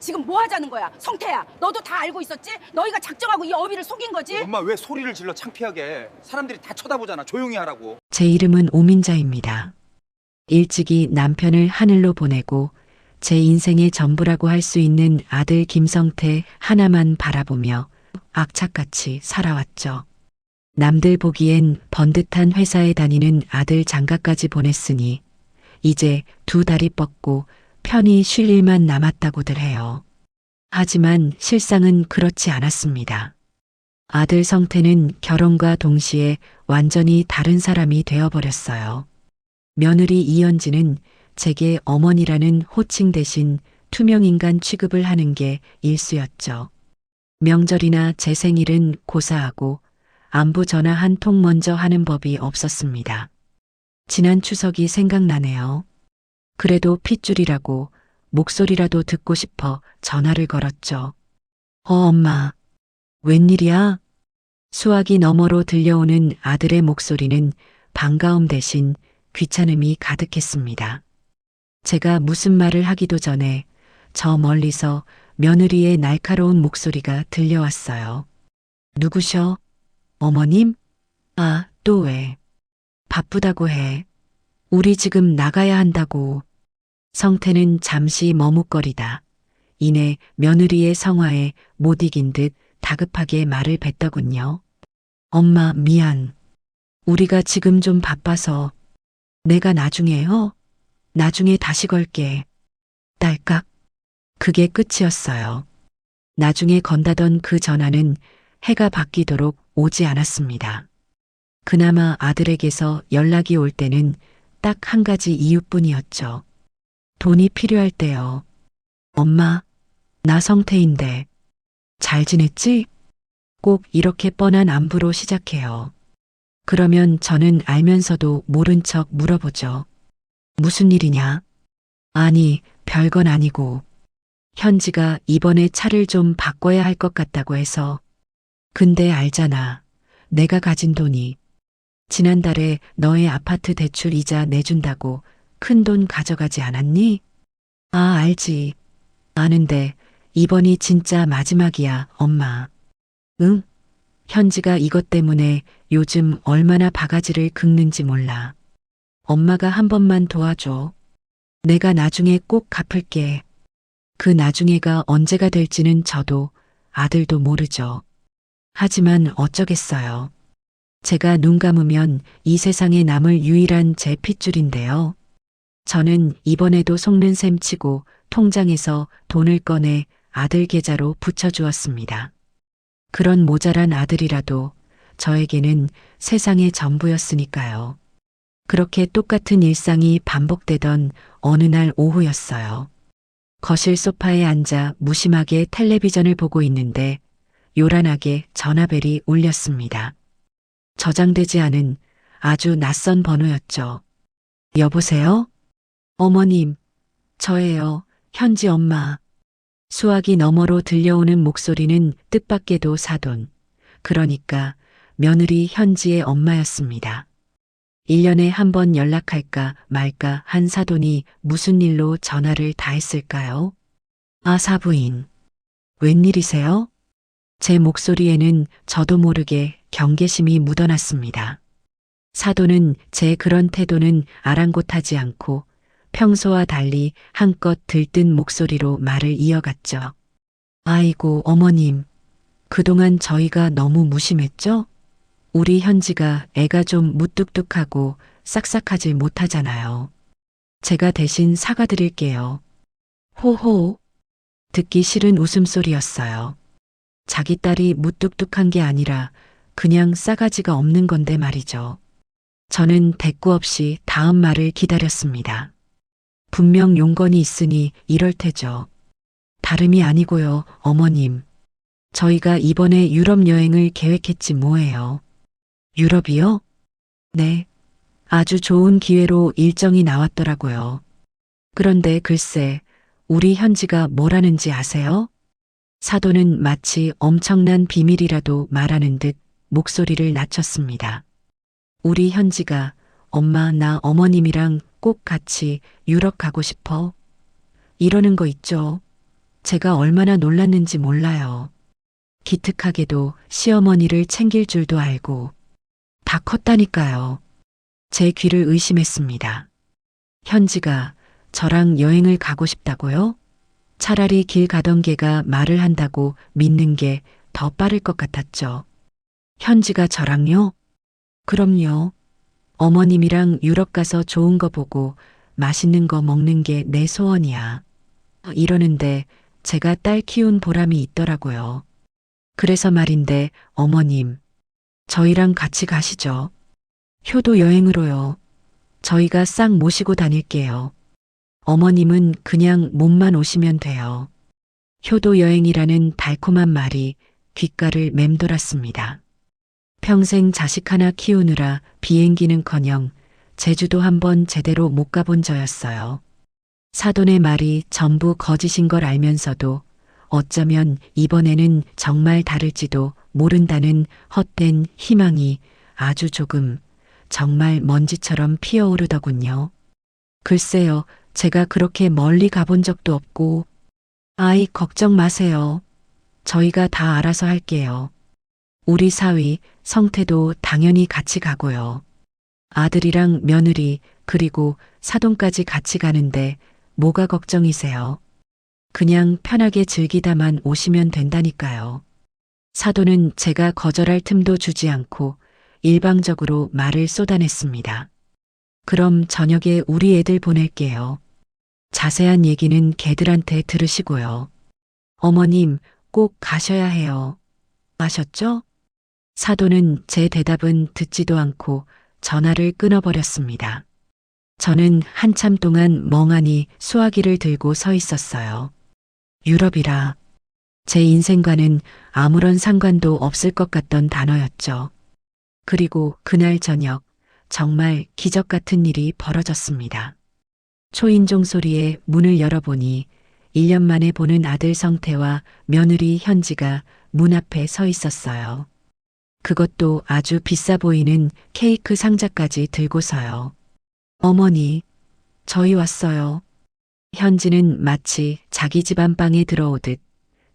지금 뭐 하자는 거야? 성태야, 너도 다 알고 있었지? 너희가 작정하고 이 어비를 속인 거지? 엄마 왜 소리를 질러 창피하게. 사람들이 다 쳐다보잖아. 조용히 하라고. 제 이름은 오민자입니다. 일찍이 남편을 하늘로 보내고 제 인생의 전부라고 할 수 있는 아들 김성태 하나만 바라보며 악착같이 살아왔죠. 남들 보기엔 번듯한 회사에 다니는 아들 장가까지 보냈으니 이제 두 다리 뻗고 편히 쉴 일만 남았다고들 해요. 하지만 실상은 그렇지 않았습니다. 아들 성태는 결혼과 동시에 완전히 다른 사람이 되어버렸어요. 며느리 이연지는 제게 어머니라는 호칭 대신 투명인간 취급을 하는 게 일쑤였죠. 명절이나 제 생일은 고사하고 안부 전화 한 통 먼저 하는 법이 없었습니다. 지난 추석이 생각나네요. 그래도 핏줄이라고 목소리라도 듣고 싶어 전화를 걸었죠. 엄마, 웬일이야? 수화기 너머로 들려오는 아들의 목소리는 반가움 대신 귀찮음이 가득했습니다. 제가 무슨 말을 하기도 전에 저 멀리서 며느리의 날카로운 목소리가 들려왔어요. 누구셔? 어머님? 아, 또 왜? 바쁘다고 해. 우리 지금 나가야 한다고. 성태는 잠시 머뭇거리다 이내 며느리의 성화에 못 이긴 듯 다급하게 말을 뱉더군요. 엄마, 미안. 우리가 지금 좀 바빠서. 내가 나중에요? 나중에 다시 걸게. 딸깍. 그게 끝이었어요. 나중에 건다던 그 전화는 해가 바뀌도록 오지 않았습니다. 그나마 아들에게서 연락이 올 때는 딱 한 가지 이유뿐이었죠. 돈이 필요할 때요. 엄마, 나 성태인데. 잘 지냈지? 꼭 이렇게 뻔한 안부로 시작해요. 그러면 저는 알면서도 모른 척 물어보죠. 무슨 일이냐? 아니, 별건 아니고. 현지가 이번에 차를 좀 바꿔야 할 것 같다고 해서. 근데 알잖아. 내가 가진 돈이. 지난달에 너의 아파트 대출 이자 내준다고 큰 돈 가져가지 않았니? 아, 알지. 아는데 이번이 진짜 마지막이야, 엄마. 응? 현지가 이것 때문에 요즘 얼마나 바가지를 긁는지 몰라. 엄마가 한 번만 도와줘. 내가 나중에 꼭 갚을게. 그 나중에가 언제가 될지는 저도 아들도 모르죠. 하지만 어쩌겠어요. 제가 눈 감으면 이 세상에 남을 유일한 제 핏줄인데요. 저는 이번에도 속는 셈 치고 통장에서 돈을 꺼내 아들 계좌로 붙여주었습니다. 그런 모자란 아들이라도 저에게는 세상의 전부였으니까요. 그렇게 똑같은 일상이 반복되던 어느 날 오후였어요. 거실 소파에 앉아 무심하게 텔레비전을 보고 있는데 요란하게 전화벨이 울렸습니다. 저장되지 않은 아주 낯선 번호였죠. 여보세요? 어머님, 저예요. 현지 엄마. 수화기 너머로 들려오는 목소리는 뜻밖에도 사돈, 그러니까 며느리 현지의 엄마였습니다. 1년에 한 번 연락할까 말까 한 사돈이 무슨 일로 전화를 다 했을까요? 아, 사부인. 웬일이세요? 제 목소리에는 저도 모르게 경계심이 묻어났습니다. 사돈은 제 그런 태도는 아랑곳하지 않고 평소와 달리 한껏 들뜬 목소리로 말을 이어갔죠. 아이고, 어머님. 그동안 저희가 너무 무심했죠? 우리 현지가 애가 좀 무뚝뚝하고 싹싹하지 못하잖아요. 제가 대신 사과드릴게요. 호호. 듣기 싫은 웃음소리였어요. 자기 딸이 무뚝뚝한 게 아니라 그냥 싸가지가 없는 건데 말이죠. 저는 대꾸 없이 다음 말을 기다렸습니다. 분명 용건이 있으니 이럴 테죠. 다름이 아니고요, 어머님. 저희가 이번에 유럽 여행을 계획했지 뭐예요. 유럽이요? 네. 아주 좋은 기회로 일정이 나왔더라고요. 그런데 글쎄, 우리 현지가 뭘 하는지 아세요? 사돈은 마치 엄청난 비밀이라도 말하는 듯 목소리를 낮췄습니다. 우리 현지가 엄마, 나 어머님이랑 꼭 같이 유럽 가고 싶어. 이러는 거 있죠. 제가 얼마나 놀랐는지 몰라요. 기특하게도 시어머니를 챙길 줄도 알고 다 컸다니까요. 제 귀를 의심했습니다. 현지가 저랑 여행을 가고 싶다고요? 차라리 길 가던 개가 말을 한다고 믿는 게 더 빠를 것 같았죠. 현지가 저랑요? 그럼요. 어머님이랑 유럽 가서 좋은 거 보고 맛있는 거 먹는 게 내 소원이야. 이러는데 제가 딸 키운 보람이 있더라고요. 그래서 말인데 어머님, 저희랑 같이 가시죠. 효도 여행으로요. 저희가 싹 모시고 다닐게요. 어머님은 그냥 몸만 오시면 돼요. 효도 여행이라는 달콤한 말이 귓가를 맴돌았습니다. 평생 자식 하나 키우느라 비행기는커녕 제주도 한번 제대로 못 가본 저였어요. 사돈의 말이 전부 거짓인 걸 알면서도 어쩌면 이번에는 정말 다를지도 모른다는 헛된 희망이 아주 조금, 정말 먼지처럼 피어오르더군요. 글쎄요, 제가 그렇게 멀리 가본 적도 없고, 아이 걱정 마세요. 저희가 다 알아서 할게요. 우리 사위, 성태도 당연히 같이 가고요. 아들이랑 며느리, 그리고 사돈까지 같이 가는데 뭐가 걱정이세요? 그냥 편하게 즐기다만 오시면 된다니까요. 사돈은 제가 거절할 틈도 주지 않고 일방적으로 말을 쏟아냈습니다. 그럼 저녁에 우리 애들 보낼게요. 자세한 얘기는 걔들한테 들으시고요. 어머님, 꼭 가셔야 해요. 아셨죠? 사돈은 제 대답은 듣지도 않고 전화를 끊어버렸습니다. 저는 한참 동안 멍하니 수화기를 들고 서 있었어요. 유럽이라 제 인생과는 아무런 상관도 없을 것 같던 단어였죠. 그리고 그날 저녁 정말 기적 같은 일이 벌어졌습니다. 초인종 소리에 문을 열어보니 1년 만에 보는 아들 성태와 며느리 현지가 문 앞에 서 있었어요. 그것도 아주 비싸 보이는 케이크 상자까지 들고서요. 어머니, 저희 왔어요. 현지는 마치 자기 집 안방에 들어오듯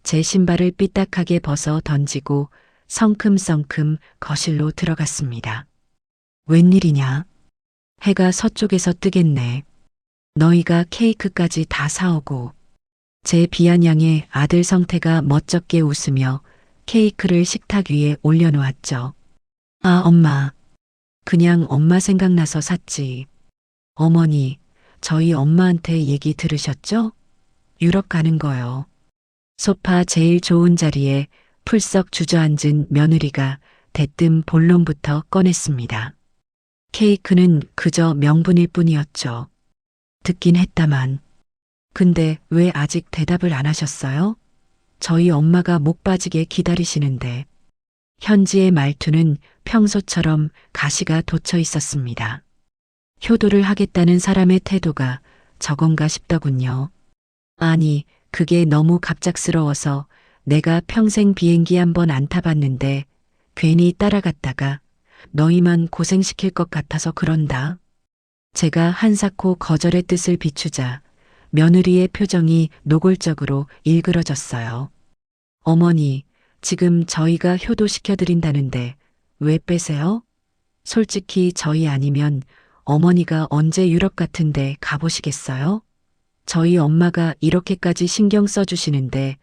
제 신발을 삐딱하게 벗어 던지고 성큼성큼 거실로 들어갔습니다. 웬일이냐? 해가 서쪽에서 뜨겠네. 너희가 케이크까지 다 사오고. 제 비아냥의 아들 성태가 멋쩍게 웃으며 케이크를 식탁 위에 올려놓았죠. 아, 엄마. 그냥 엄마 생각나서 샀지. 어머니, 저희 엄마한테 얘기 들으셨죠? 유럽 가는 거요. 소파 제일 좋은 자리에 풀썩 주저앉은 며느리가 대뜸 본론부터 꺼냈습니다. 케이크는 그저 명분일 뿐이었죠. 듣긴 했다만. 근데 왜 아직 대답을 안 하셨어요? 저희 엄마가 목 빠지게 기다리시는데. 현지의 말투는 평소처럼 가시가 돋쳐 있었습니다. 효도를 하겠다는 사람의 태도가 저건가 싶더군요. 아니, 그게 너무 갑작스러워서 내가 평생 비행기 한 번 안 타봤는데 괜히 따라갔다가 너희만 고생시킬 것 같아서 그런다. 제가 한사코 거절의 뜻을 비추자 며느리의 표정이 노골적으로 일그러졌어요. 어머니, 지금 저희가 효도시켜드린다는데 왜 빼세요? 솔직히 저희 아니면 어머니가 언제 유럽 같은데 가보시겠어요? 저희 엄마가 이렇게까지 신경 써주시는데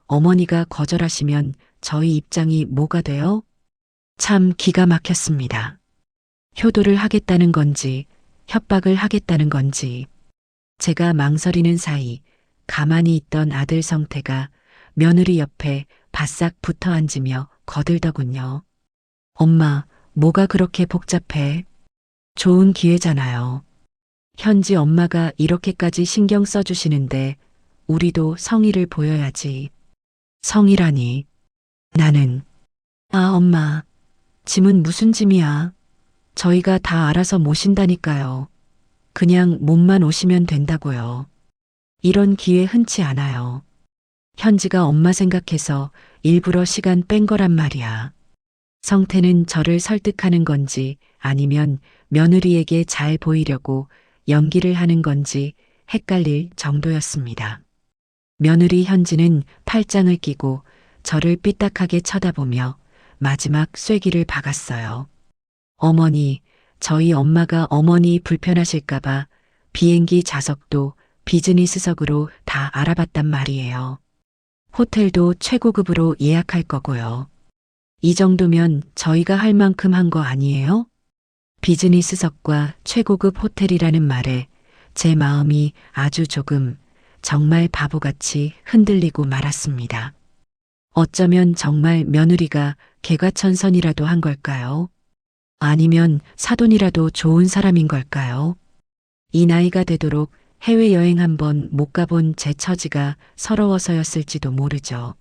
어머니가 거절하시면 저희 입장이 뭐가 돼요? 참 기가 막혔습니다. 효도를 하겠다는 건지 협박을 하겠다는 건지. 제가 망설이는 사이 가만히 있던 아들 성태가 며느리 옆에 바싹 붙어 앉으며 거들더군요. 엄마, 뭐가 그렇게 복잡해? 좋은 기회잖아요. 현지 엄마가 이렇게까지 신경 써주시는데 우리도 성의를 보여야지. 성의라니. 나는. 아, 엄마. 짐은 무슨 짐이야. 저희가 다 알아서 모신다니까요. 그냥 몸만 오시면 된다고요. 이런 기회 흔치 않아요. 현지가 엄마 생각해서 일부러 시간 뺀 거란 말이야. 성태는 저를 설득하는 건지 아니면 며느리에게 잘 보이려고 연기를 하는 건지 헷갈릴 정도였습니다. 며느리 현지는 팔짱을 끼고 저를 삐딱하게 쳐다보며 마지막 쐐기를 박았어요. 어머니, 저희 엄마가 어머니 불편하실까봐 비행기 좌석도 비즈니스석으로 다 알아봤단 말이에요. 호텔도 최고급으로 예약할 거고요. 이 정도면 저희가 할 만큼 한 거 아니에요? 비즈니스석과 최고급 호텔이라는 말에 제 마음이 아주 조금 정말 바보같이 흔들리고 말았습니다. 어쩌면 정말 며느리가 개과천선이라도 한 걸까요? 아니면 사돈이라도 좋은 사람인 걸까요? 이 나이가 되도록 해외여행 한번 못 가본 제 처지가 서러워서였을지도 모르죠.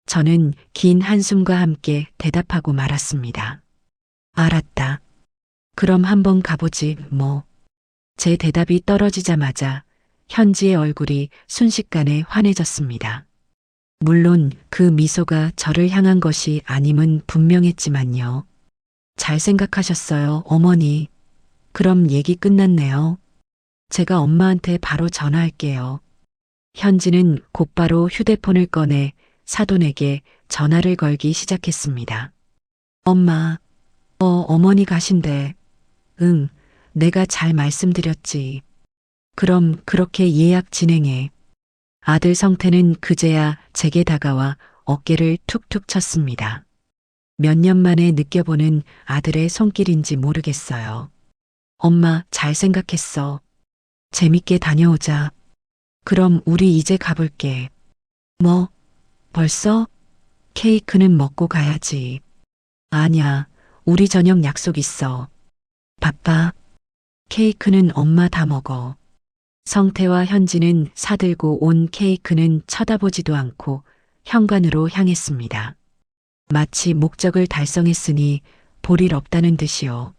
저는 긴 한숨과 함께 대답하고 말았습니다. 알았다. 그럼 한번 가보지 뭐. 제 대답이 떨어지자마자 현지의 얼굴이 순식간에 환해졌습니다. 물론 그 미소가 저를 향한 것이 아님은 분명했지만요. 잘 생각하셨어요, 어머니. 그럼 얘기 끝났네요. 제가 엄마한테 바로 전화할게요. 현지는 곧바로 휴대폰을 꺼내 사돈에게 전화를 걸기 시작했습니다. 엄마, 어머니 가신대. 응, 내가 잘 말씀드렸지. 그럼 그렇게 예약 진행해. 아들 성태는 그제야 제게 다가와 어깨를 툭툭 쳤습니다. 몇 년 만에 느껴보는 아들의 손길인지 모르겠어요. 엄마, 잘 생각했어. 재밌게 다녀오자. 그럼 우리 이제 가볼게. 뭐? 벌써? 케이크는 먹고 가야지. 아냐, 우리 저녁 약속 있어. 바빠. 케이크는 엄마 다 먹어. 성태와 현지는 사들고 온 케이크는 쳐다보지도 않고 현관으로 향했습니다. 마치 목적을 달성했으니 볼 일 없다는 듯이요.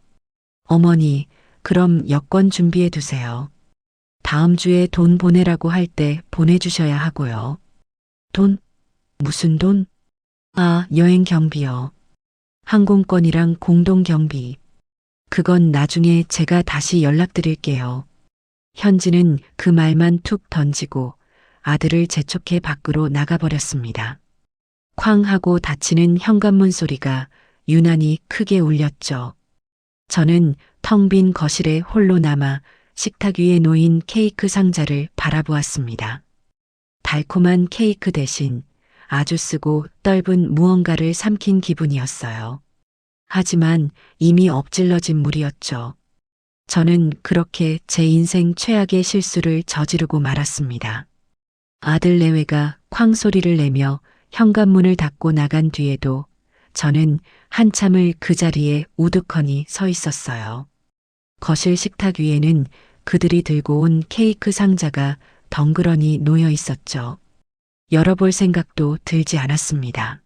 어머니, 그럼 여권 준비해 두세요. 다음 주에 돈 보내라고 할 때 보내주셔야 하고요. 돈? 무슨 돈? 아, 여행 경비요. 항공권이랑 공동 경비. 그건 나중에 제가 다시 연락드릴게요. 현지는 그 말만 툭 던지고 아들을 재촉해 밖으로 나가버렸습니다. 쾅 하고 닫히는 현관문 소리가 유난히 크게 울렸죠. 저는 텅 빈 거실에 홀로 남아 식탁 위에 놓인 케이크 상자를 바라보았습니다. 달콤한 케이크 대신 아주 쓰고 떫은 무언가를 삼킨 기분이었어요. 하지만 이미 엎질러진 물이었죠. 저는 그렇게 제 인생 최악의 실수를 저지르고 말았습니다. 아들 내외가 쾅 소리를 내며 현관문을 닫고 나간 뒤에도 저는 한참을 그 자리에 우두커니 서 있었어요. 거실 식탁 위에는 그들이 들고 온 케이크 상자가 덩그러니 놓여 있었죠. 열어볼 생각도 들지 않았습니다.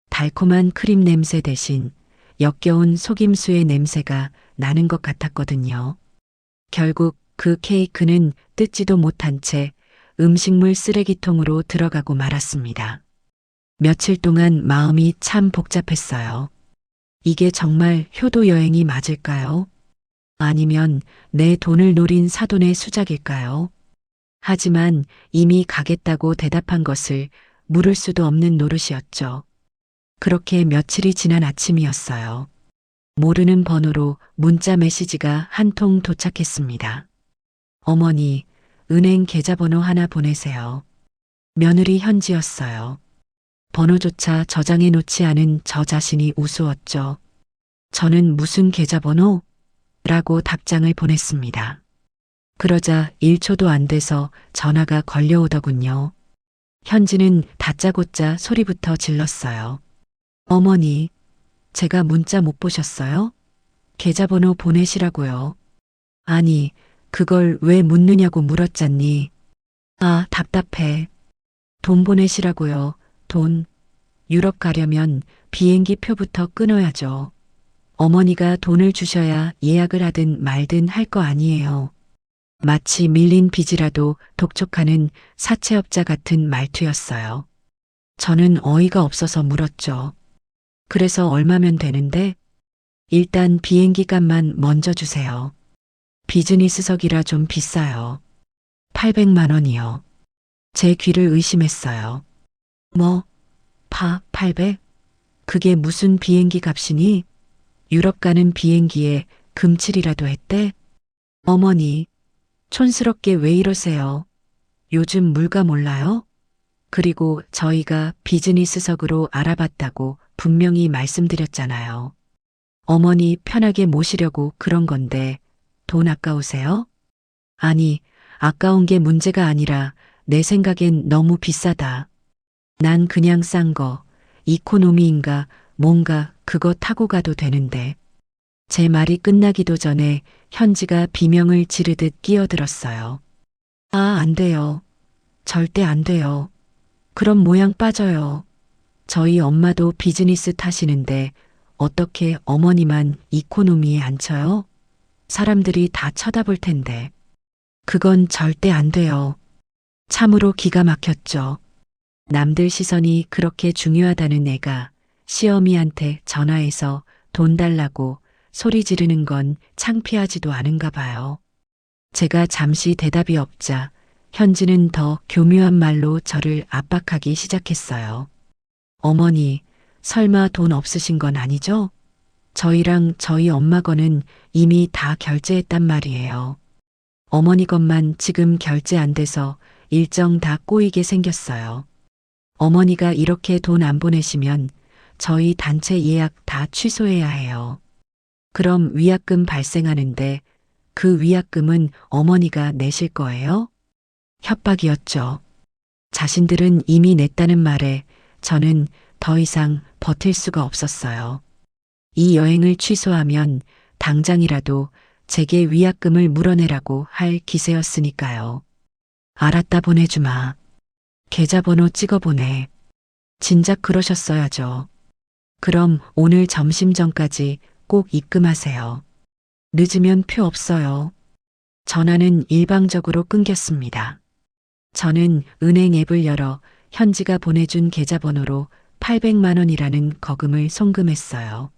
달콤한 크림 냄새 대신 역겨운 속임수의 냄새가 나는 것 같았거든요. 결국 그 케이크는 뜯지도 못한 채 음식물 쓰레기통으로 들어가고 말았습니다. 며칠 동안 마음이 참 복잡했어요. 이게 정말 효도 여행이 맞을까요? 아니면 내 돈을 노린 사돈의 수작일까요? 하지만 이미 가겠다고 대답한 것을 물을 수도 없는 노릇이었죠. 그렇게 며칠이 지난 아침이었어요. 모르는 번호로 문자 메시지가 한 통 도착했습니다. 어머니, 은행 계좌번호 하나 보내세요. 며느리 현지였어요. 번호조차 저장해 놓지 않은 저 자신이 우스웠죠. 저는 무슨 계좌번호? 라고 답장을 보냈습니다. 그러자 1초도 안 돼서 전화가 걸려오더군요. 현지는 다짜고짜 소리부터 질렀어요. 어머니, 제가 문자 못 보셨어요? 계좌번호 보내시라고요. 아니, 그걸 왜 묻느냐고 물었잖니. 아, 답답해. 돈 보내시라고요. 돈. 유럽 가려면 비행기 표부터 끊어야죠. 어머니가 돈을 주셔야 예약을 하든 말든 할 거 아니에요. 마치 밀린 빚이라도 독촉하는 사채업자 같은 말투였어요. 저는 어이가 없어서 물었죠. 그래서 얼마면 되는데? 일단 비행기 값만 먼저 주세요. 비즈니스석이라 좀 비싸요. 800만 원이요. 제 귀를 의심했어요. 뭐, 800? 그게 무슨 비행기 값이니? 유럽 가는 비행기에 금칠이라도 했대? 어머니, 촌스럽게 왜 이러세요? 요즘 물가 몰라요? 그리고 저희가 비즈니스석으로 알아봤다고 분명히 말씀드렸잖아요. 어머니 편하게 모시려고 그런 건데 돈 아까우세요? 아니, 아까운 게 문제가 아니라 내 생각엔 너무 비싸다. 난 그냥 싼 거, 이코노미인가 뭔가 그거 타고 가도 되는데. 제 말이 끝나기도 전에 현지가 비명을 지르듯 끼어들었어요. 아, 안 돼요. 절대 안 돼요. 그럼 모양 빠져요. 저희 엄마도 비즈니스 타시는데 어떻게 어머니만 이코노미에 앉혀요? 사람들이 다 쳐다볼 텐데. 그건 절대 안 돼요. 참으로 기가 막혔죠. 남들 시선이 그렇게 중요하다는 애가 시어미한테 전화해서 돈 달라고 소리 지르는 건 창피하지도 않은가 봐요. 제가 잠시 대답이 없자 현지는 더 교묘한 말로 저를 압박하기 시작했어요. 어머니, 설마 돈 없으신 건 아니죠? 저희랑 저희 엄마 거는 이미 다 결제했단 말이에요. 어머니 것만 지금 결제 안 돼서 일정 다 꼬이게 생겼어요. 어머니가 이렇게 돈 안 보내시면 저희 단체 예약 다 취소해야 해요. 그럼 위약금 발생하는데 그 위약금은 어머니가 내실 거예요? 협박이었죠. 자신들은 이미 냈다는 말에 저는 더 이상 버틸 수가 없었어요. 이 여행을 취소하면 당장이라도 제게 위약금을 물어내라고 할 기세였으니까요. 알았다, 보내주마. 계좌번호 찍어보내. 진작 그러셨어야죠. 그럼 오늘 점심 전까지 꼭 입금하세요. 늦으면 표 없어요. 전화는 일방적으로 끊겼습니다. 저는 은행 앱을 열어 현지가 보내준 계좌번호로 800만 원이라는 거금을 송금했어요.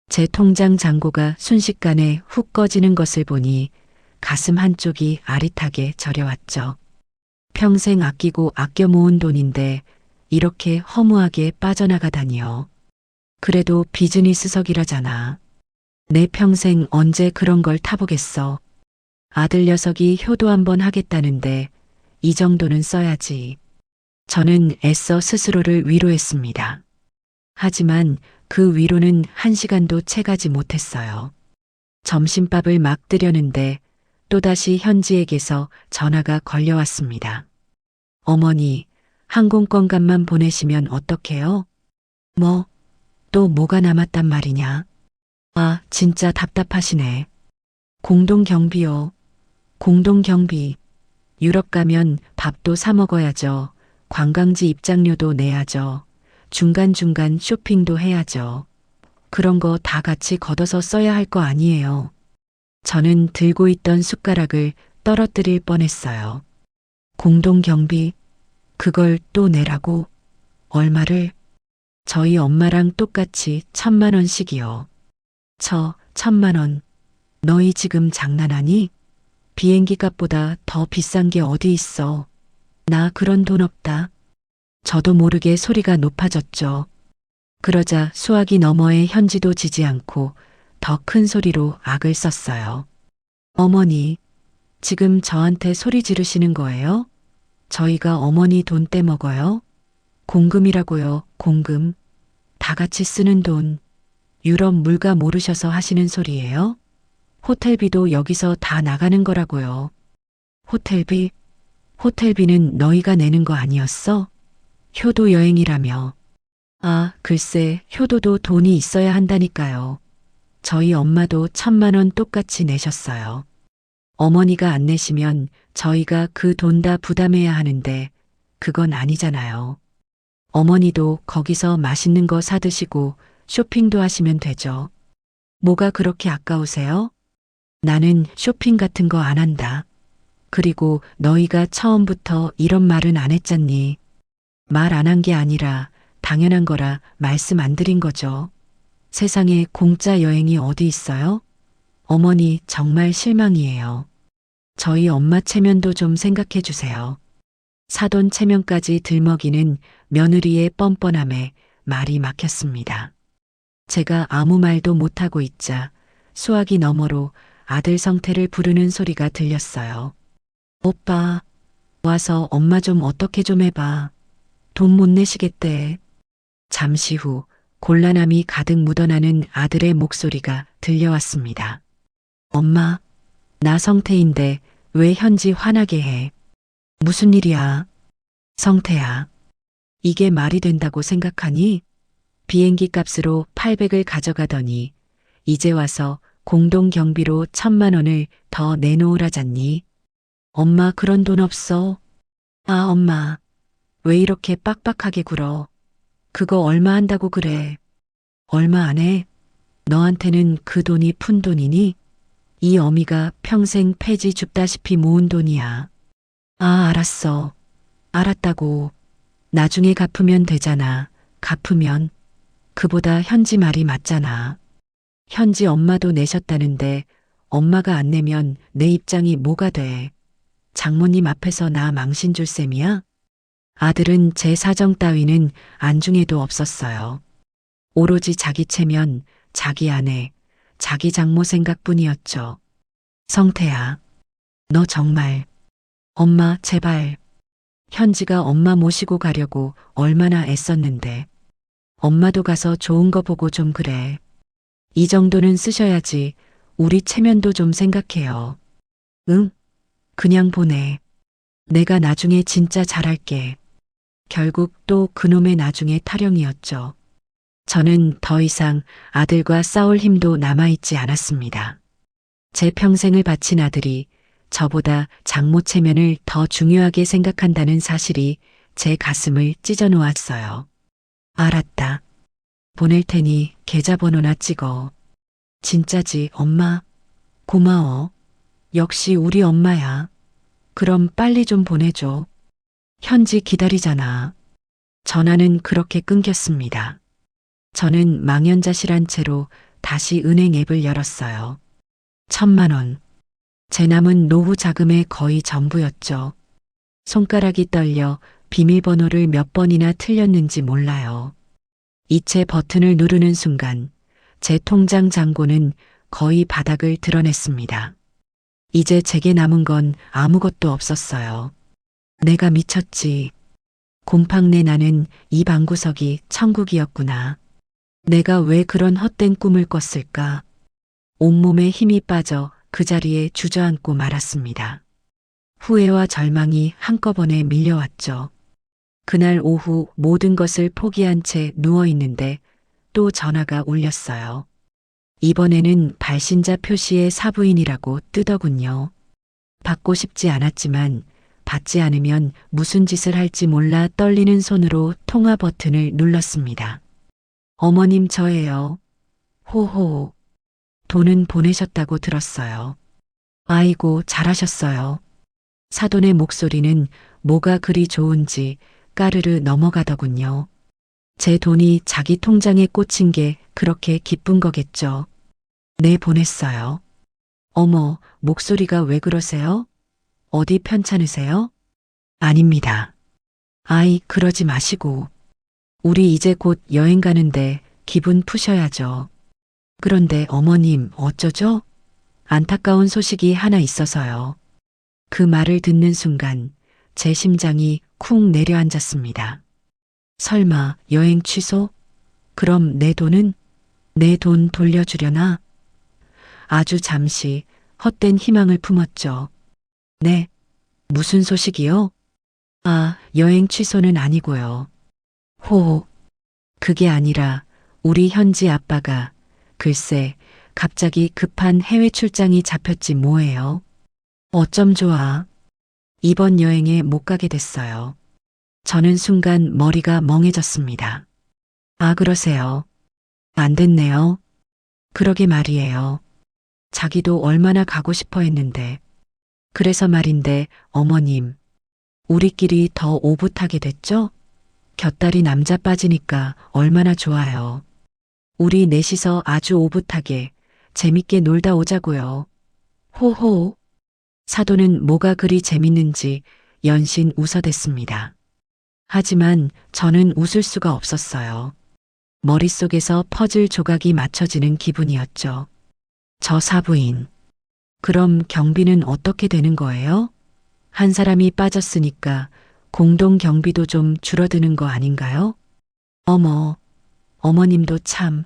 제 통장 잔고가 순식간에 훅 꺼지는 것을 보니 가슴 한쪽이 아릿하게 저려왔죠. 평생 아끼고 아껴 모은 돈인데 이렇게 허무하게 빠져나가다니요. 그래도 비즈니스석이라잖아. 내 평생 언제 그런 걸 타보겠어. 아들 녀석이 효도 한번 하겠다는데 이 정도는 써야지. 저는 애써 스스로를 위로했습니다. 하지만 그 위로는 한 시간도 채가지 못했어요. 점심밥을 막 뜨려는데 또다시 현지에게서 전화가 걸려왔습니다. 어머니, 항공권값만 보내시면 어떡해요? 뭐, 또 뭐가 남았단 말이냐? 아, 진짜 답답하시네. 공동경비요. 공동경비. 유럽 가면 밥도 사 먹어야죠. 관광지 입장료도 내야죠. 중간중간 쇼핑도 해야죠. 그런 거 다 같이 걷어서 써야 할 거 아니에요. 저는 들고 있던 숟가락을 떨어뜨릴 뻔했어요. 공동경비, 그걸 또 내라고? 얼마를? 저희 엄마랑 똑같이 1,000만 원씩이요. 1,000만 원. 너희 지금 장난하니? 비행기 값보다 더 비싼 게 어디 있어. 나 그런 돈 없다. 저도 모르게 소리가 높아졌죠. 그러자 수화기 너머의 현지도 지지 않고 더 큰 소리로 악을 썼어요. 어머니, 지금 저한테 소리 지르시는 거예요? 저희가 어머니 돈 떼먹어요? 공금이라고요, 공금. 다 같이 쓰는 돈. 유럽 물가 모르셔서 하시는 소리예요? 호텔비도 여기서 다 나가는 거라고요. 호텔비? 호텔비는 너희가 내는 거 아니었어? 효도 여행이라며. 아, 글쎄, 효도도 돈이 있어야 한다니까요. 저희 엄마도 1,000만 원 똑같이 내셨어요. 어머니가 안 내시면 저희가 그 돈 다 부담해야 하는데 그건 아니잖아요. 어머니도 거기서 맛있는 거 사드시고 쇼핑도 하시면 되죠. 뭐가 그렇게 아까우세요? 나는 쇼핑 같은 거 안 한다. 그리고 너희가 처음부터 이런 말은 안 했잖니. 말 안 한 게 아니라 당연한 거라 말씀 안 드린 거죠. 세상에 공짜 여행이 어디 있어요? 어머니 정말 실망이에요. 저희 엄마 체면도 좀 생각해 주세요. 사돈 체면까지 들먹이는 며느리의 뻔뻔함에 말이 막혔습니다. 제가 아무 말도 못하고 있자 수화기 너머로 아들 성태를 부르는 소리가 들렸어요. 오빠, 와서 엄마 좀 어떻게 좀 해봐. 돈 못 내시겠대. 잠시 후 곤란함이 가득 묻어나는 아들의 목소리가 들려왔습니다. 엄마, 나 성태인데 왜 현지 화나게 해? 무슨 일이야? 성태야, 이게 말이 된다고 생각하니? 비행기 값으로 800을 가져가더니 이제 와서 공동 경비로 1000만 원을 더 내놓으라잖니? 엄마 그런 돈 없어. 아, 엄마, 왜 이렇게 빡빡하게 굴어? 그거 얼마 한다고 그래? 얼마 안 해? 너한테는 그 돈이 푼 돈이니? 이 어미가 평생 폐지 줍다시피 모은 돈이야. 아, 알았어. 알았다고. 나중에 갚으면 되잖아. 갚으면. 그보다 현지 말이 맞잖아. 현지 엄마도 내셨다는데 엄마가 안 내면 내 입장이 뭐가 돼? 장모님 앞에서 나 망신 줄 셈이야? 아들은 제 사정 따위는 안중에도 없었어요. 오로지 자기 체면, 자기 아내, 자기 장모 생각뿐이었죠. 성태야, 너 정말. 엄마, 제발. 현지가 엄마 모시고 가려고 얼마나 애썼는데. 엄마도 가서 좋은 거 보고 좀 그래. 이 정도는 쓰셔야지. 우리 체면도 좀 생각해요. 응? 그냥 보내. 내가 나중에 진짜 잘할게. 결국 또 그놈의 나중에 타령이었죠. 저는 더 이상 아들과 싸울 힘도 남아있지 않았습니다. 제 평생을 바친 아들이 저보다 장모 체면을 더 중요하게 생각한다는 사실이 제 가슴을 찢어 놓았어요. 알았다. 보낼 테니 계좌번호나 찍어. 진짜지, 엄마? 고마워. 역시 우리 엄마야. 그럼 빨리 좀 보내줘. 현지 기다리잖아. 전화는 그렇게 끊겼습니다. 저는 망연자실한 채로 다시 은행 앱을 열었어요. 1000만 원. 제 남은 노후 자금의 거의 전부였죠. 손가락이 떨려 비밀번호를 몇 번이나 틀렸는지 몰라요. 이체 버튼을 누르는 순간 제 통장 잔고는 거의 바닥을 드러냈습니다. 이제 제게 남은 건 아무것도 없었어요. 내가 미쳤지. 곰팡내 나는 이 방구석이 천국이었구나. 내가 왜 그런 헛된 꿈을 꿨을까? 온몸에 힘이 빠져 그 자리에 주저앉고 말았습니다. 후회와 절망이 한꺼번에 밀려왔죠. 그날 오후 모든 것을 포기한 채 누워있는데 또 전화가 울렸어요. 이번에는 발신자 표시의 사부인이라고 뜨더군요. 받고 싶지 않았지만 받지 않으면 무슨 짓을 할지 몰라 떨리는 손으로 통화 버튼을 눌렀습니다. 어머님 저예요. 호호. 돈은 보내셨다고 들었어요. 아이고 잘하셨어요. 사돈의 목소리는 뭐가 그리 좋은지 까르르 넘어가더군요. 제 돈이 자기 통장에 꽂힌 게 그렇게 기쁜 거겠죠. 네, 보냈어요. 어머, 목소리가 왜 그러세요? 어디 편찮으세요? 아닙니다. 아이, 그러지 마시고. 우리 이제 곧 여행 가는데 기분 푸셔야죠. 그런데 어머님, 어쩌죠? 안타까운 소식이 하나 있어서요. 그 말을 듣는 순간 제 심장이 쿵 내려앉았습니다. 설마 여행 취소? 그럼 내 돈은? 내 돈 돌려주려나? 아주 잠시 헛된 희망을 품었죠. 네. 무슨 소식이요? 아, 여행 취소는 아니고요. 호호. 그게 아니라 우리 현지 아빠가 글쎄 갑자기 급한 해외 출장이 잡혔지 뭐예요. 어쩜 좋아. 이번 여행에 못 가게 됐어요. 저는 순간 머리가 멍해졌습니다. 아, 그러세요. 안 됐네요. 그러게 말이에요. 자기도 얼마나 가고 싶어 했는데. 그래서 말인데 어머님, 우리끼리 더 오붓하게 됐죠? 곁다리 남자 빠지니까 얼마나 좋아요. 우리 넷이서 아주 오붓하게 재밌게 놀다 오자고요. 호호. 사돈은 뭐가 그리 재밌는지 연신 웃어댔습니다. 하지만 저는 웃을 수가 없었어요. 머릿속에서 퍼즐 조각이 맞춰지는 기분이었죠. 저 사부인. 그럼 경비는 어떻게 되는 거예요? 한 사람이 빠졌으니까 공동 경비도 좀 줄어드는 거 아닌가요? 어머, 어머님도 참.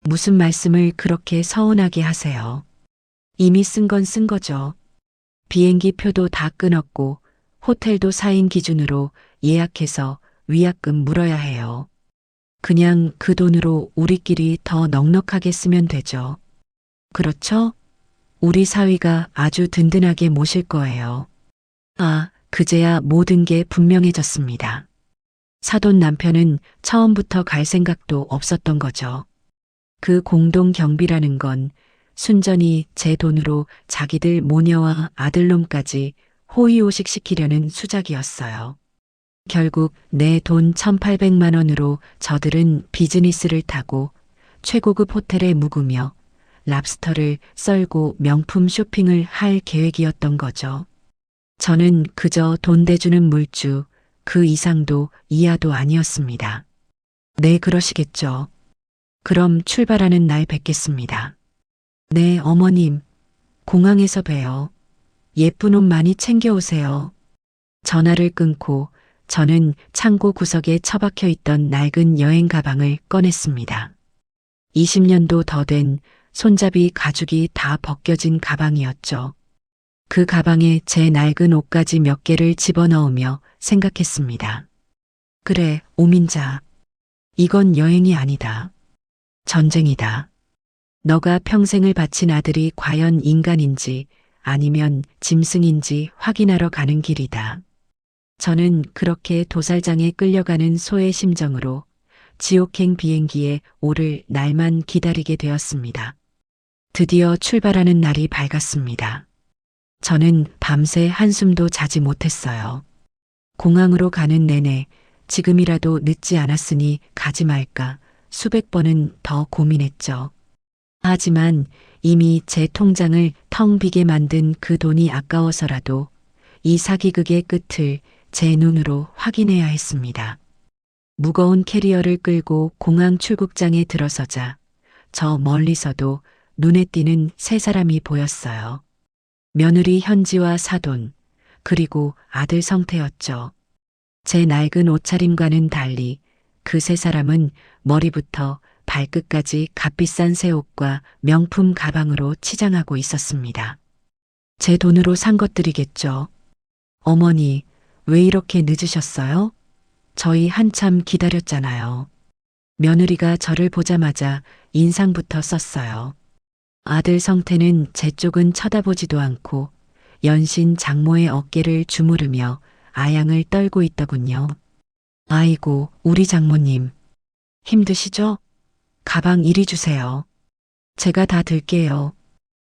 무슨 말씀을 그렇게 서운하게 하세요. 이미 쓴 건 쓴 거죠. 비행기 표도 다 끊었고 호텔도 4인 기준으로 예약해서 위약금 물어야 해요. 그냥 그 돈으로 우리끼리 더 넉넉하게 쓰면 되죠. 그렇죠? 우리 사위가 아주 든든하게 모실 거예요. 아, 그제야 모든 게 분명해졌습니다. 사돈 남편은 처음부터 갈 생각도 없었던 거죠. 그 공동 경비라는 건 순전히 제 돈으로 자기들 모녀와 아들놈까지 호의호식 시키려는 수작이었어요. 결국 내 돈 1,800만 원으로 저들은 비즈니스를 타고 최고급 호텔에 묵으며 랍스터를 썰고 명품 쇼핑을 할 계획이었던 거죠. 저는 그저 돈 대주는 물주, 그 이상도 이하도 아니었습니다. 네, 그러시겠죠. 그럼 출발하는 날 뵙겠습니다. 네, 어머님. 공항에서 봬요. 예쁜 옷 많이 챙겨오세요. 전화를 끊고 저는 창고 구석에 처박혀 있던 낡은 여행 가방을 꺼냈습니다. 20년도 더 된 손잡이 가죽이 다 벗겨진 가방이었죠. 그 가방에 제 낡은 옷가지 몇 개를 집어넣으며 생각했습니다. 그래, 오민자. 이건 여행이 아니다. 전쟁이다. 너가 평생을 바친 아들이 과연 인간인지 아니면 짐승인지 확인하러 가는 길이다. 저는 그렇게 도살장에 끌려가는 소의 심정으로 지옥행 비행기에 오를 날만 기다리게 되었습니다. 드디어 출발하는 날이 밝았습니다. 저는 밤새 한숨도 자지 못했어요. 공항으로 가는 내내 지금이라도 늦지 않았으니 가지 말까 수백 번은 더 고민했죠. 하지만 이미 제 통장을 텅 비게 만든 그 돈이 아까워서라도 이 사기극의 끝을 제 눈으로 확인해야 했습니다. 무거운 캐리어를 끌고 공항 출국장에 들어서자 저 멀리서도 눈에 띄는 세 사람이 보였어요. 며느리 현지와 사돈, 그리고 아들 성태였죠. 제 낡은 옷차림과는 달리 그 세 사람은 머리부터 발끝까지 값비싼 새 옷과 명품 가방으로 치장하고 있었습니다. 제 돈으로 산 것들이겠죠. 어머니, 왜 이렇게 늦으셨어요? 저희 한참 기다렸잖아요. 며느리가 저를 보자마자 인상부터 썼어요. 아들 성태는 제 쪽은 쳐다보지도 않고 연신 장모의 어깨를 주무르며 아양을 떨고 있더군요. 아이고, 우리 장모님. 힘드시죠? 가방 이리 주세요. 제가 다 들게요.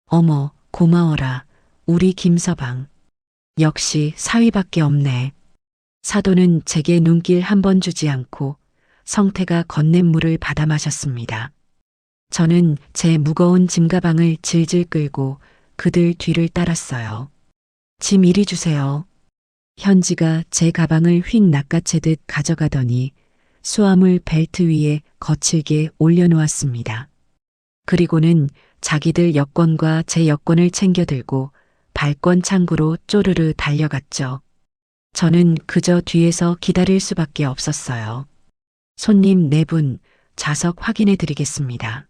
어머, 고마워라. 우리 김서방. 역시 사위밖에 없네. 사돈은 제게 눈길 한 번 주지 않고 성태가 건넨 물을 받아 마셨습니다. 저는 제 무거운 짐가방을 질질 끌고 그들 뒤를 따랐어요. 짐 이리 주세요. 현지가 제 가방을 휙 낚아채듯 가져가더니 수화물 벨트 위에 거칠게 올려놓았습니다. 그리고는 자기들 여권과 제 여권을 챙겨 들고 발권 창구로 쪼르르 달려갔죠. 저는 그저 뒤에서 기다릴 수밖에 없었어요. 손님 4분, 좌석 확인해 드리겠습니다.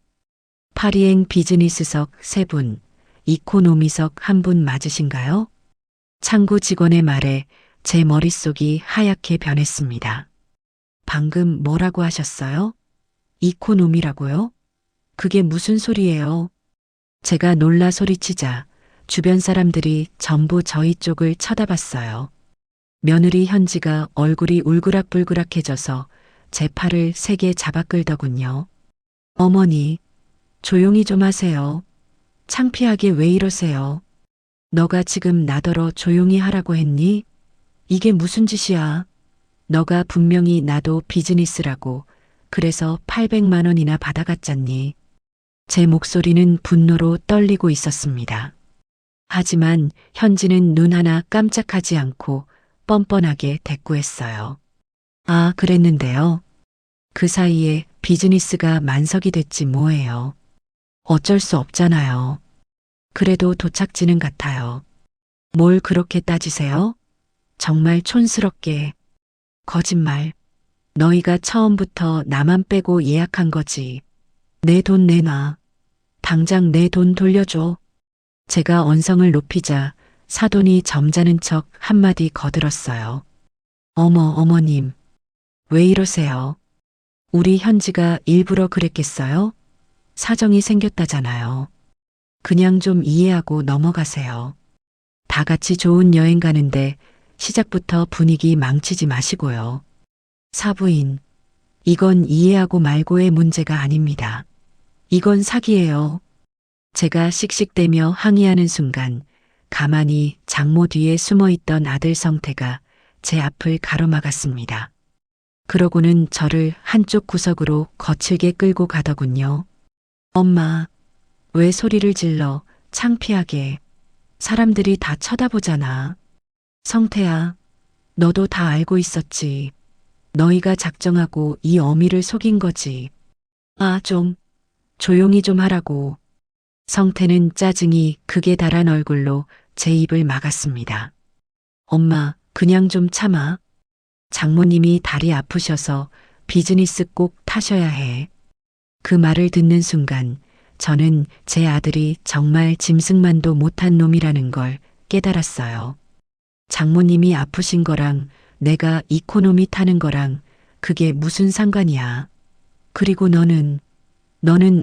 파리행 비즈니스석 3분, 이코노미석 1분 맞으신가요? 창구 직원의 말에 제 머릿속이 하얗게 변했습니다. 방금 뭐라고 하셨어요? 이코노미라고요? 그게 무슨 소리예요? 제가 놀라 소리치자 주변 사람들이 전부 저희 쪽을 쳐다봤어요. 며느리 현지가 얼굴이 울그락불그락해져서 제 팔을 세게 잡아 끌더군요. 어머니, 조용히 좀 하세요. 창피하게 왜 이러세요? 너가 지금 나더러 조용히 하라고 했니? 이게 무슨 짓이야? 너가 분명히 나도 비즈니스라고 그래서 800만 원이나 받아갔잖니. 제 목소리는 분노로 떨리고 있었습니다. 하지만 현지는 눈 하나 깜짝하지 않고 뻔뻔하게 대꾸했어요. 아, 그랬는데요. 그 사이에 비즈니스가 만석이 됐지 뭐예요. 어쩔 수 없잖아요. 그래도 도착지는 같아요. 뭘 그렇게 따지세요? 정말 촌스럽게. 거짓말. 너희가 처음부터 나만 빼고 예약한 거지. 내 돈 내놔. 당장 내 돈 돌려줘. 제가 언성을 높이자 사돈이 점잖은 척 한마디 거들었어요. 어머님. 왜 이러세요? 우리 현지가 일부러 그랬겠어요? 사정이 생겼다잖아요. 그냥 좀 이해하고 넘어가세요. 다 같이 좋은 여행 가는데 시작부터 분위기 망치지 마시고요. 사부인, 이건 이해하고 말고의 문제가 아닙니다. 이건 사기예요. 제가 씩씩대며 항의하는 순간 가만히 장모 뒤에 숨어있던 아들 성태가 제 앞을 가로막았습니다. 그러고는 저를 한쪽 구석으로 거칠게 끌고 가더군요. 엄마, 왜 소리를 질러 창피하게. 사람들이 다 쳐다보잖아. 성태야, 너도 다 알고 있었지. 너희가 작정하고 이 어미를 속인 거지. 아, 좀 조용히 좀 하라고. 성태는 짜증이 극에 달한 얼굴로 제 입을 막았습니다. 엄마, 그냥 좀 참아. 장모님이 다리 아프셔서 비즈니스 꼭 타셔야 해. 그 말을 듣는 순간 저는 제 아들이 정말 짐승만도 못한 놈이라는 걸 깨달았어요. 장모님이 아프신 거랑 내가 이코노미 타는 거랑 그게 무슨 상관이야. 그리고 너는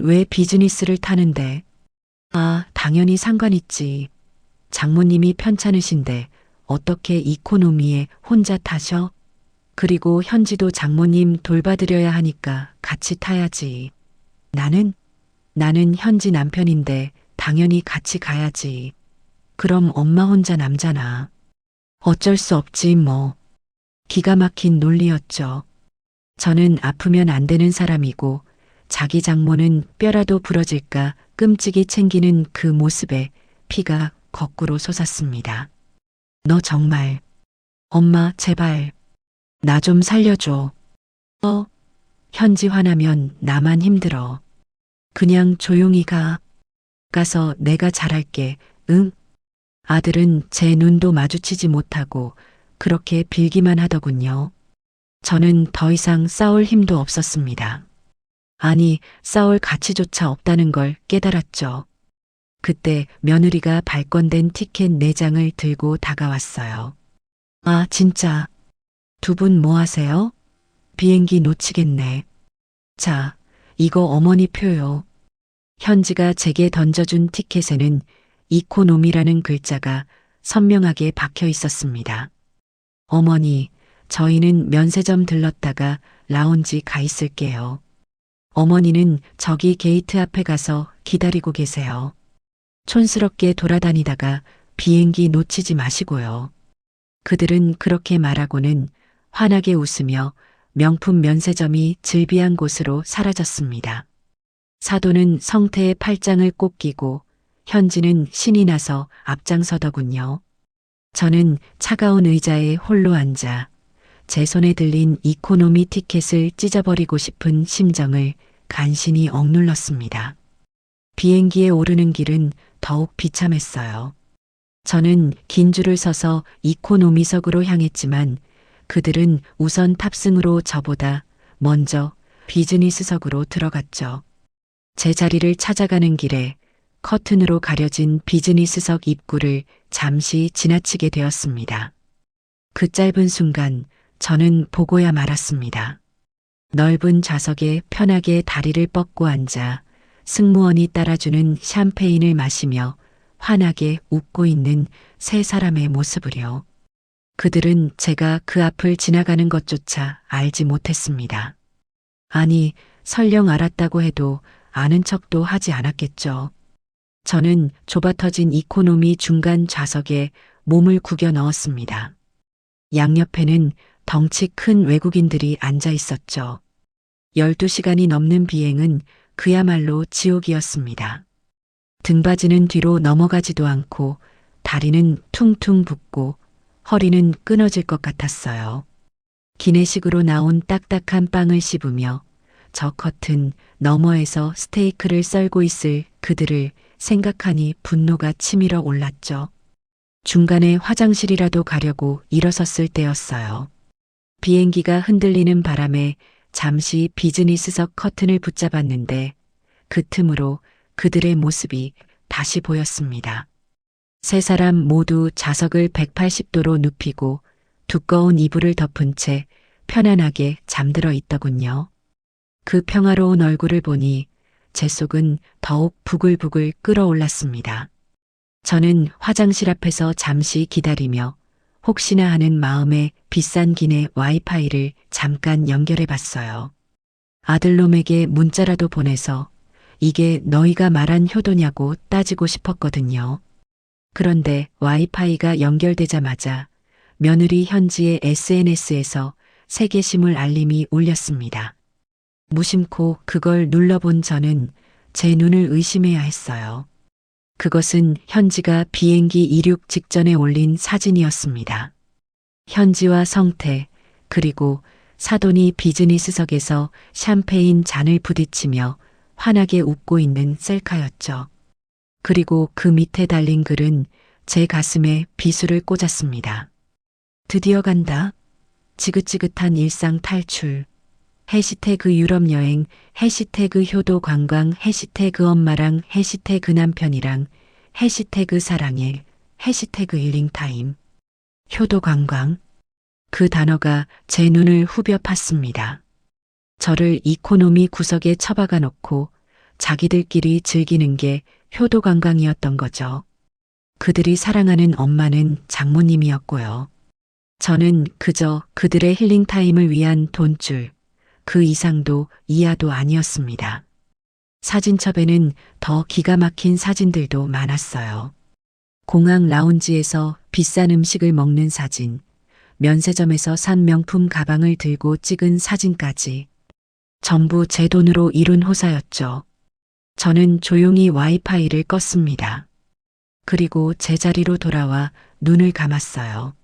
왜 비즈니스를 타는데? 아, 당연히 상관 있지. 장모님이 편찮으신데 어떻게 이코노미에 혼자 타셔? 그리고 현지도 장모님 돌봐드려야 하니까 같이 타야지. 나는 현지 남편인데 당연히 같이 가야지. 그럼 엄마 혼자 남잖아. 어쩔 수 없지 뭐. 기가 막힌 논리였죠. 저는 아프면 안 되는 사람이고 자기 장모는 뼈라도 부러질까 끔찍이 챙기는 그 모습에 피가 거꾸로 솟았습니다. 너 정말. 엄마 제발. 나 좀 살려줘. 현지 화나면 나만 힘들어. 그냥 조용히 가. 가서 내가 잘할게. 응? 아들은 제 눈도 마주치지 못하고 그렇게 빌기만 하더군요. 저는 더 이상 싸울 힘도 없었습니다. 아니, 싸울 가치조차 없다는 걸 깨달았죠. 그때 며느리가 발권된 티켓 4장을 들고 다가왔어요. 아, 진짜. 두 분 뭐 하세요? 비행기 놓치겠네. 자, 이거 어머니 표요. 현지가 제게 던져준 티켓에는 이코노미라는 글자가 선명하게 박혀 있었습니다. 어머니, 저희는 면세점 들렀다가 라운지 가 있을게요. 어머니는 저기 게이트 앞에 가서 기다리고 계세요. 촌스럽게 돌아다니다가 비행기 놓치지 마시고요. 그들은 그렇게 말하고는 환하게 웃으며 명품 면세점이 즐비한 곳으로 사라졌습니다. 사돈은 성태의 팔짱을 꼭 끼고 현지는 신이 나서 앞장서더군요. 저는 차가운 의자에 홀로 앉아 제 손에 들린 이코노미 티켓을 찢어버리고 싶은 심정을 간신히 억눌렀습니다. 비행기에 오르는 길은 더욱 비참했어요. 저는 긴 줄을 서서 이코노미석으로 향했지만 그들은 우선 탑승으로 저보다 먼저 비즈니스석으로 들어갔죠. 제 자리를 찾아가는 길에 커튼으로 가려진 비즈니스석 입구를 잠시 지나치게 되었습니다. 그 짧은 순간 저는 보고야 말았습니다. 넓은 좌석에 편하게 다리를 뻗고 앉아 승무원이 따라주는 샴페인을 마시며 환하게 웃고 있는 세 사람의 모습을요. 그들은 제가 그 앞을 지나가는 것조차 알지 못했습니다. 아니, 설령 알았다고 해도 아는 척도 하지 않았겠죠. 저는 좁아터진 이코노미 중간 좌석에 몸을 구겨 넣었습니다. 양옆에는 덩치 큰 외국인들이 앉아 있었죠. 12시간이 넘는 비행은 그야말로 지옥이었습니다. 등받이는 뒤로 넘어가지도 않고 다리는 퉁퉁 붓고 허리는 끊어질 것 같았어요. 기내식으로 나온 딱딱한 빵을 씹으며 저 커튼 너머에서 스테이크를 썰고 있을 그들을 생각하니 분노가 치밀어 올랐죠. 중간에 화장실이라도 가려고 일어섰을 때였어요. 비행기가 흔들리는 바람에 잠시 비즈니스석 커튼을 붙잡았는데 그 틈으로 그들의 모습이 다시 보였습니다. 세 사람 모두 좌석을 180도로 눕히고 두꺼운 이불을 덮은 채 편안하게 잠들어 있더군요. 그 평화로운 얼굴을 보니 제 속은 더욱 부글부글 끓어올랐습니다. 저는 화장실 앞에서 잠시 기다리며 혹시나 하는 마음에 비싼 기내 와이파이를 잠깐 연결해 봤어요. 아들놈에게 문자라도 보내서 이게 너희가 말한 효도냐고 따지고 싶었거든요. 그런데 와이파이가 연결되자마자 며느리 현지의 SNS에서 세계심을 알림이 울렸습니다. 무심코 그걸 눌러본 저는 제 눈을 의심해야 했어요. 그것은 현지가 비행기 이륙 직전에 올린 사진이었습니다. 현지와 성태, 그리고 사돈이 비즈니스석에서 샴페인 잔을 부딪히며 환하게 웃고 있는 셀카였죠. 그리고 그 밑에 달린 글은 제 가슴에 비수를 꽂았습니다. 드디어 간다. 지긋지긋한 일상 탈출. 해시태그 유럽 여행, 해시태그 효도 관광, 해시태그 엄마랑, 해시태그 남편이랑, 해시태그 사랑해, 해시태그 힐링타임. 효도 관광. 그 단어가 제 눈을 후벼 팠습니다. 저를 이코노미 구석에 처박아 놓고 자기들끼리 즐기는 게 효도 관광이었던 거죠. 그들이 사랑하는 엄마는 장모님이었고요. 저는 그저 그들의 힐링타임을 위한 돈줄, 그 이상도 이하도 아니었습니다. 사진첩에는 더 기가 막힌 사진들도 많았어요. 공항 라운지에서 비싼 음식을 먹는 사진, 면세점에서 산 명품 가방을 들고 찍은 사진까지. 전부 제 돈으로 이룬 호사였죠. 저는 조용히 와이파이를 껐습니다. 그리고 제자리로 돌아와 눈을 감았어요.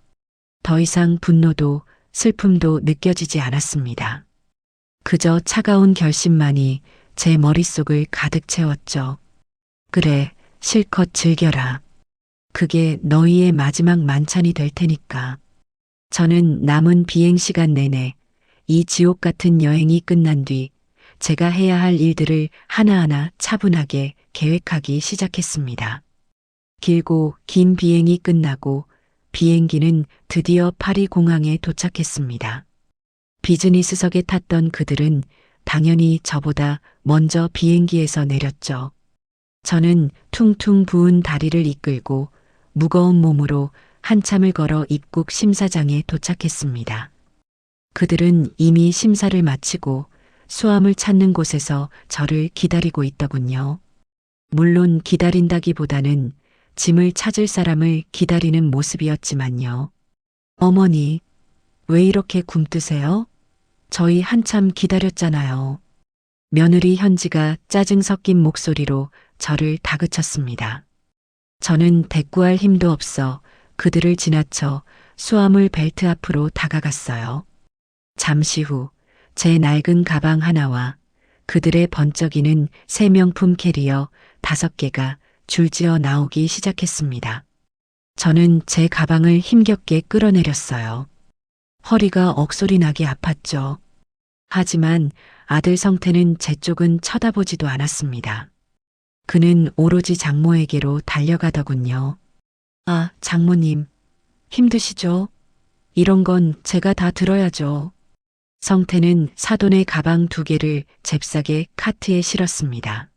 더 이상 분노도 슬픔도 느껴지지 않았습니다. 그저 차가운 결심만이 제 머릿속을 가득 채웠죠. 그래, 실컷 즐겨라. 그게 너희의 마지막 만찬이 될 테니까. 저는 남은 비행 시간 내내 이 지옥 같은 여행이 끝난 뒤 제가 해야 할 일들을 하나하나 차분하게 계획하기 시작했습니다. 길고 긴 비행이 끝나고 비행기는 드디어 파리 공항에 도착했습니다. 비즈니스석에 탔던 그들은 당연히 저보다 먼저 비행기에서 내렸죠. 저는 퉁퉁 부은 다리를 이끌고 무거운 몸으로 한참을 걸어 입국 심사장에 도착했습니다. 그들은 이미 심사를 마치고 수함을 찾는 곳에서 저를 기다리고 있더군요. 물론 기다린다기보다는 짐을 찾을 사람을 기다리는 모습이었지만요. 어머니, 왜 이렇게 굼뜨세요? 저희 한참 기다렸잖아요. 며느리 현지가 짜증 섞인 목소리로 저를 다그쳤습니다. 저는 대꾸할 힘도 없어 그들을 지나쳐 수화물 벨트 앞으로 다가갔어요. 잠시 후 제 낡은 가방 하나와 그들의 번쩍이는 새 명품 캐리어 5개가 줄지어 나오기 시작했습니다. 저는 제 가방을 힘겹게 끌어내렸어요. 허리가 억소리 나게 아팠죠. 하지만 아들 성태는 제 쪽은 쳐다보지도 않았습니다. 그는 오로지 장모에게로 달려가더군요. 아, 장모님, 힘드시죠? 이런 건 제가 다 들어야죠. 성태는 사돈의 가방 2개를 잽싸게 카트에 실었습니다.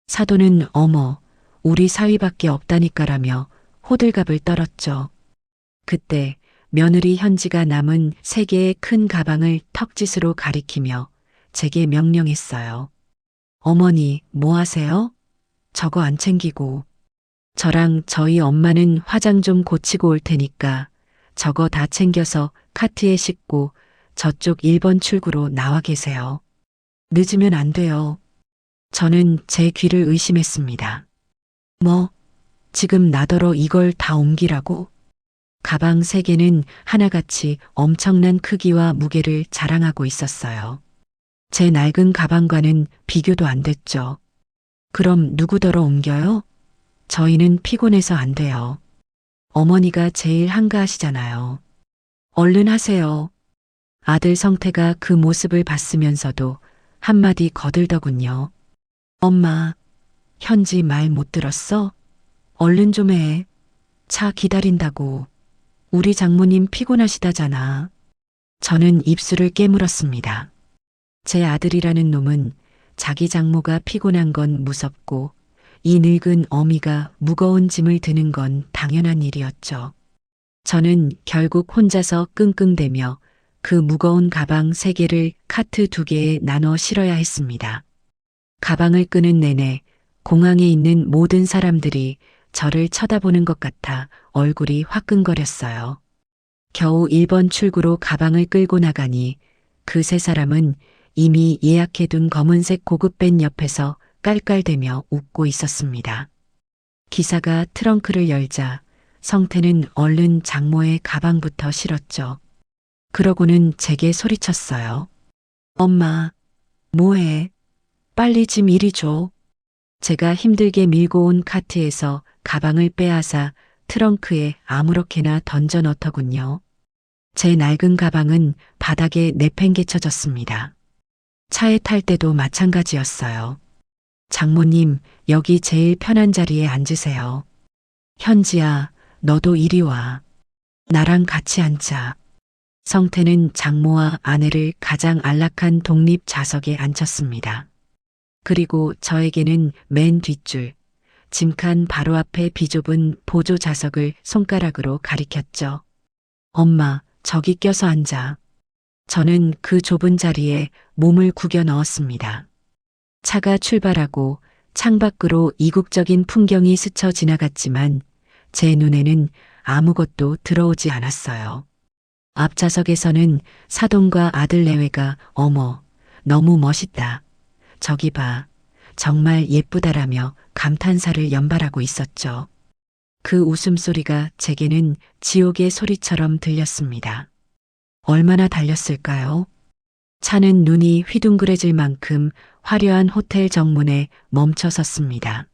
사돈은 어머, 우리 사위밖에 없다니까라며 호들갑을 떨었죠. 그때 며느리 현지가 남은 3개의 큰 가방을 턱짓으로 가리키며 제게 명령했어요. 어머니, 뭐 하세요? 저거 안 챙기고. 저랑 저희 엄마는 화장 좀 고치고 올 테니까 저거 다 챙겨서 카트에 싣고 저쪽 1번 출구로 나와 계세요. 늦으면 안 돼요. 저는 제 귀를 의심했습니다. 뭐, 지금 나더러 이걸 다 옮기라고? 가방 3개는 하나같이 엄청난 크기와 무게를 자랑하고 있었어요. 제 낡은 가방과는 비교도 안 됐죠. 그럼 누구더러 옮겨요? 저희는 피곤해서 안 돼요. 어머니가 제일 한가하시잖아요. 얼른 하세요. 아들 성태가 그 모습을 봤으면서도 한마디 거들더군요. 엄마, 현지 말 못 들었어? 얼른 좀 해. 차 기다린다고. 우리 장모님 피곤하시다잖아. 저는 입술을 깨물었습니다. 제 아들이라는 놈은 자기 장모가 피곤한 건 무섭고 이 늙은 어미가 무거운 짐을 드는 건 당연한 일이었죠. 저는 결국 혼자서 끙끙대며 그 무거운 가방 3개를 카트 2개에 나눠 실어야 했습니다. 가방을 끄는 내내 공항에 있는 모든 사람들이 저를 쳐다보는 것 같아 얼굴이 화끈거렸어요. 겨우 1번 출구로 가방을 끌고 나가니 그 3사람은 이미 예약해둔 검은색 고급밴 옆에서 깔깔대며 웃고 있었습니다. 기사가 트렁크를 열자 성태는 얼른 장모의 가방부터 실었죠. 그러고는 제게 소리쳤어요. 엄마, 뭐해? 빨리 짐 이리 줘. 제가 힘들게 밀고 온 카트에서 가방을 빼앗아 트렁크에 아무렇게나 던져 넣더군요. 제 낡은 가방은 바닥에 내팽개쳐졌습니다. 차에 탈 때도 마찬가지였어요. 장모님, 여기 제일 편한 자리에 앉으세요. 현지야, 너도 이리 와. 나랑 같이 앉자. 성태는 장모와 아내를 가장 안락한 독립 좌석에 앉혔습니다. 그리고 저에게는 맨 뒷줄, 짐칸 바로 앞에 비좁은 보조 좌석을 손가락으로 가리켰죠. 엄마, 저기 껴서 앉아. 저는 그 좁은 자리에 몸을 구겨 넣었습니다. 차가 출발하고 창밖으로 이국적인 풍경이 스쳐 지나갔지만 제 눈에는 아무것도 들어오지 않았어요. 앞좌석에서는 사돈과 아들 내외가 어머, 너무 멋있다. 저기 봐. 정말 예쁘다라며 감탄사를 연발하고 있었죠. 그 웃음소리가 제게는 지옥의 소리처럼 들렸습니다. 얼마나 달렸을까요? 차는 눈이 휘둥그레질 만큼 화려한 호텔 정문에 멈춰 섰습니다.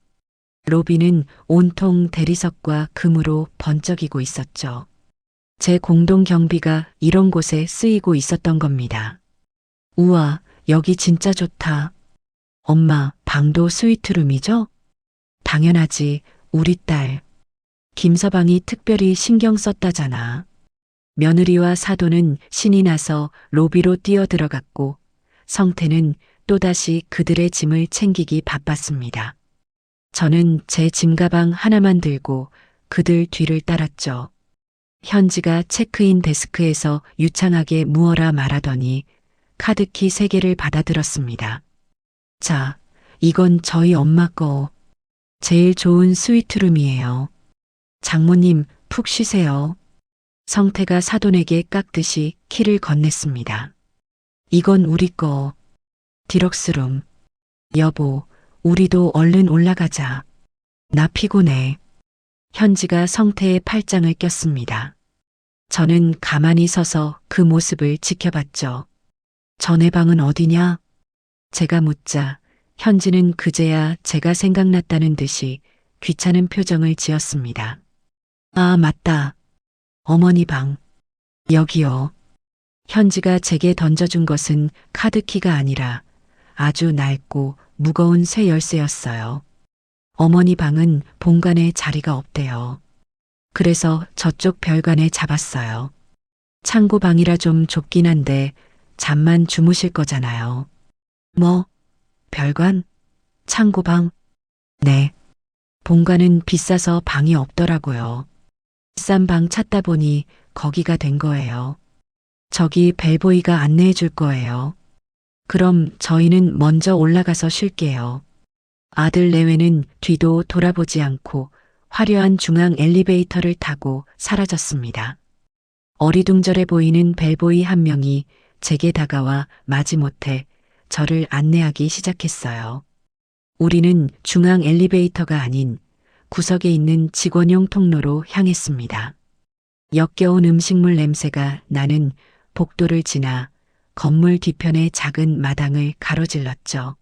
로비는 온통 대리석과 금으로 번쩍이고 있었죠. 제 공동 경비가 이런 곳에 쓰이고 있었던 겁니다. 우와, 여기 진짜 좋다. 엄마, 방도 스위트룸이죠? 당연하지, 우리 딸. 김서방이 특별히 신경 썼다잖아. 며느리와 사돈은 신이 나서 로비로 뛰어들어갔고 성태는 또다시 그들의 짐을 챙기기 바빴습니다. 저는 제 짐가방 하나만 들고 그들 뒤를 따랐죠. 현지가 체크인 데스크에서 유창하게 무어라 말하더니 카드키 3개를 받아들었습니다. 자, 이건 저희 엄마 거. 제일 좋은 스위트룸이에요. 장모님, 푹 쉬세요. 성태가 사돈에게 깎듯이 키를 건넸습니다. 이건 우리 거. 디럭스룸. 여보, 우리도 얼른 올라가자. 나 피곤해. 현지가 성태의 팔짱을 꼈습니다. 저는 가만히 서서 그 모습을 지켜봤죠. 전에 방은 어디냐? 제가 묻자 현지는 그제야 제가 생각났다는 듯이 귀찮은 표정을 지었습니다. 아, 맞다. 어머니 방. 여기요. 현지가 제게 던져준 것은 카드키가 아니라 아주 낡고 무거운 쇠 열쇠였어요. 어머니 방은 본관에 자리가 없대요. 그래서 저쪽 별관에 잡았어요. 창고 방이라 좀 좁긴 한데 잠만 주무실 거잖아요. 뭐? 별관? 창고방? 네. 본관은 비싸서 방이 없더라고요. 비싼 방 찾다 보니 거기가 된 거예요. 저기 벨보이가 안내해 줄 거예요. 그럼 저희는 먼저 올라가서 쉴게요. 아들 내외는 뒤도 돌아보지 않고 화려한 중앙 엘리베이터를 타고 사라졌습니다. 어리둥절해 보이는 벨보이 한 명이 제게 다가와 마지못해 저를 안내하기 시작했어요. 우리는 중앙 엘리베이터가 아닌 구석에 있는 직원용 통로로 향했습니다. 역겨운 음식물 냄새가 나는 복도를 지나 건물 뒤편의 작은 마당을 가로질렀죠.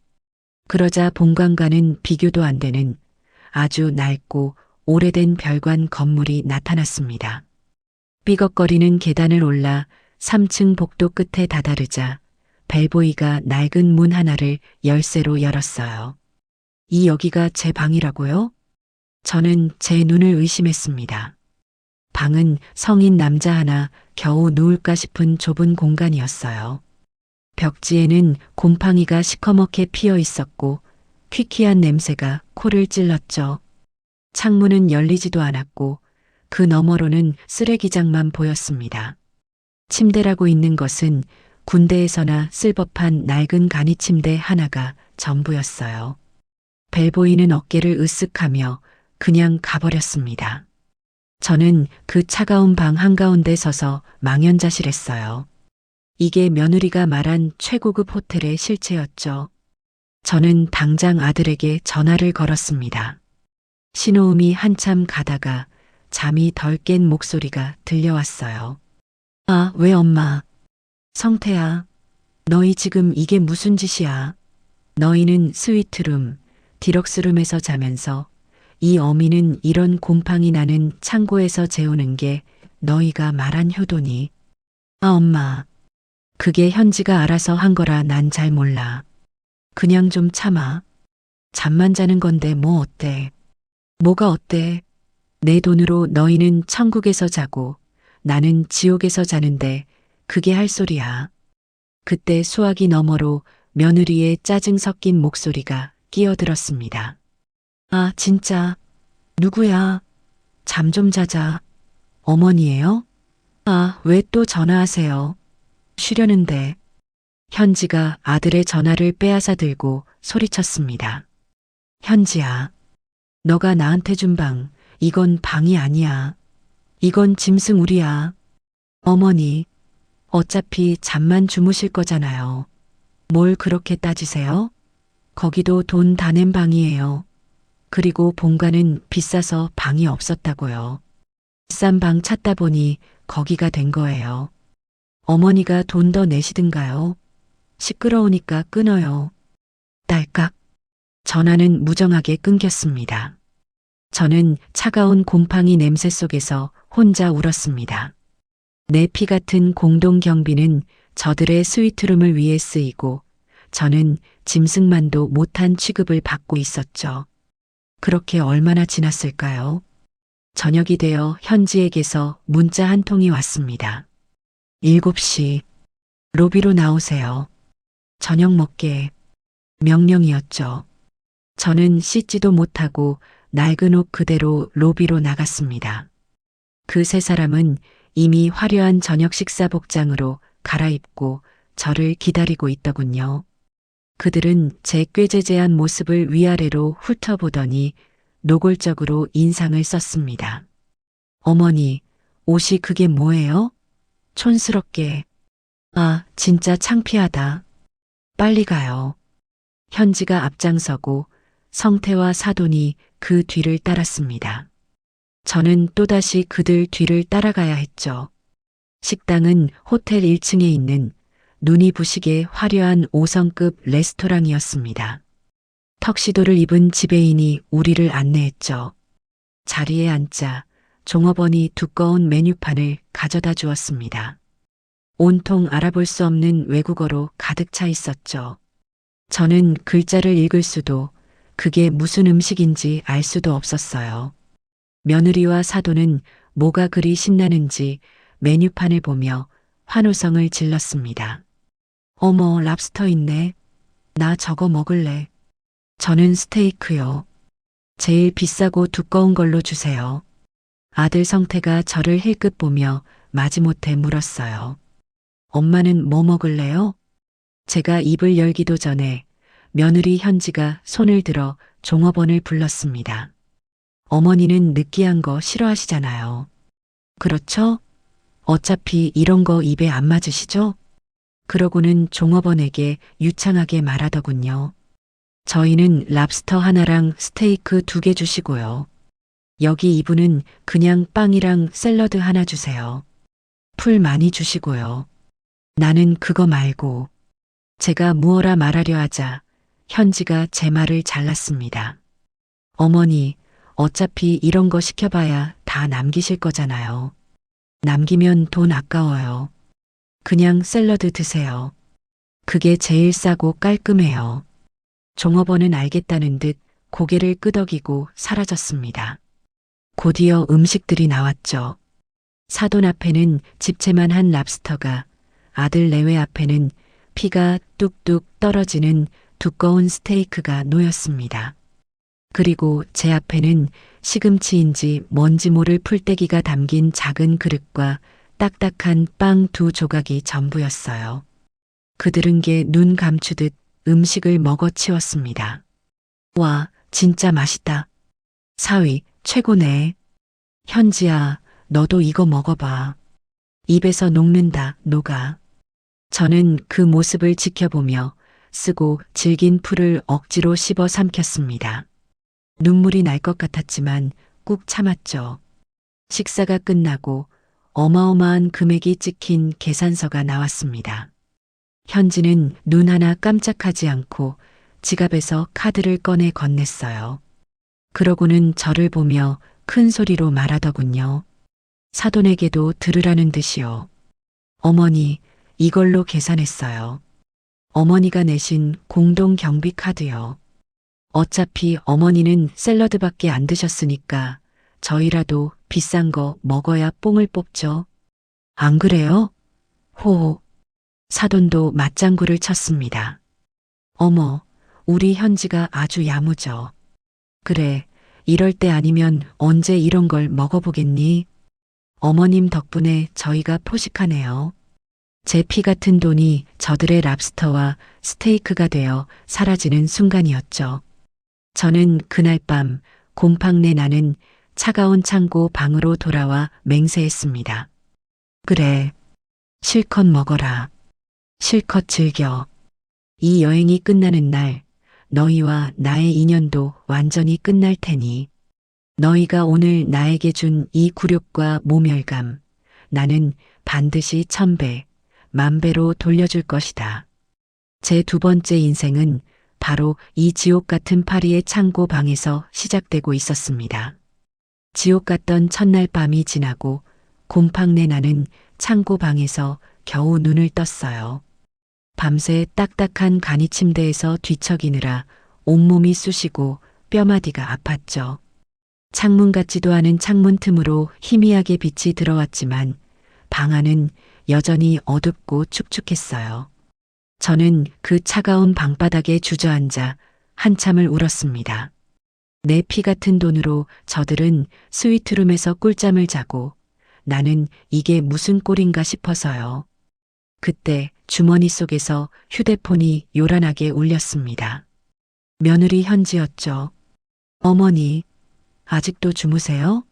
그러자 본관과는 비교도 안 되는 아주 낡고 오래된 별관 건물이 나타났습니다. 삐걱거리는 계단을 올라 3층 복도 끝에 다다르자 벨보이가 낡은 문 하나를 열쇠로 열었어요. 이 여기가 제 방이라고요? 저는 제 눈을 의심했습니다. 방은 성인 남자 하나 겨우 누울까 싶은 좁은 공간이었어요. 벽지에는 곰팡이가 시커멓게 피어 있었고 퀴퀴한 냄새가 코를 찔렀죠. 창문은 열리지도 않았고 그 너머로는 쓰레기장만 보였습니다. 침대라고 있는 것은 군대에서나 쓸 법한 낡은 간이 침대 하나가 전부였어요. 벨보이는 어깨를 으쓱하며 그냥 가버렸습니다. 저는 그 차가운 방 한가운데 서서 망연자실했어요. 이게 며느리가 말한 최고급 호텔의 실체였죠. 저는 당장 아들에게 전화를 걸었습니다. 신호음이 한참 가다가 잠이 덜 깬 목소리가 들려왔어요. 아, 왜 엄마? 성태야, 너희 지금 이게 무슨 짓이야? 너희는 스위트룸, 디럭스룸에서 자면서 이 어미는 이런 곰팡이 나는 창고에서 재우는 게 너희가 말한 효도니? 아, 엄마. 그게 현지가 알아서 한 거라 난 잘 몰라. 그냥 좀 참아. 잠만 자는 건데 뭐 어때? 뭐가 어때? 내 돈으로 너희는 천국에서 자고 나는 지옥에서 자는데 그게 할 소리야. 그때 수화기 너머로 며느리의 짜증 섞인 목소리가 끼어들었습니다. 아, 진짜. 누구야? 잠 좀 자자. 어머니예요? 아, 왜 또 전화하세요? 쉬려는데. 현지가 아들의 전화를 빼앗아 들고 소리쳤습니다. 현지야, 너가 나한테 준 방, 이건 방이 아니야. 이건 짐승 우리야. 어머니, 어차피 잠만 주무실 거잖아요. 뭘 그렇게 따지세요? 거기도 돈 다 낸 방이에요. 그리고 본가는 비싸서 방이 없었다고요. 비싼 방 찾다 보니 거기가 된 거예요. 어머니가 돈 더 내시든가요? 시끄러우니까 끊어요. 딸깍. 전화는 무정하게 끊겼습니다. 저는 차가운 곰팡이 냄새 속에서 혼자 울었습니다. 내 피 같은 공동 경비는 저들의 스위트룸을 위해 쓰이고 저는 짐승만도 못한 취급을 받고 있었죠. 그렇게 얼마나 지났을까요? 저녁이 되어 현지에게서 문자 한 통이 왔습니다. 7시. 로비로 나오세요. 저녁 먹게. 명령이었죠. 저는 씻지도 못하고 낡은 옷 그대로 로비로 나갔습니다. 그 세 사람은 이미 화려한 저녁 식사 복장으로 갈아입고 저를 기다리고 있더군요. 그들은 제 꾀죄죄한 모습을 위아래로 훑어보더니 노골적으로 인상을 썼습니다. 어머니, 옷이 그게 뭐예요? 촌스럽게. 아, 진짜 창피하다. 빨리 가요. 현지가 앞장서고 성태와 사돈이 그 뒤를 따랐습니다. 저는 또다시 그들 뒤를 따라가야 했죠. 식당은 호텔 1층에 있는 눈이 부시게 화려한 5성급 레스토랑이었습니다. 턱시도를 입은 지배인이 우리를 안내했죠. 자리에 앉자 종업원이 두꺼운 메뉴판을 가져다 주었습니다. 온통 알아볼 수 없는 외국어로 가득 차 있었죠. 저는 글자를 읽을 수도 그게 무슨 음식인지 알 수도 없었어요. 며느리와 사돈은 뭐가 그리 신나는지 메뉴판을 보며 환호성을 질렀습니다. 어머, 랍스터 있네. 나 저거 먹을래. 저는 스테이크요. 제일 비싸고 두꺼운 걸로 주세요. 아들 성태가 저를 힐끗 보며 마지못해 물었어요. 엄마는 뭐 먹을래요? 제가 입을 열기도 전에 며느리 현지가 손을 들어 종업원을 불렀습니다. 어머니는 느끼한 거 싫어하시잖아요. 그렇죠? 어차피 이런 거 입에 안 맞으시죠? 그러고는 종업원에게 유창하게 말하더군요. 저희는 랍스터 하나랑 스테이크 2개 주시고요. 여기 이분은 그냥 빵이랑 샐러드 하나 주세요. 풀 많이 주시고요. 나는 그거 말고. 제가 무어라 말하려 하자 현지가 제 말을 잘랐습니다. 어머니, 어차피 이런 거 시켜봐야 다 남기실 거잖아요. 남기면 돈 아까워요. 그냥 샐러드 드세요. 그게 제일 싸고 깔끔해요. 종업원은 알겠다는 듯 고개를 끄덕이고 사라졌습니다. 곧이어 음식들이 나왔죠. 사돈 앞에는 집채만 한 랍스터가, 아들 내외 앞에는 피가 뚝뚝 떨어지는 두꺼운 스테이크가 놓였습니다. 그리고 제 앞에는 시금치인지 뭔지 모를 풀떼기가 담긴 작은 그릇과 딱딱한 빵 2조각이 전부였어요. 그들은 게 눈 감추듯 음식을 먹어치웠습니다. 와, 진짜 맛있다. 사위, 최고네. 현지야, 너도 이거 먹어봐. 입에서 녹는다, 녹아. 저는 그 모습을 지켜보며 쓰고 질긴 풀을 억지로 씹어 삼켰습니다. 눈물이 날 것 같았지만 꾹 참았죠. 식사가 끝나고 어마어마한 금액이 찍힌 계산서가 나왔습니다. 현지는 눈 하나 깜짝하지 않고 지갑에서 카드를 꺼내 건넸어요. 그러고는 저를 보며 큰 소리로 말하더군요. 사돈에게도 들으라는 듯이요. 어머니, 이걸로 계산했어요. 어머니가 내신 공동 경비 카드요. 어차피 어머니는 샐러드밖에 안 드셨으니까 저희라도 비싼 거 먹어야 뽕을 뽑죠. 안 그래요? 호호. 사돈도 맞장구를 쳤습니다. 어머, 우리 현지가 아주 야무져. 그래, 이럴 때 아니면 언제 이런 걸 먹어보겠니? 어머님 덕분에 저희가 포식하네요. 제 피 같은 돈이 저들의 랍스터와 스테이크가 되어 사라지는 순간이었죠. 저는 그날 밤 곰팡내 나는 차가운 창고 방으로 돌아와 맹세했습니다. 그래, 실컷 먹어라. 실컷 즐겨. 이 여행이 끝나는 날 너희와 나의 인연도 완전히 끝날 테니 너희가 오늘 나에게 준 이 굴욕과 모멸감 나는 반드시 1000배, 10,000배로 돌려줄 것이다. 제 두 번째 인생은 바로 이 지옥 같은 파리의 창고 방에서 시작되고 있었습니다. 지옥 같던 첫날 밤이 지나고 곰팡내 나는 창고 방에서 겨우 눈을 떴어요. 밤새 딱딱한 간이 침대에서 뒤척이느라 온몸이 쑤시고 뼈마디가 아팠죠. 창문 같지도 않은 창문 틈으로 희미하게 빛이 들어왔지만 방 안은 여전히 어둡고 축축했어요. 저는 그 차가운 방바닥에 주저앉아 한참을 울었습니다. 내 피 같은 돈으로 저들은 스위트룸에서 꿀잠을 자고 나는 이게 무슨 꼴인가 싶어서요. 그때 주머니 속에서 휴대폰이 요란하게 울렸습니다. 며느리 현지였죠. 어머니, 아직도 주무세요?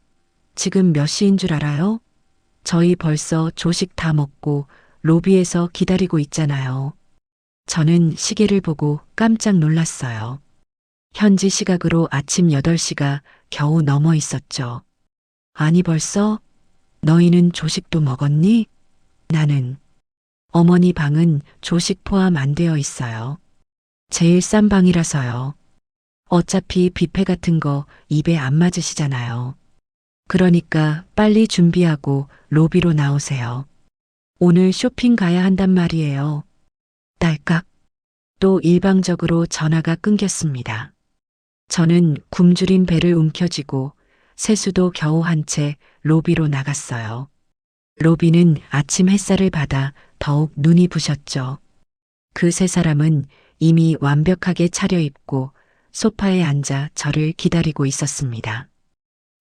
지금 몇 시인 줄 알아요? 저희 벌써 조식 다 먹고 로비에서 기다리고 있잖아요. 저는 시계를 보고 깜짝 놀랐어요. 현지 시각으로 아침 8시가 겨우 넘어 있었죠. 아니 벌써? 너희는 조식도 먹었니? 나는. 어머니 방은 조식 포함 안 되어 있어요. 제일 싼 방이라서요. 어차피 뷔페 같은 거 입에 안 맞으시잖아요. 그러니까 빨리 준비하고 로비로 나오세요. 오늘 쇼핑 가야 한단 말이에요. 딸깍. 또 일방적으로 전화가 끊겼습니다. 저는 굶주린 배를 움켜쥐고 세수도 겨우 한 채 로비로 나갔어요. 로비는 아침 햇살을 받아 더욱 눈이 부셨죠. 그 세 사람은 이미 완벽하게 차려입고 소파에 앉아 저를 기다리고 있었습니다.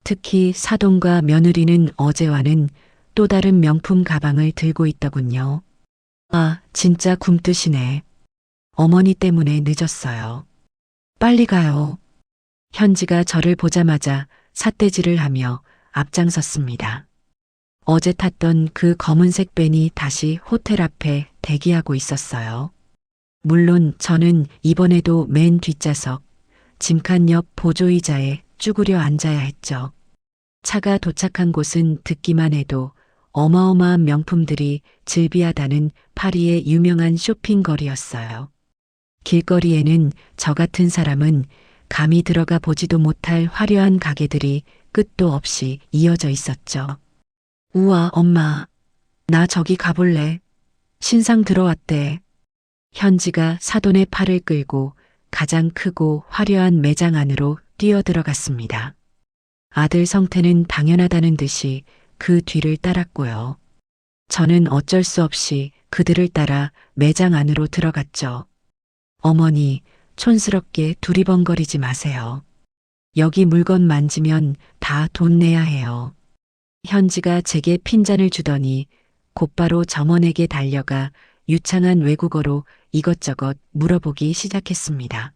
특히 사돈과 며느리는 어제와는 또 다른 명품 가방을 들고 있더군요. 아, 진짜 굼뜨시네. 어머니 때문에 늦었어요. 빨리 가요. 현지가 저를 보자마자 삿대질을 하며 앞장섰습니다. 어제 탔던 그 검은색 밴이 다시 호텔 앞에 대기하고 있었어요. 물론 저는 이번에도 맨 뒷좌석, 짐칸 옆 보조의자에 쭈그려 앉아야 했죠. 차가 도착한 곳은 듣기만 해도 어마어마한 명품들이 즐비하다는 파리의 유명한 쇼핑거리였어요. 길거리에는 저 같은 사람은 감히 들어가 보지도 못할 화려한 가게들이 끝도 없이 이어져 있었죠. 우와, 엄마. 나 저기 가볼래. 신상 들어왔대. 현지가 사돈의 팔을 끌고 가장 크고 화려한 매장 안으로 뛰어들어갔습니다. 아들 성태는 당연하다는 듯이 그 뒤를 따랐고요. 저는 어쩔 수 없이 그들을 따라 매장 안으로 들어갔죠. 어머니, 촌스럽게 두리번거리지 마세요. 여기 물건 만지면 다 돈 내야 해요. 현지가 제게 핀잔을 주더니 곧바로 점원에게 달려가 유창한 외국어로 이것저것 물어보기 시작했습니다.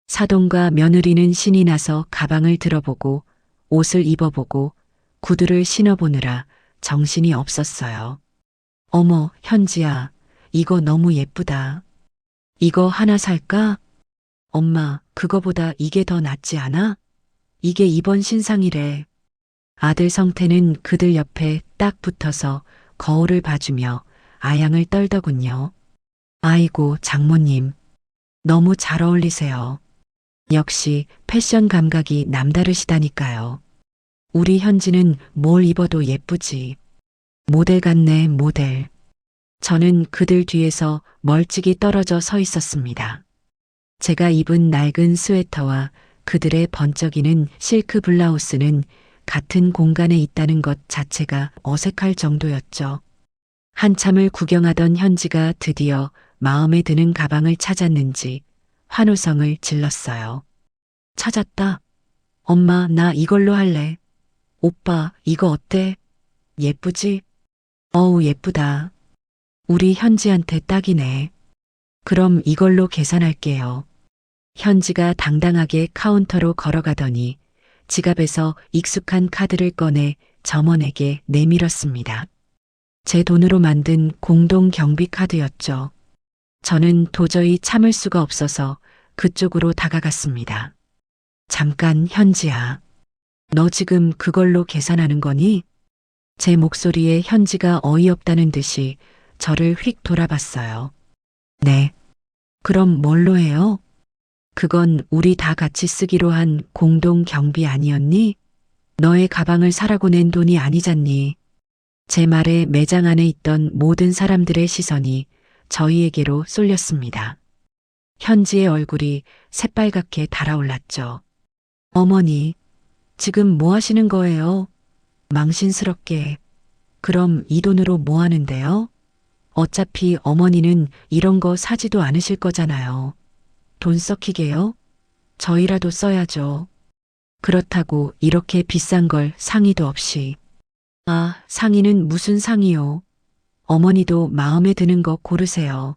사돈과 며느리는 신이 나서 가방을 들어보고 옷을 입어보고 구두를 신어보느라 정신이 없었어요. 어머, 현지야, 이거 너무 예쁘다. 이거 하나 살까? 엄마, 그거보다 이게 더 낫지 않아? 이게 이번 신상이래. 아들 성태는 그들 옆에 딱 붙어서 거울을 봐주며 아양을 떨더군요. 아이고, 장모님. 너무 잘 어울리세요. 역시 패션 감각이 남다르시다니까요. 우리 현지는 뭘 입어도 예쁘지. 모델 같네, 모델. 저는 그들 뒤에서 멀찍이 떨어져 서 있었습니다. 제가 입은 낡은 스웨터와 그들의 번쩍이는 실크 블라우스는 같은 공간에 있다는 것 자체가 어색할 정도였죠. 한참을 구경하던 현지가 드디어 마음에 드는 가방을 찾았는지 환호성을 질렀어요. 찾았다. 엄마, 나 이걸로 할래. 오빠, 이거 어때? 예쁘지? 어우, 예쁘다. 우리 현지한테 딱이네. 그럼 이걸로 계산할게요. 현지가 당당하게 카운터로 걸어가더니 지갑에서 익숙한 카드를 꺼내 점원에게 내밀었습니다. 제 돈으로 만든 공동 경비 카드였죠. 저는 도저히 참을 수가 없어서 그쪽으로 다가갔습니다. 잠깐, 현지야. 너 지금 그걸로 계산하는 거니? 제 목소리에 현지가 어이없다는 듯이 저를 휙 돌아봤어요. 네. 그럼 뭘로 해요? 그건 우리 다 같이 쓰기로 한 공동 경비 아니었니? 너의 가방을 사라고 낸 돈이 아니잖니. 제 말에 매장 안에 있던 모든 사람들의 시선이 저희에게로 쏠렸습니다. 현지의 얼굴이 새빨갛게 달아올랐죠. 어머니, 지금 뭐 하시는 거예요? 망신스럽게. 그럼 이 돈으로 뭐 하는데요? 어차피 어머니는 이런 거 사지도 않으실 거잖아요. 돈 썩히게요? 저희라도 써야죠. 그렇다고 이렇게 비싼 걸 상의도 없이. 아, 상의는 무슨 상의요? 어머니도 마음에 드는 거 고르세요.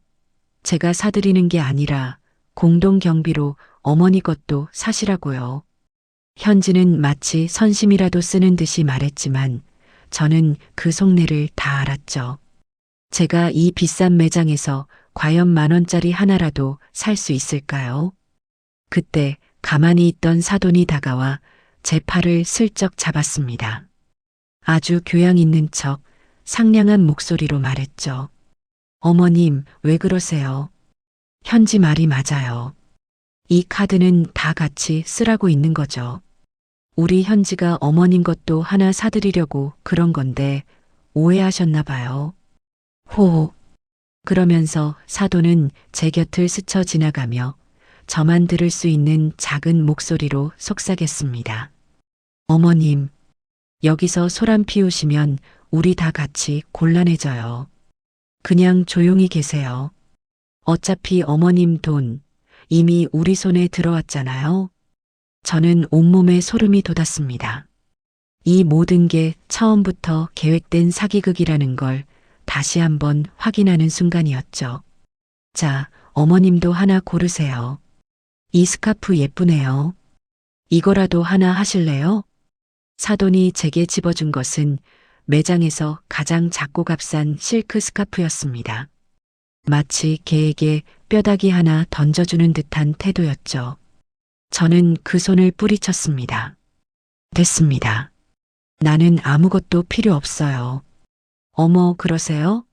제가 사드리는 게 아니라 공동 경비로 어머니 것도 사시라고요. 현지는 마치 선심이라도 쓰는 듯이 말했지만 저는 그 속내를 다 알았죠. 제가 이 비싼 매장에서 과연 10,000원짜리 하나라도 살 수 있을까요? 그때 가만히 있던 사돈이 다가와 제 팔을 슬쩍 잡았습니다. 아주 교양 있는 척 상냥한 목소리로 말했죠. 어머님, 왜 그러세요? 현지 말이 맞아요. 이 카드는 다 같이 쓰라고 있는 거죠. 우리 현지가 어머님 것도 하나 사드리려고 그런 건데 오해하셨나 봐요. 호호. 그러면서 사돈은 제 곁을 스쳐 지나가며 저만 들을 수 있는 작은 목소리로 속삭였습니다. 어머님, 여기서 소란 피우시면 우리 다 같이 곤란해져요. 그냥 조용히 계세요. 어차피 어머님 돈 이미 우리 손에 들어왔잖아요. 저는 온몸에 소름이 돋았습니다. 이 모든 게 처음부터 계획된 사기극이라는 걸 다시 한번 확인하는 순간이었죠. 자, 어머님도 하나 고르세요. 이 스카프 예쁘네요. 이거라도 하나 하실래요? 사돈이 제게 집어준 것은 매장에서 가장 작고 값싼 실크 스카프였습니다. 마치 개에게 뼈다귀 하나 던져주는 듯한 태도였죠. 저는 그 손을 뿌리쳤습니다. 됐습니다. 나는 아무것도 필요 없어요. 어머, 그러세요?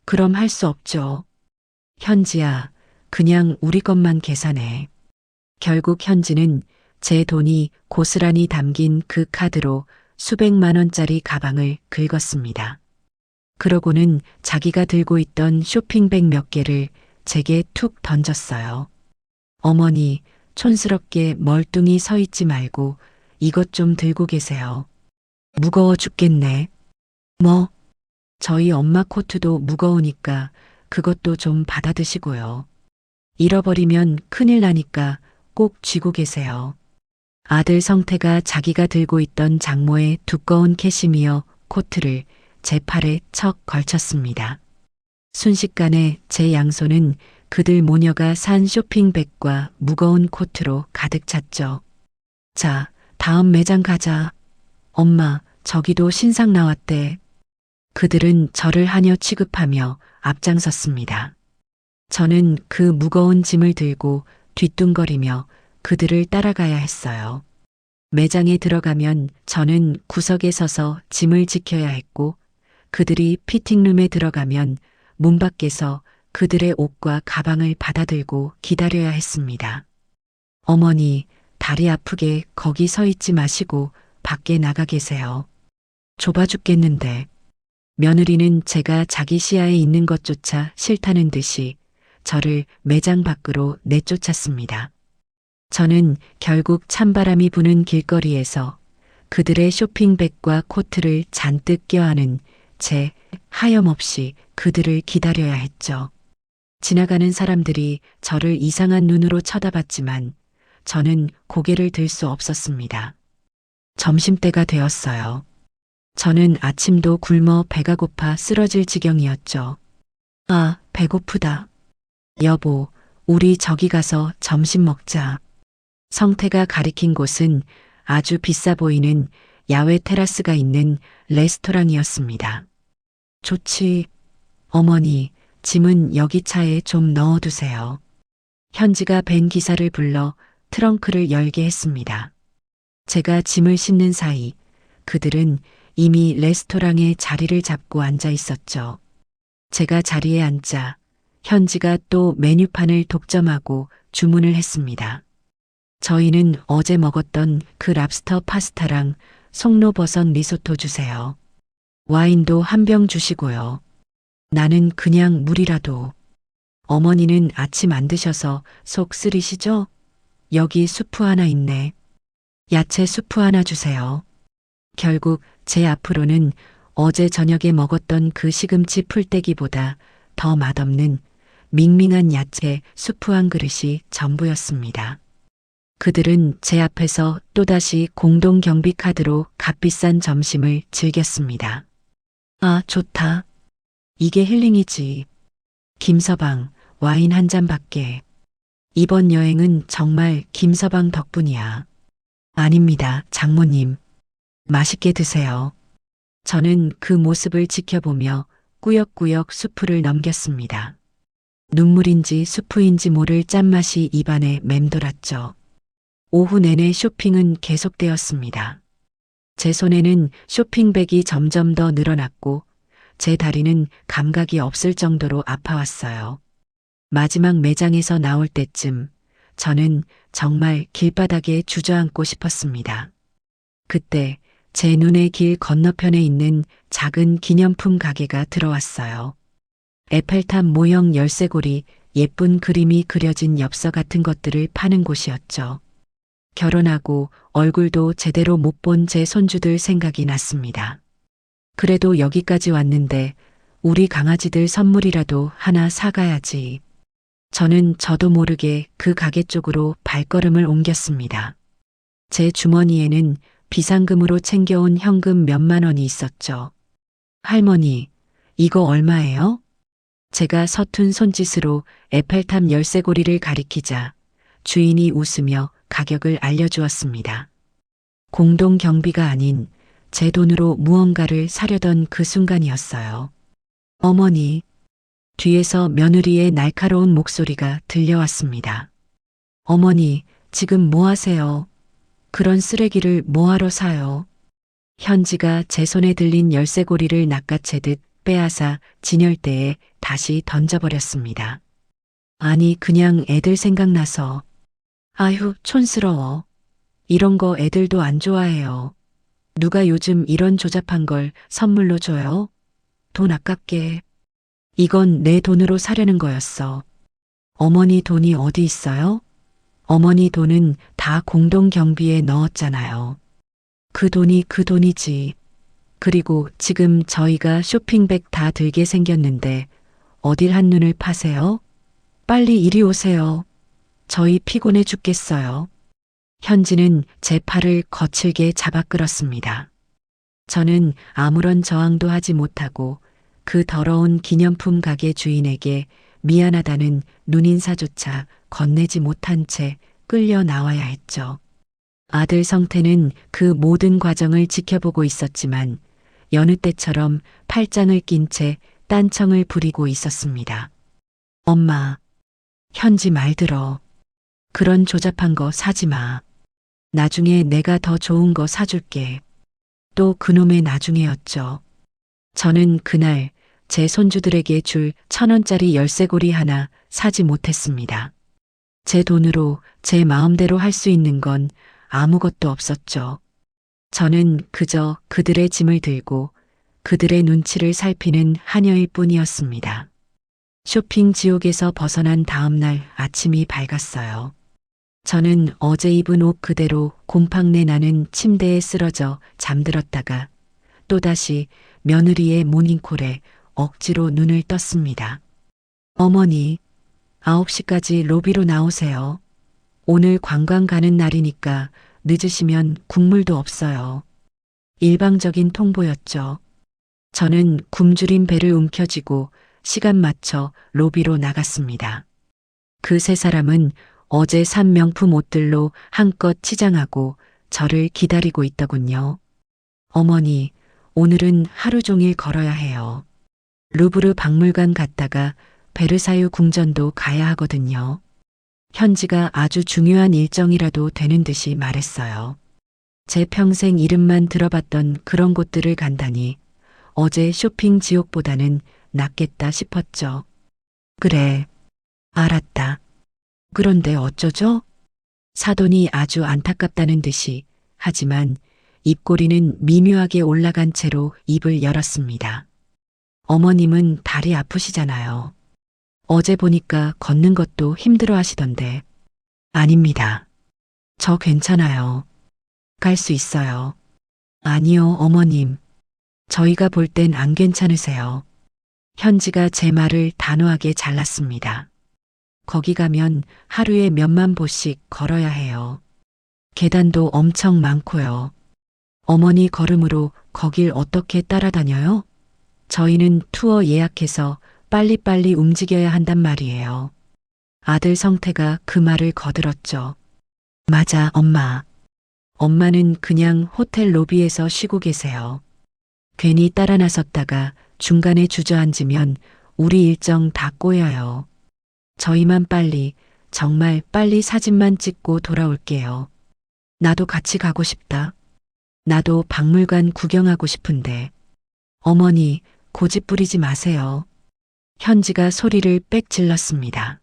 그럼 할 수 없죠. 현지야, 그냥 우리 것만 계산해. 결국 현지는 제 돈이 고스란히 담긴 그 카드로 수백만 원짜리 가방을 긁었습니다. 그러고는 자기가 들고 있던 쇼핑백 몇 개를 제게 툭 던졌어요. 어머니, 촌스럽게 멀뚱히 서 있지 말고 이것 좀 들고 계세요. 무거워 죽겠네. 뭐? 저희 엄마 코트도 무거우니까 그것도 좀 받아 드시고요. 잃어버리면 큰일 나니까 꼭 쥐고 계세요. 아들 성태가 자기가 들고 있던 장모의 두꺼운 캐시미어 코트를 제 팔에 척 걸쳤습니다. 순식간에 제 양손은 그들 모녀가 산 쇼핑백과 무거운 코트로 가득 찼죠. 자, 다음 매장 가자. 엄마, 저기도 신상 나왔대. 그들은 저를 하녀 취급하며 앞장섰습니다. 저는 그 무거운 짐을 들고 뒤뚱거리며 그들을 따라가야 했어요. 매장에 들어가면 저는 구석에 서서 짐을 지켜야 했고, 그들이 피팅룸에 들어가면 문 밖에서 그들의 옷과 가방을 받아들고 기다려야 했습니다. 어머니, 다리 아프게 거기 서 있지 마시고 밖에 나가 계세요. 좁아 죽겠는데. 며느리는 제가 자기 시야에 있는 것조차 싫다는 듯이 저를 매장 밖으로 내쫓았습니다. 저는 결국 찬바람이 부는 길거리에서 그들의 쇼핑백과 코트를 잔뜩 껴안은 채 하염없이 그들을 기다려야 했죠. 지나가는 사람들이 저를 이상한 눈으로 쳐다봤지만 저는 고개를 들 수 없었습니다. 점심때가 되었어요. 저는 아침도 굶어 배가 고파 쓰러질 지경이었죠. 아, 배고프다. 여보, 우리 저기 가서 점심 먹자. 성태가 가리킨 곳은 아주 비싸 보이는 야외 테라스가 있는 레스토랑이었습니다. 좋지. 어머니, 짐은 여기 차에 좀 넣어두세요. 현지가 벤 기사를 불러 트렁크를 열게 했습니다. 제가 짐을 싣는 사이 그들은 이미 레스토랑에 자리를 잡고 앉아 있었죠. 제가 자리에 앉자 현지가 또 메뉴판을 독점하고 주문을 했습니다. 저희는 어제 먹었던 그 랍스터 파스타랑 송로버섯 리소토 주세요. 와인도 한 병 주시고요. 나는 그냥 물이라도. 어머니는 아침 안 드셔서 속 쓰리시죠? 여기 수프 하나 있네. 야채 수프 하나 주세요. 결국 제 앞으로는 어제 저녁에 먹었던 그 시금치 풀떼기보다 더 맛없는 밍밍한 야채 수프 한 그릇이 전부였습니다. 그들은 제 앞에서 또다시 공동 경비 카드로 값비싼 점심을 즐겼습니다. 아, 좋다. 이게 힐링이지. 김서방, 와인 한 잔밖에. 이번 여행은 정말 김서방 덕분이야. 아닙니다, 장모님. 맛있게 드세요. 저는 그 모습을 지켜보며 꾸역꾸역 수프를 넘겼습니다. 눈물인지 수프인지 모를 짠맛이 입안에 맴돌았죠. 오후 내내 쇼핑은 계속되었습니다. 제 손에는 쇼핑백이 점점 더 늘어났고 제 다리는 감각이 없을 정도로 아파왔어요. 마지막 매장에서 나올 때쯤 저는 정말 길바닥에 주저앉고 싶었습니다. 그때 제 눈의 길 건너편에 있는 작은 기념품 가게가 들어왔어요. 에펠탑 모형 열쇠고리, 예쁜 그림이 그려진 엽서 같은 것들을 파는 곳이었죠. 결혼하고 얼굴도 제대로 못 본 제 손주들 생각이 났습니다. 그래도 여기까지 왔는데 우리 강아지들 선물이라도 하나 사가야지. 저는 저도 모르게 그 가게 쪽으로 발걸음을 옮겼습니다. 제 주머니에는 비상금으로 챙겨온 현금 몇만 원이 있었죠. 할머니, 이거 얼마예요? 제가 서툰 손짓으로 에펠탑 열쇠고리를 가리키자 주인이 웃으며 가격을 알려주었습니다. 공동 경비가 아닌 제 돈으로 무언가를 사려던 그 순간이었어요. 어머니, 뒤에서 며느리의 날카로운 목소리가 들려왔습니다. 어머니, 지금 뭐 하세요? 그런 쓰레기를 뭐하러 사요? 현지가 제 손에 들린 열쇠고리를 낚아채듯 빼앗아 진열대에 다시 던져버렸습니다. 아니, 그냥 애들 생각나서. 아휴, 촌스러워. 이런 거 애들도 안 좋아해요. 누가 요즘 이런 조잡한 걸 선물로 줘요? 돈 아깝게. 이건 내 돈으로 사려는 거였어. 어머니 돈이 어디 있어요? 어머니 돈은 다 공동 경비에 넣었잖아요. 그 돈이 그 돈이지. 그리고 지금 저희가 쇼핑백 다 들게 생겼는데 어딜 한눈을 파세요? 빨리 이리 오세요. 저희 피곤해 죽겠어요. 현지는 제 팔을 거칠게 잡아 끌었습니다. 저는 아무런 저항도 하지 못하고 그 더러운 기념품 가게 주인에게 미안하다는 눈인사조차 건네지 못한 채 끌려 나와야 했죠. 아들 성태는 그 모든 과정을 지켜보고 있었지만 여느 때처럼 팔짱을 낀 채 딴청을 부리고 있었습니다. 엄마, 현지 말 들어. 그런 조잡한 거 사지 마. 나중에 내가 더 좋은 거 사줄게. 또 그놈의 나중에였죠. 저는 그날 제 손주들에게 줄 1,000원짜리 열쇠고리 하나 사지 못했습니다. 제 돈으로 제 마음대로 할 수 있는 건 아무것도 없었죠. 저는 그저 그들의 짐을 들고 그들의 눈치를 살피는 하녀일 뿐이었습니다. 쇼핑 지옥에서 벗어난 다음 날 아침이 밝았어요. 저는 어제 입은 옷 그대로 곰팡내 나는 침대에 쓰러져 잠들었다가 또다시 며느리의 모닝콜에 억지로 눈을 떴습니다. 어머니, 9시까지 로비로 나오세요. 오늘 관광 가는 날이니까 늦으시면 국물도 없어요. 일방적인 통보였죠. 저는 굶주린 배를 움켜쥐고 시간 맞춰 로비로 나갔습니다. 그 세 사람은 어제 산 명품 옷들로 한껏 치장하고 저를 기다리고 있더군요. 어머니, 오늘은 하루 종일 걸어야 해요. 루브르 박물관 갔다가 베르사유 궁전도 가야 하거든요. 현지가 아주 중요한 일정이라도 되는 듯이 말했어요. 제 평생 이름만 들어봤던 그런 곳들을 간다니 어제 쇼핑 지옥보다는 낫겠다 싶었죠. 그래, 알았다. 그런데 어쩌죠? 사돈이 아주 안타깝다는 듯이 하지만 입꼬리는 미묘하게 올라간 채로 입을 열었습니다. 어머님은 다리 아프시잖아요. 어제 보니까 걷는 것도 힘들어 하시던데. 아닙니다. 저 괜찮아요. 갈 수 있어요. 아니요, 어머님. 저희가 볼 땐 안 괜찮으세요. 현지가 제 말을 단호하게 잘랐습니다. 거기 가면 하루에 몇만 보씩 걸어야 해요. 계단도 엄청 많고요. 어머니 걸음으로 거길 어떻게 따라다녀요? 저희는 투어 예약해서 빨리빨리 움직여야 한단 말이에요. 아들 성태가 그 말을 거들었죠. 맞아, 엄마. 엄마는 그냥 호텔 로비에서 쉬고 계세요. 괜히 따라 나섰다가 중간에 주저앉으면 우리 일정 다 꼬여요. 저희만 빨리, 정말 빨리 사진만 찍고 돌아올게요. 나도 같이 가고 싶다. 나도 박물관 구경하고 싶은데. 어머니, 고집 부리지 마세요. 현지가 소리를 빽 질렀습니다.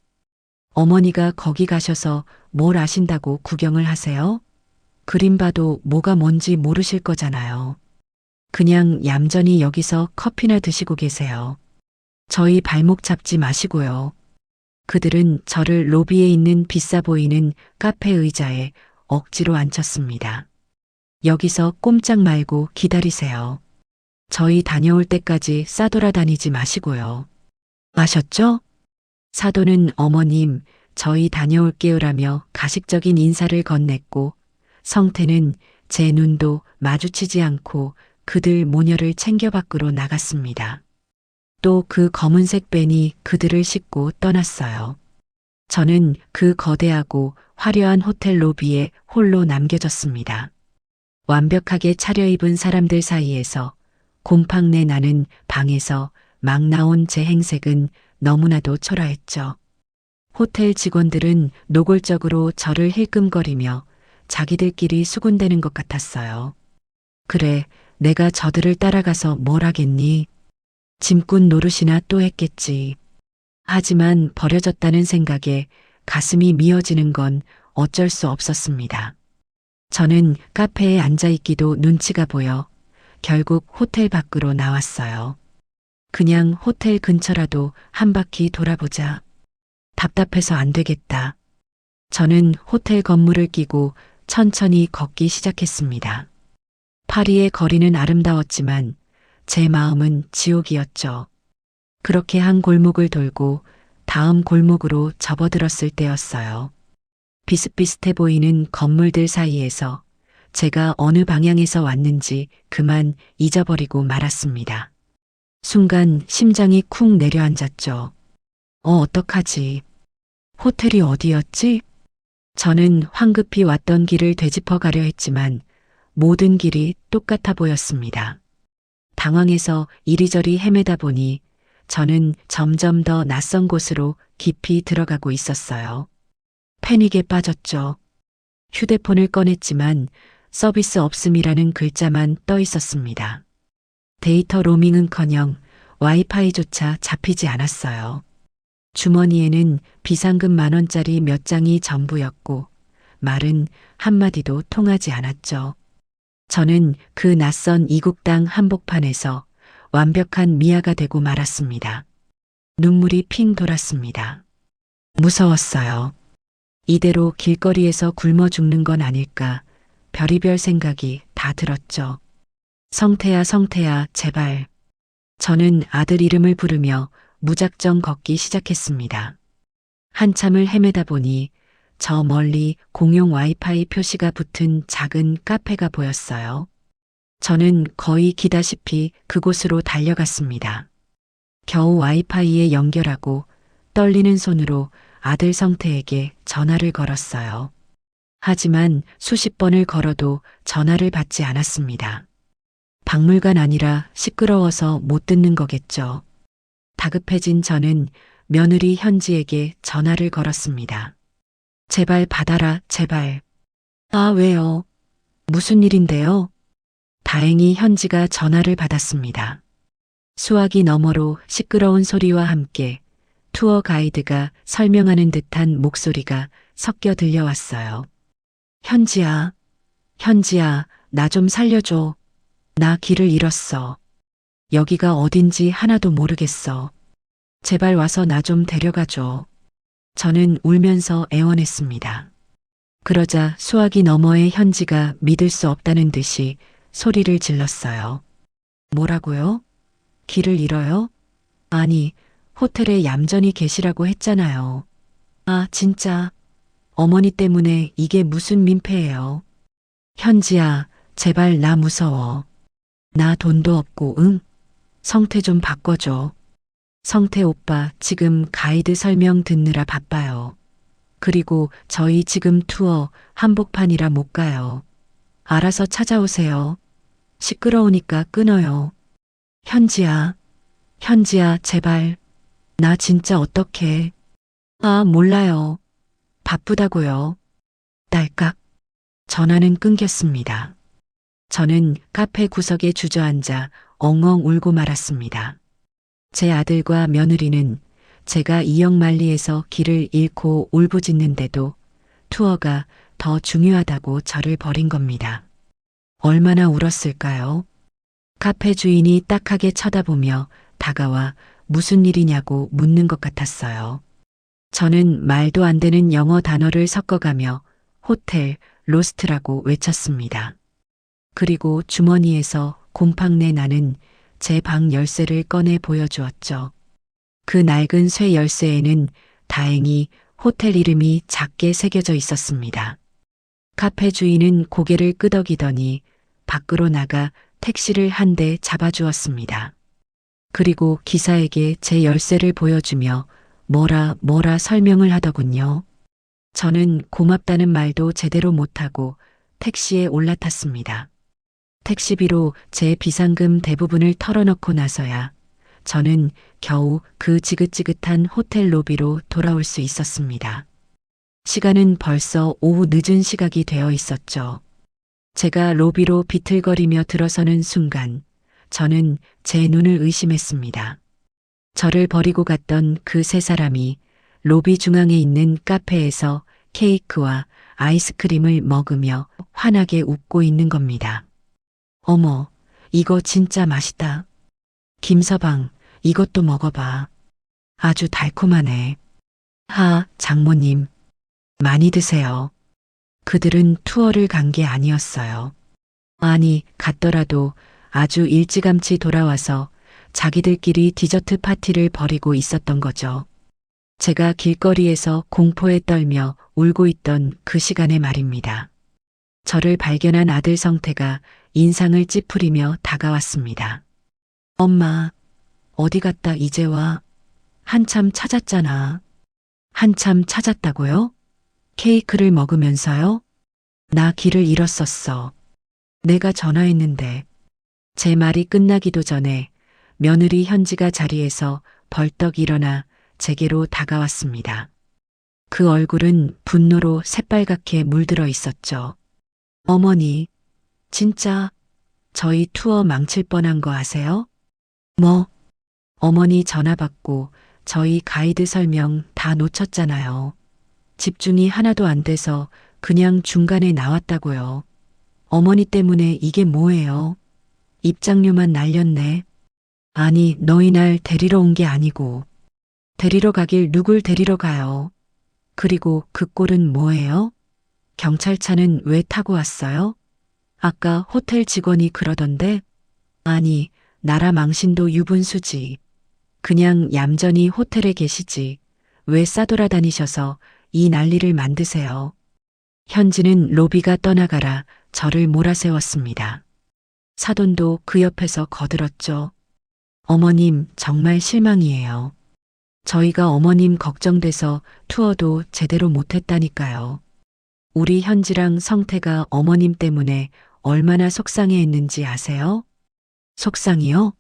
어머니가 거기 가셔서 뭘 아신다고 구경을 하세요? 그림 봐도 뭐가 뭔지 모르실 거잖아요. 그냥 얌전히 여기서 커피나 드시고 계세요. 저희 발목 잡지 마시고요. 그들은 저를 로비에 있는 비싸 보이는 카페 의자에 억지로 앉혔습니다. 여기서 꼼짝 말고 기다리세요. 저희 다녀올 때까지 싸돌아다니지 마시고요. 아셨죠? 사돈은 어머님, 저희 다녀올게요라며 가식적인 인사를 건넸고 성태는 제 눈도 마주치지 않고 그들 모녀를 챙겨 밖으로 나갔습니다. 또 그 검은색 밴이 그들을 싣고 떠났어요. 저는 그 거대하고 화려한 호텔 로비에 홀로 남겨졌습니다. 완벽하게 차려입은 사람들 사이에서 곰팡내 나는 방에서 막 나온 제 행색은 너무나도 초라했죠. 호텔 직원들은 노골적으로 저를 힐끔거리며 자기들끼리 수군대는 것 같았어요. 그래, 내가 저들을 따라가서 뭘 하겠니? 짐꾼 노릇이나 또 했겠지. 하지만 버려졌다는 생각에 가슴이 미어지는 건 어쩔 수 없었습니다. 저는 카페에 앉아있기도 눈치가 보여 결국 호텔 밖으로 나왔어요. 그냥 호텔 근처라도 한 바퀴 돌아보자. 답답해서 안 되겠다. 저는 호텔 건물을 끼고 천천히 걷기 시작했습니다. 파리의 거리는 아름다웠지만 제 마음은 지옥이었죠. 그렇게 한 골목을 돌고 다음 골목으로 접어들었을 때였어요. 비슷비슷해 보이는 건물들 사이에서 제가 어느 방향에서 왔는지 그만 잊어버리고 말았습니다. 순간 심장이 쿵 내려앉았죠. 어떡하지? 호텔이 어디였지? 저는 황급히 왔던 길을 되짚어 가려 했지만 모든 길이 똑같아 보였습니다. 당황해서 이리저리 헤매다 보니 저는 점점 더 낯선 곳으로 깊이 들어가고 있었어요. 패닉에 빠졌죠. 휴대폰을 꺼냈지만 서비스 없음이라는 글자만 떠 있었습니다. 데이터 로밍은커녕 와이파이조차 잡히지 않았어요. 주머니에는 비상금 10,000원짜리 몇 장이 전부였고 말은 한마디도 통하지 않았죠. 저는 그 낯선 이국당 한복판에서 완벽한 미아가 되고 말았습니다. 눈물이 핑 돌았습니다. 무서웠어요. 이대로 길거리에서 굶어 죽는 건 아닐까 별의별 생각이 다 들었죠. 성태야, 성태야, 제발. 저는 아들 이름을 부르며 무작정 걷기 시작했습니다. 한참을 헤매다 보니 저 멀리 공용 와이파이 표시가 붙은 작은 카페가 보였어요. 저는 거의 기다시피 그곳으로 달려갔습니다. 겨우 와이파이에 연결하고 떨리는 손으로 아들 성태에게 전화를 걸었어요. 하지만 수십 번을 걸어도 전화를 받지 않았습니다. 박물관 아니라 시끄러워서 못 듣는 거겠죠. 다급해진 저는 며느리 현지에게 전화를 걸었습니다. 제발 받아라, 제발. 아, 왜요? 무슨 일인데요? 다행히 현지가 전화를 받았습니다. 수화기 너머로 시끄러운 소리와 함께 투어 가이드가 설명하는 듯한 목소리가 섞여 들려왔어요. 현지야, 현지야, 나 좀 살려줘. 나 길을 잃었어. 여기가 어딘지 하나도 모르겠어. 제발 와서 나 좀 데려가줘. 저는 울면서 애원했습니다. 그러자 수화기 너머의 현지가 믿을 수 없다는 듯이 소리를 질렀어요. 뭐라고요? 길을 잃어요? 아니, 호텔에 얌전히 계시라고 했잖아요. 아, 진짜. 어머니 때문에 이게 무슨 민폐예요. 현지야, 제발 나 무서워. 나 돈도 없고, 응? 성태 좀 바꿔줘. 성태 오빠 지금 가이드 설명 듣느라 바빠요. 그리고 저희 지금 투어 한복판이라 못 가요. 알아서 찾아오세요. 시끄러우니까 끊어요. 현지야, 현지야, 제발. 나 진짜 어떡해. 아, 몰라요. 바쁘다고요. 딸깍. 전화는 끊겼습니다. 저는 카페 구석에 주저앉아 엉엉 울고 말았습니다. 제 아들과 며느리는 제가 이역만리에서 길을 잃고 울부짖는데도 투어가 더 중요하다고 저를 버린 겁니다. 얼마나 울었을까요? 카페 주인이 딱하게 쳐다보며 다가와 무슨 일이냐고 묻는 것 같았어요. 저는 말도 안 되는 영어 단어를 섞어가며 호텔 로스트라고 외쳤습니다. 그리고 주머니에서 곰팡내 나는 제 방 열쇠를 꺼내 보여주었죠. 그 낡은 쇠 열쇠에는 다행히 호텔 이름이 작게 새겨져 있었습니다. 카페 주인은 고개를 끄덕이더니 밖으로 나가 택시를 한 대 잡아주었습니다. 그리고 기사에게 제 열쇠를 보여주며 뭐라 설명을 하더군요. 저는 고맙다는 말도 제대로 못하고 택시에 올라탔습니다. 택시비로 제 비상금 대부분을 털어넣고 나서야 저는 겨우 그 지긋지긋한 호텔 로비로 돌아올 수 있었습니다. 시간은 벌써 오후 늦은 시각이 되어 있었죠. 제가 로비로 비틀거리며 들어서는 순간 저는 제 눈을 의심했습니다. 저를 버리고 갔던 그 세 사람이 로비 중앙에 있는 카페에서 케이크와 아이스크림을 먹으며 환하게 웃고 있는 겁니다. 어머, 이거 진짜 맛있다. 김서방, 이것도 먹어봐. 아주 달콤하네. 장모님, 많이 드세요. 그들은 투어를 간 게 아니었어요. 아니, 갔더라도 아주 일찌감치 돌아와서 자기들끼리 디저트 파티를 벌이고 있었던 거죠. 제가 길거리에서 공포에 떨며 울고 있던 그 시간에 말입니다. 저를 발견한 아들 성태가 인상을 찌푸리며 다가왔습니다. 엄마, 어디 갔다 이제 와? 한참 찾았잖아. 한참 찾았다고요? 케이크를 먹으면서요? 나 길을 잃었었어. 내가 전화했는데. 제 말이 끝나기도 전에 며느리 현지가 자리에서 벌떡 일어나 제게로 다가왔습니다. 그 얼굴은 분노로 새빨갛게 물들어 있었죠. 어머니, 진짜 저희 투어 망칠 뻔한 거 아세요? 뭐? 어머니 전화 받고 저희 가이드 설명 다 놓쳤잖아요. 집중이 하나도 안 돼서 그냥 중간에 나왔다고요. 어머니 때문에 이게 뭐예요? 입장료만 날렸네. 아니, 너희 날 데리러 온 게 아니고. 데리러 가길 누굴 데리러 가요? 그리고 그 꼴은 뭐예요? 경찰차는 왜 타고 왔어요? 아까 호텔 직원이 그러던데? 아니, 나라 망신도 유분수지. 그냥 얌전히 호텔에 계시지. 왜 싸돌아다니셔서 이 난리를 만드세요? 현지는 로비가 떠나가라 저를 몰아세웠습니다. 사돈도 그 옆에서 거들었죠. 어머님, 정말 실망이에요. 저희가 어머님 걱정돼서 투어도 제대로 못했다니까요. 우리 현지랑 성태가 어머님 때문에 얼마나 속상해했는지 아세요? 속상이요?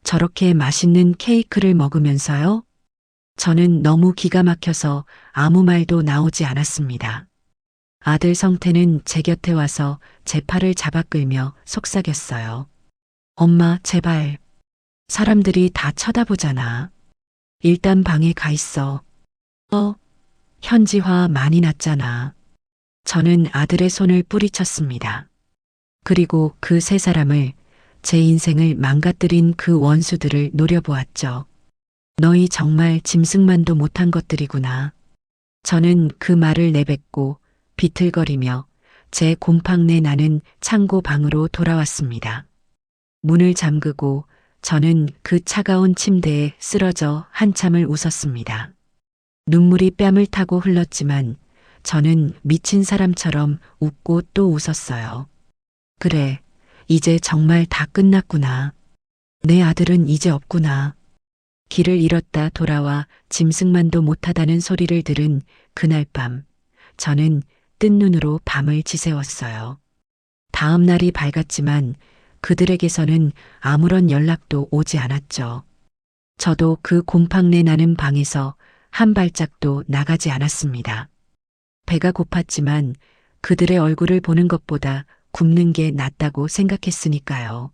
저렇게 맛있는 케이크를 먹으면서요? 저는 너무 기가 막혀서 아무 말도 나오지 않았습니다. 아들 성태는 제 곁에 와서 제 팔을 잡아 끌며 속삭였어요. 엄마, 제발. 사람들이 다 쳐다보잖아. 일단 방에 가 있어. 현지화 많이 났잖아. 저는 아들의 손을 뿌리쳤습니다. 그리고 그 세 사람을, 제 인생을 망가뜨린 그 원수들을 노려보았죠. 너희 정말 짐승만도 못한 것들이구나. 저는 그 말을 내뱉고 비틀거리며 제 곰팡내 나는 창고 방으로 돌아왔습니다. 문을 잠그고 저는 그 차가운 침대에 쓰러져 한참을 웃었습니다. 눈물이 뺨을 타고 흘렀지만 저는 미친 사람처럼 웃고 또 웃었어요. 그래, 이제 정말 다 끝났구나. 내 아들은 이제 없구나. 길을 잃었다 돌아와 짐승만도 못하다는 소리를 들은 그날 밤, 저는 뜬 눈으로 밤을 지새웠어요. 다음 날이 밝았지만 그들에게서는 아무런 연락도 오지 않았죠. 저도 그 곰팡내 나는 방에서 한 발짝도 나가지 않았습니다. 배가 고팠지만 그들의 얼굴을 보는 것보다 굶는 게 낫다고 생각했으니까요.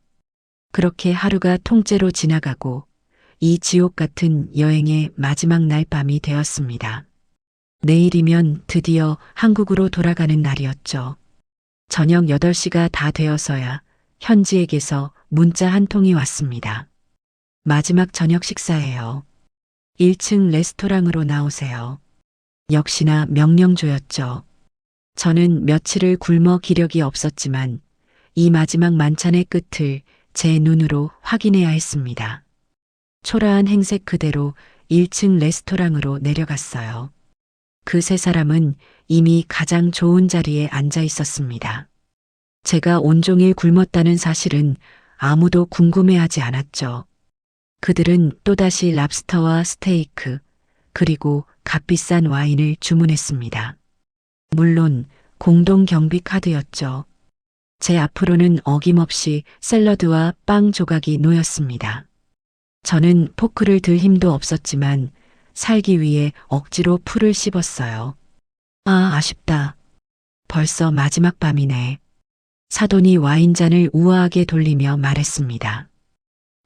그렇게 하루가 통째로 지나가고 이 지옥 같은 여행의 마지막 날 밤이 되었습니다. 내일이면 드디어 한국으로 돌아가는 날이었죠. 저녁 8시가 다 되어서야 현지에게서 문자 한 통이 왔습니다. 마지막 저녁 식사예요. 1층 레스토랑으로 나오세요. 역시나 명령조였죠. 저는 며칠을 굶어 기력이 없었지만 이 마지막 만찬의 끝을 제 눈으로 확인해야 했습니다. 초라한 행색 그대로 1층 레스토랑으로 내려갔어요. 그 세 사람은 이미 가장 좋은 자리에 앉아 있었습니다. 제가 온종일 굶었다는 사실은 아무도 궁금해하지 않았죠. 그들은 또다시 랍스터와 스테이크, 그리고 값비싼 와인을 주문했습니다. 물론 공동 경비 카드였죠. 제 앞으로는 어김없이 샐러드와 빵 조각이 놓였습니다. 저는 포크를 들 힘도 없었지만 살기 위해 억지로 풀을 씹었어요. 아쉽다. 벌써 마지막 밤이네. 사돈이 와인잔을 우아하게 돌리며 말했습니다.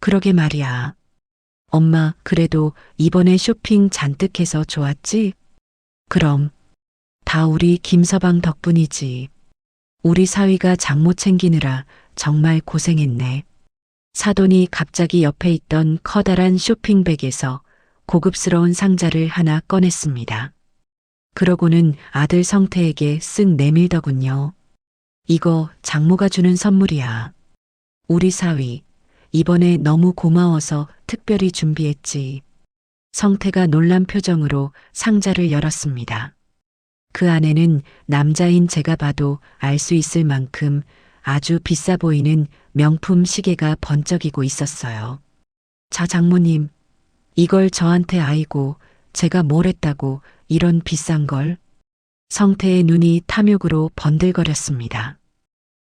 그러게 말이야. 엄마, 그래도 이번에 쇼핑 잔뜩 해서 좋았지? 그럼 다 우리 김서방 덕분이지. 우리 사위가 장모 챙기느라 정말 고생했네. 사돈이 갑자기 옆에 있던 커다란 쇼핑백에서 고급스러운 상자를 하나 꺼냈습니다. 그러고는 아들 성태에게 쓱 내밀더군요. 이거 장모가 주는 선물이야. 우리 사위, 이번에 너무 고마워서 특별히 준비했지. 성태가 놀란 표정으로 상자를 열었습니다. 그 안에는 남자인 제가 봐도 알 수 있을 만큼 아주 비싸 보이는 명품 시계가 번쩍이고 있었어요. 자, 장모님, 이걸 저한테 아이고 제가 뭘 했다고 이런 비싼 걸. 성태의 눈이 탐욕으로 번들거렸습니다.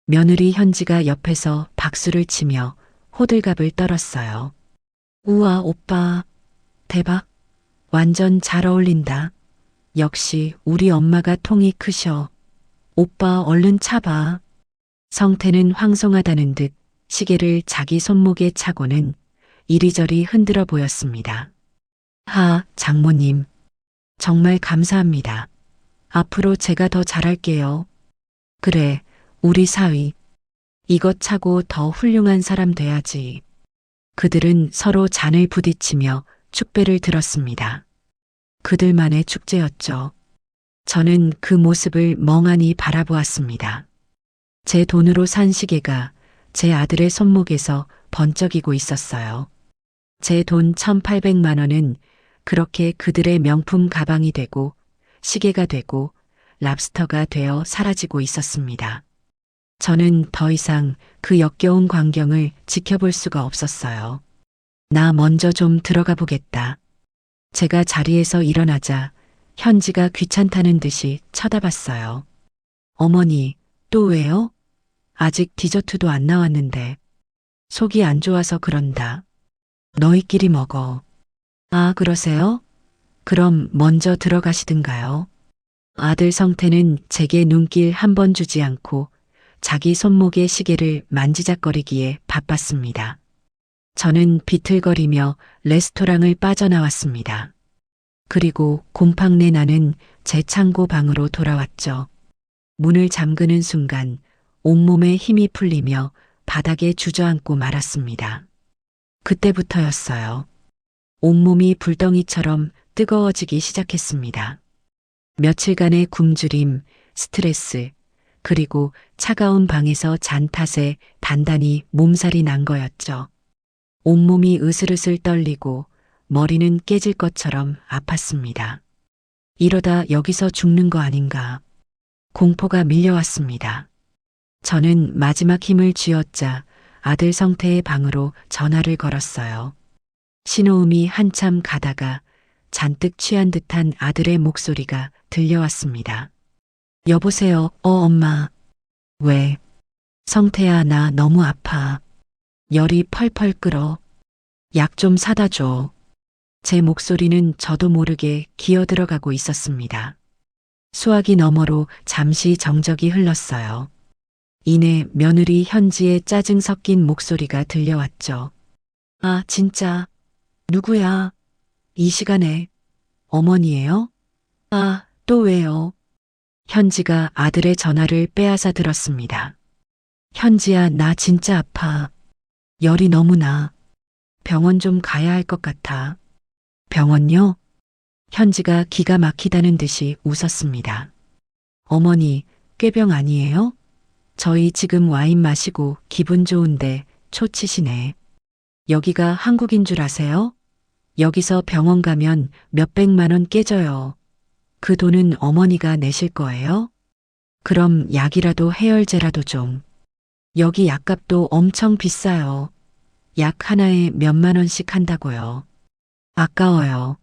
며느리 현지가 옆에서 박수를 치며 호들갑을 떨었어요. 우와, 오빠. 대박. 완전 잘 어울린다. 역시 우리 엄마가 통이 크셔. 오빠 얼른 차봐. 성태는 황송하다는 듯 시계를 자기 손목에 차고는 이리저리 흔들어 보였습니다. 장모님. 정말 감사합니다. 앞으로 제가 더 잘할게요. 그래, 우리 사위. 이것 차고 더 훌륭한 사람 돼야지. 그들은 서로 잔을 부딪히며 축배를 들었습니다. 그들만의 축제였죠. 저는 그 모습을 멍하니 바라보았습니다. 제 돈으로 산 시계가 제 아들의 손목에서 번쩍이고 있었어요. 제 돈 1,800만 원은 그렇게 그들의 명품 가방이 되고 시계가 되고 랍스터가 되어 사라지고 있었습니다. 저는 더 이상 그 역겨운 광경을 지켜볼 수가 없었어요. 나 먼저 좀 들어가 보겠다. 제가 자리에서 일어나자 현지가 귀찮다는 듯이 쳐다봤어요. 어머니, 또 왜요? 아직 디저트도 안 나왔는데. 속이 안 좋아서 그런다. 너희끼리 먹어. 아, 그러세요? 그럼 먼저 들어가시든가요. 아들 성태는 제게 눈길 한 번 주지 않고 자기 손목의 시계를 만지작거리기에 바빴습니다. 저는 비틀거리며 레스토랑을 빠져나왔습니다. 그리고 곰팡내 나는 제 창고 방으로 돌아왔죠. 문을 잠그는 순간 온몸에 힘이 풀리며 바닥에 주저앉고 말았습니다. 그때부터였어요. 온몸이 불덩이처럼 뜨거워지기 시작했습니다. 며칠간의 굶주림, 스트레스, 그리고 차가운 방에서 잔 탓에 단단히 몸살이 난 거였죠. 온몸이 으슬으슬 떨리고 머리는 깨질 것처럼 아팠습니다. 이러다 여기서 죽는 거 아닌가. 공포가 밀려왔습니다. 저는 마지막 힘을 쥐어짜 아들 성태의 방으로 전화를 걸었어요. 신호음이 한참 가다가 잔뜩 취한 듯한 아들의 목소리가 들려왔습니다. 여보세요, 엄마. 왜? 성태야, 나 너무 아파. 열이 펄펄 끓어. 약 좀 사다 줘. 제 목소리는 저도 모르게 기어들어가고 있었습니다. 수화기 너머로 잠시 정적이 흘렀어요. 이내 며느리 현지의 짜증 섞인 목소리가 들려왔죠. 아, 진짜. 누구야? 이 시간에. 어머니예요? 아, 또 왜요? 현지가 아들의 전화를 빼앗아 들었습니다. 현지야, 나 진짜 아파. 열이 너무 나. 병원 좀 가야 할 것 같아. 병원요? 현지가 기가 막히다는 듯이 웃었습니다. 어머니, 꾀병 아니에요? 저희 지금 와인 마시고 기분 좋은데 초치시네. 여기가 한국인 줄 아세요? 여기서 병원 가면 몇백만 원 깨져요. 그 돈은 어머니가 내실 거예요? 그럼 약이라도 해열제라도 좀. 여기 약값도 엄청 비싸요. 약 하나에 몇만 원씩 한다고요. 아까워요.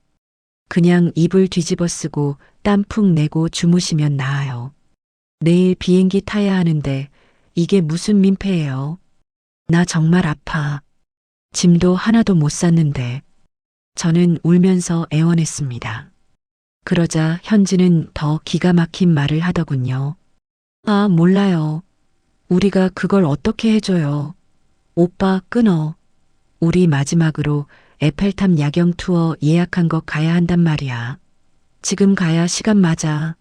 그냥 이불 뒤집어 쓰고 땀 푹 내고 주무시면 나아요. 내일 비행기 타야 하는데 이게 무슨 민폐예요. 나 정말 아파. 짐도 하나도 못 쌌는데. 저는 울면서 애원했습니다. 그러자 현지는 더 기가 막힌 말을 하더군요. 아, 몰라요. 우리가 그걸 어떻게 해줘요? 오빠 끊어. 우리 마지막으로 에펠탑 야경 투어 예약한 거 가야 한단 말이야. 지금 가야 시간 맞아.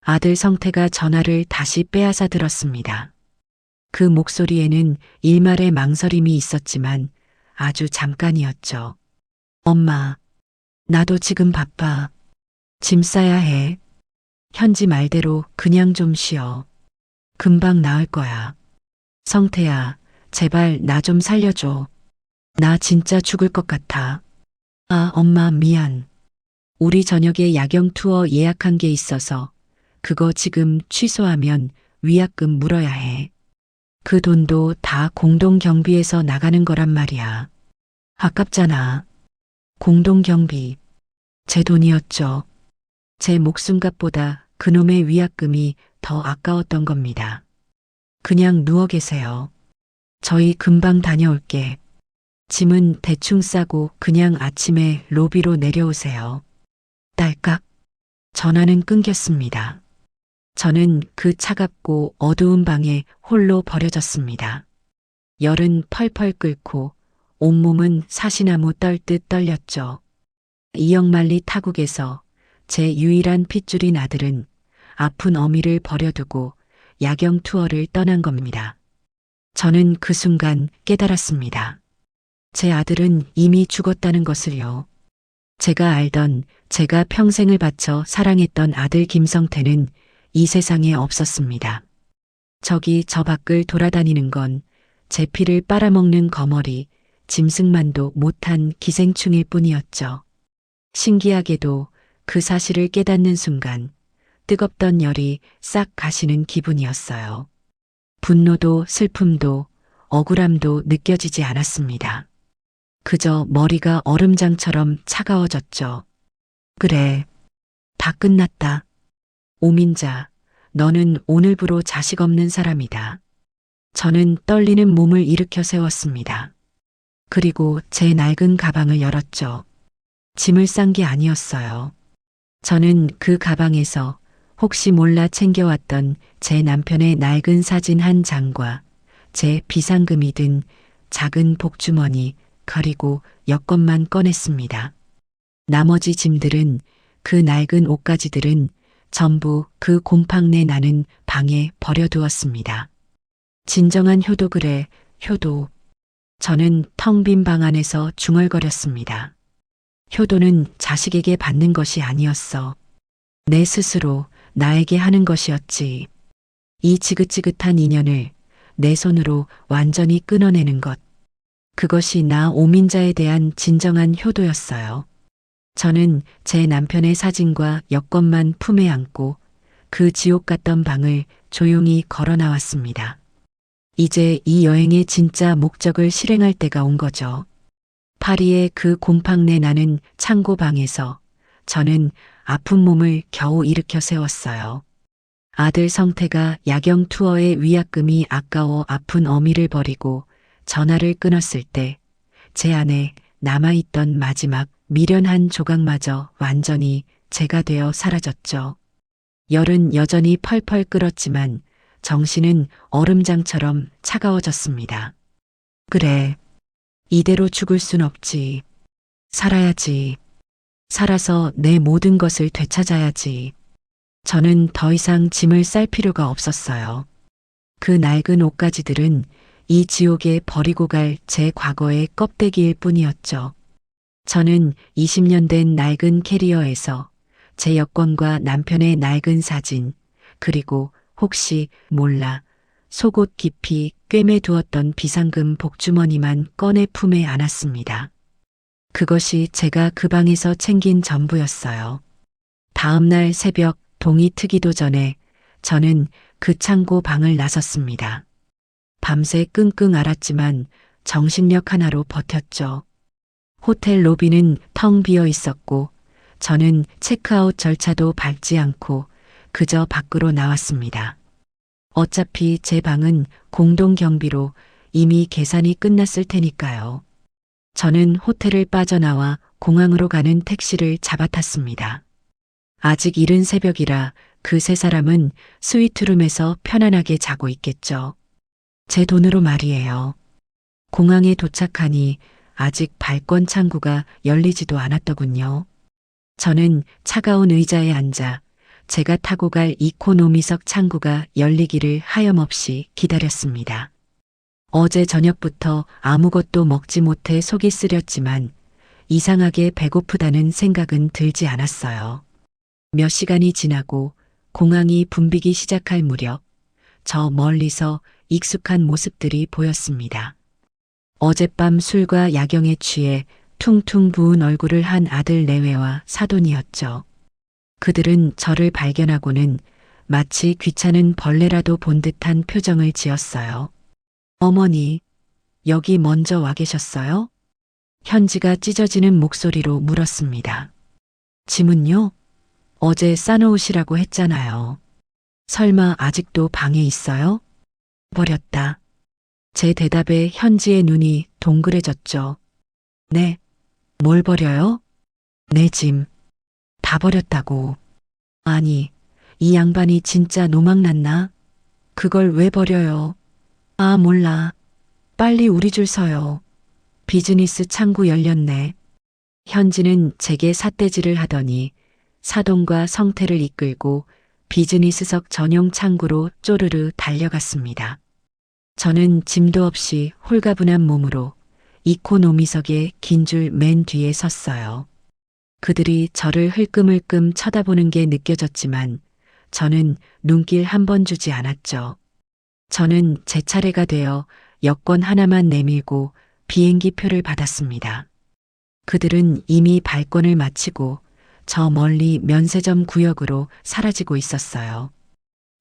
아들 성태가 전화를 다시 빼앗아 들었습니다. 그 목소리에는 일말의 망설임이 있었지만 아주 잠깐이었죠. 엄마, 나도 지금 바빠. 짐 싸야 해. 현지 말대로 그냥 좀 쉬어. 금방 나을 거야. 성태야, 제발 나 좀 살려줘. 나 진짜 죽을 것 같아. 아, 엄마 미안. 우리 저녁에 야경 투어 예약한 게 있어서 그거 지금 취소하면 위약금 물어야 해. 그 돈도 다 공동경비에서 나가는 거란 말이야. 아깝잖아. 공동경비. 제 돈이었죠. 제 목숨값보다 그놈의 위약금이 더 아까웠던 겁니다. 그냥 누워 계세요. 저희 금방 다녀올게. 짐은 대충 싸고 그냥 아침에 로비로 내려오세요. 딸깍. 전화는 끊겼습니다. 저는 그 차갑고 어두운 방에 홀로 버려졌습니다. 열은 펄펄 끓고 온몸은 사시나무 떨듯 떨렸죠. 이영만리 타국에서 제 유일한 핏줄인 아들은 아픈 어미를 버려두고 야경 투어를 떠난 겁니다. 저는 그 순간 깨달았습니다. 제 아들은 이미 죽었다는 것을요. 제가 알던, 제가 평생을 바쳐 사랑했던 아들 김성태는 이 세상에 없었습니다. 저기 저 밖을 돌아다니는 건 제 피를 빨아먹는 거머리, 짐승만도 못한 기생충일 뿐이었죠. 신기하게도 그 사실을 깨닫는 순간 뜨겁던 열이 싹 가시는 기분이었어요. 분노도 슬픔도 억울함도 느껴지지 않았습니다. 그저 머리가 얼음장처럼 차가워졌죠. 그래, 다 끝났다. 오민자, 너는 오늘부로 자식 없는 사람이다. 저는 떨리는 몸을 일으켜 세웠습니다. 그리고 제 낡은 가방을 열었죠. 짐을 싼 게 아니었어요. 저는 그 가방에서 혹시 몰라 챙겨왔던 제 남편의 낡은 사진 한 장과 제 비상금이 든 작은 복주머니 그리고 여권만 꺼냈습니다. 나머지 짐들은 그 낡은 옷가지들은 전부 그 곰팡내 나는 방에 버려두었습니다. 진정한 효도 그래, 효도. 저는 텅 빈 방 안에서 중얼거렸습니다. 효도는 자식에게 받는 것이 아니었어. 내 스스로 나에게 하는 것이었지. 이 지긋지긋한 인연을 내 손으로 완전히 끊어내는 것. 그것이 나 오민자에 대한 진정한 효도였어요. 저는 제 남편의 사진과 여권만 품에 안고 그 지옥 같던 방을 조용히 걸어 나왔습니다. 이제 이 여행의 진짜 목적을 실행할 때가 온 거죠. 파리의 그 곰팡내 나는 창고방에서 저는 아픈 몸을 겨우 일으켜 세웠어요. 아들 성태가 야경 투어의 위약금이 아까워 아픈 어미를 버리고 전화를 끊었을 때 제 안에 남아있던 마지막 미련한 조각마저 완전히 제가 되어 사라졌죠. 열은 여전히 펄펄 끓었지만 정신은 얼음장처럼 차가워졌습니다. 그래, 이대로 죽을 순 없지. 살아야지. 살아서 내 모든 것을 되찾아야지. 저는 더 이상 짐을 쌀 필요가 없었어요. 그 낡은 옷가지들은 이 지옥에 버리고 갈 제 과거의 껍데기일 뿐이었죠. 저는 20년 된 낡은 캐리어에서 제 여권과 남편의 낡은 사진, 그리고 혹시 몰라 속옷 깊이 꿰매 두었던 비상금 복주머니만 꺼내 품에 안았습니다. 그것이 제가 그 방에서 챙긴 전부였어요. 다음 날 새벽 동이 트기도 전에 저는 그 창고 방을 나섰습니다. 밤새 끙끙 앓았지만 정신력 하나로 버텼죠. 호텔 로비는 텅 비어 있었고 저는 체크아웃 절차도 밟지 않고 그저 밖으로 나왔습니다. 어차피 제 방은 공동 경비로 이미 계산이 끝났을 테니까요. 저는 호텔을 빠져나와 공항으로 가는 택시를 잡아탔습니다. 아직 이른 새벽이라 그 세 사람은 스위트룸에서 편안하게 자고 있겠죠. 제 돈으로 말이에요. 공항에 도착하니 아직 발권 창구가 열리지도 않았더군요. 저는 차가운 의자에 앉아 제가 타고 갈 이코노미석 창구가 열리기를 하염없이 기다렸습니다. 어제 저녁부터 아무것도 먹지 못해 속이 쓰렸지만 이상하게 배고프다는 생각은 들지 않았어요. 몇 시간이 지나고 공항이 붐비기 시작할 무렵 저 멀리서 익숙한 모습들이 보였습니다. 어젯밤 술과 야경에 취해 퉁퉁 부은 얼굴을 한 아들 내외와 사돈이었죠. 그들은 저를 발견하고는 마치 귀찮은 벌레라도 본 듯한 표정을 지었어요. 어머니, 여기 먼저 와 계셨어요? 현지가 찢어지는 목소리로 물었습니다. 짐은요? 어제 싸놓으시라고 했잖아요. 설마 아직도 방에 있어요? 버렸다. 제 대답에 현지의 눈이 동그래졌죠. 네. 뭘 버려요? 내 짐. 다 버렸다고. 아니, 이 양반이 진짜 노망났나? 그걸 왜 버려요? 아, 몰라. 빨리 우리 줄 서요. 비즈니스 창구 열렸네. 현지는 제게 삿대질을 하더니 사돈과 성태를 이끌고 비즈니스석 전용 창구로 쪼르르 달려갔습니다. 저는 짐도 없이 홀가분한 몸으로 이코노미석의 긴 줄 맨 뒤에 섰어요. 그들이 저를 흘끔흘끔 쳐다보는 게 느껴졌지만 저는 눈길 한 번 주지 않았죠. 저는 제 차례가 되어 여권 하나만 내밀고 비행기 표를 받았습니다. 그들은 이미 발권을 마치고 저 멀리 면세점 구역으로 사라지고 있었어요.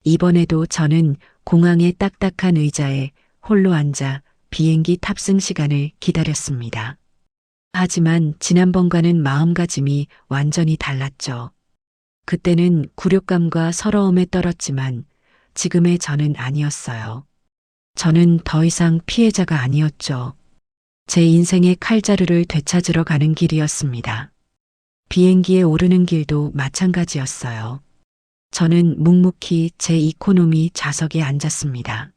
이번에도 저는 공항의 딱딱한 의자에 홀로 앉아 비행기 탑승 시간을 기다렸습니다. 하지만 지난번과는 마음가짐이 완전히 달랐죠. 그때는 굴욕감과 서러움에 떨었지만 지금의 저는 아니었어요. 저는 더 이상 피해자가 아니었죠. 제 인생의 칼자루를 되찾으러 가는 길이었습니다. 비행기에 오르는 길도 마찬가지였어요. 저는 묵묵히 제 이코노미 좌석에 앉았습니다.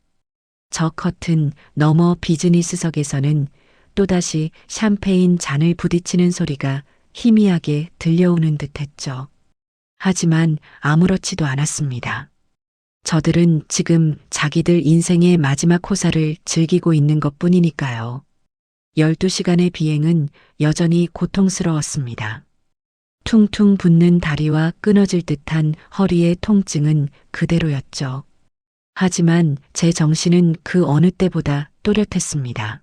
저 커튼 너머 비즈니스석에서는 또다시 샴페인 잔을 부딪히는 소리가 희미하게 들려오는 듯했죠. 하지만 아무렇지도 않았습니다. 저들은 지금 자기들 인생의 마지막 호사를 즐기고 있는 것뿐이니까요. 12시간의 비행은 여전히 고통스러웠습니다. 퉁퉁 붓는 다리와 끊어질 듯한 허리의 통증은 그대로였죠. 하지만 제 정신은 그 어느 때보다 또렷했습니다.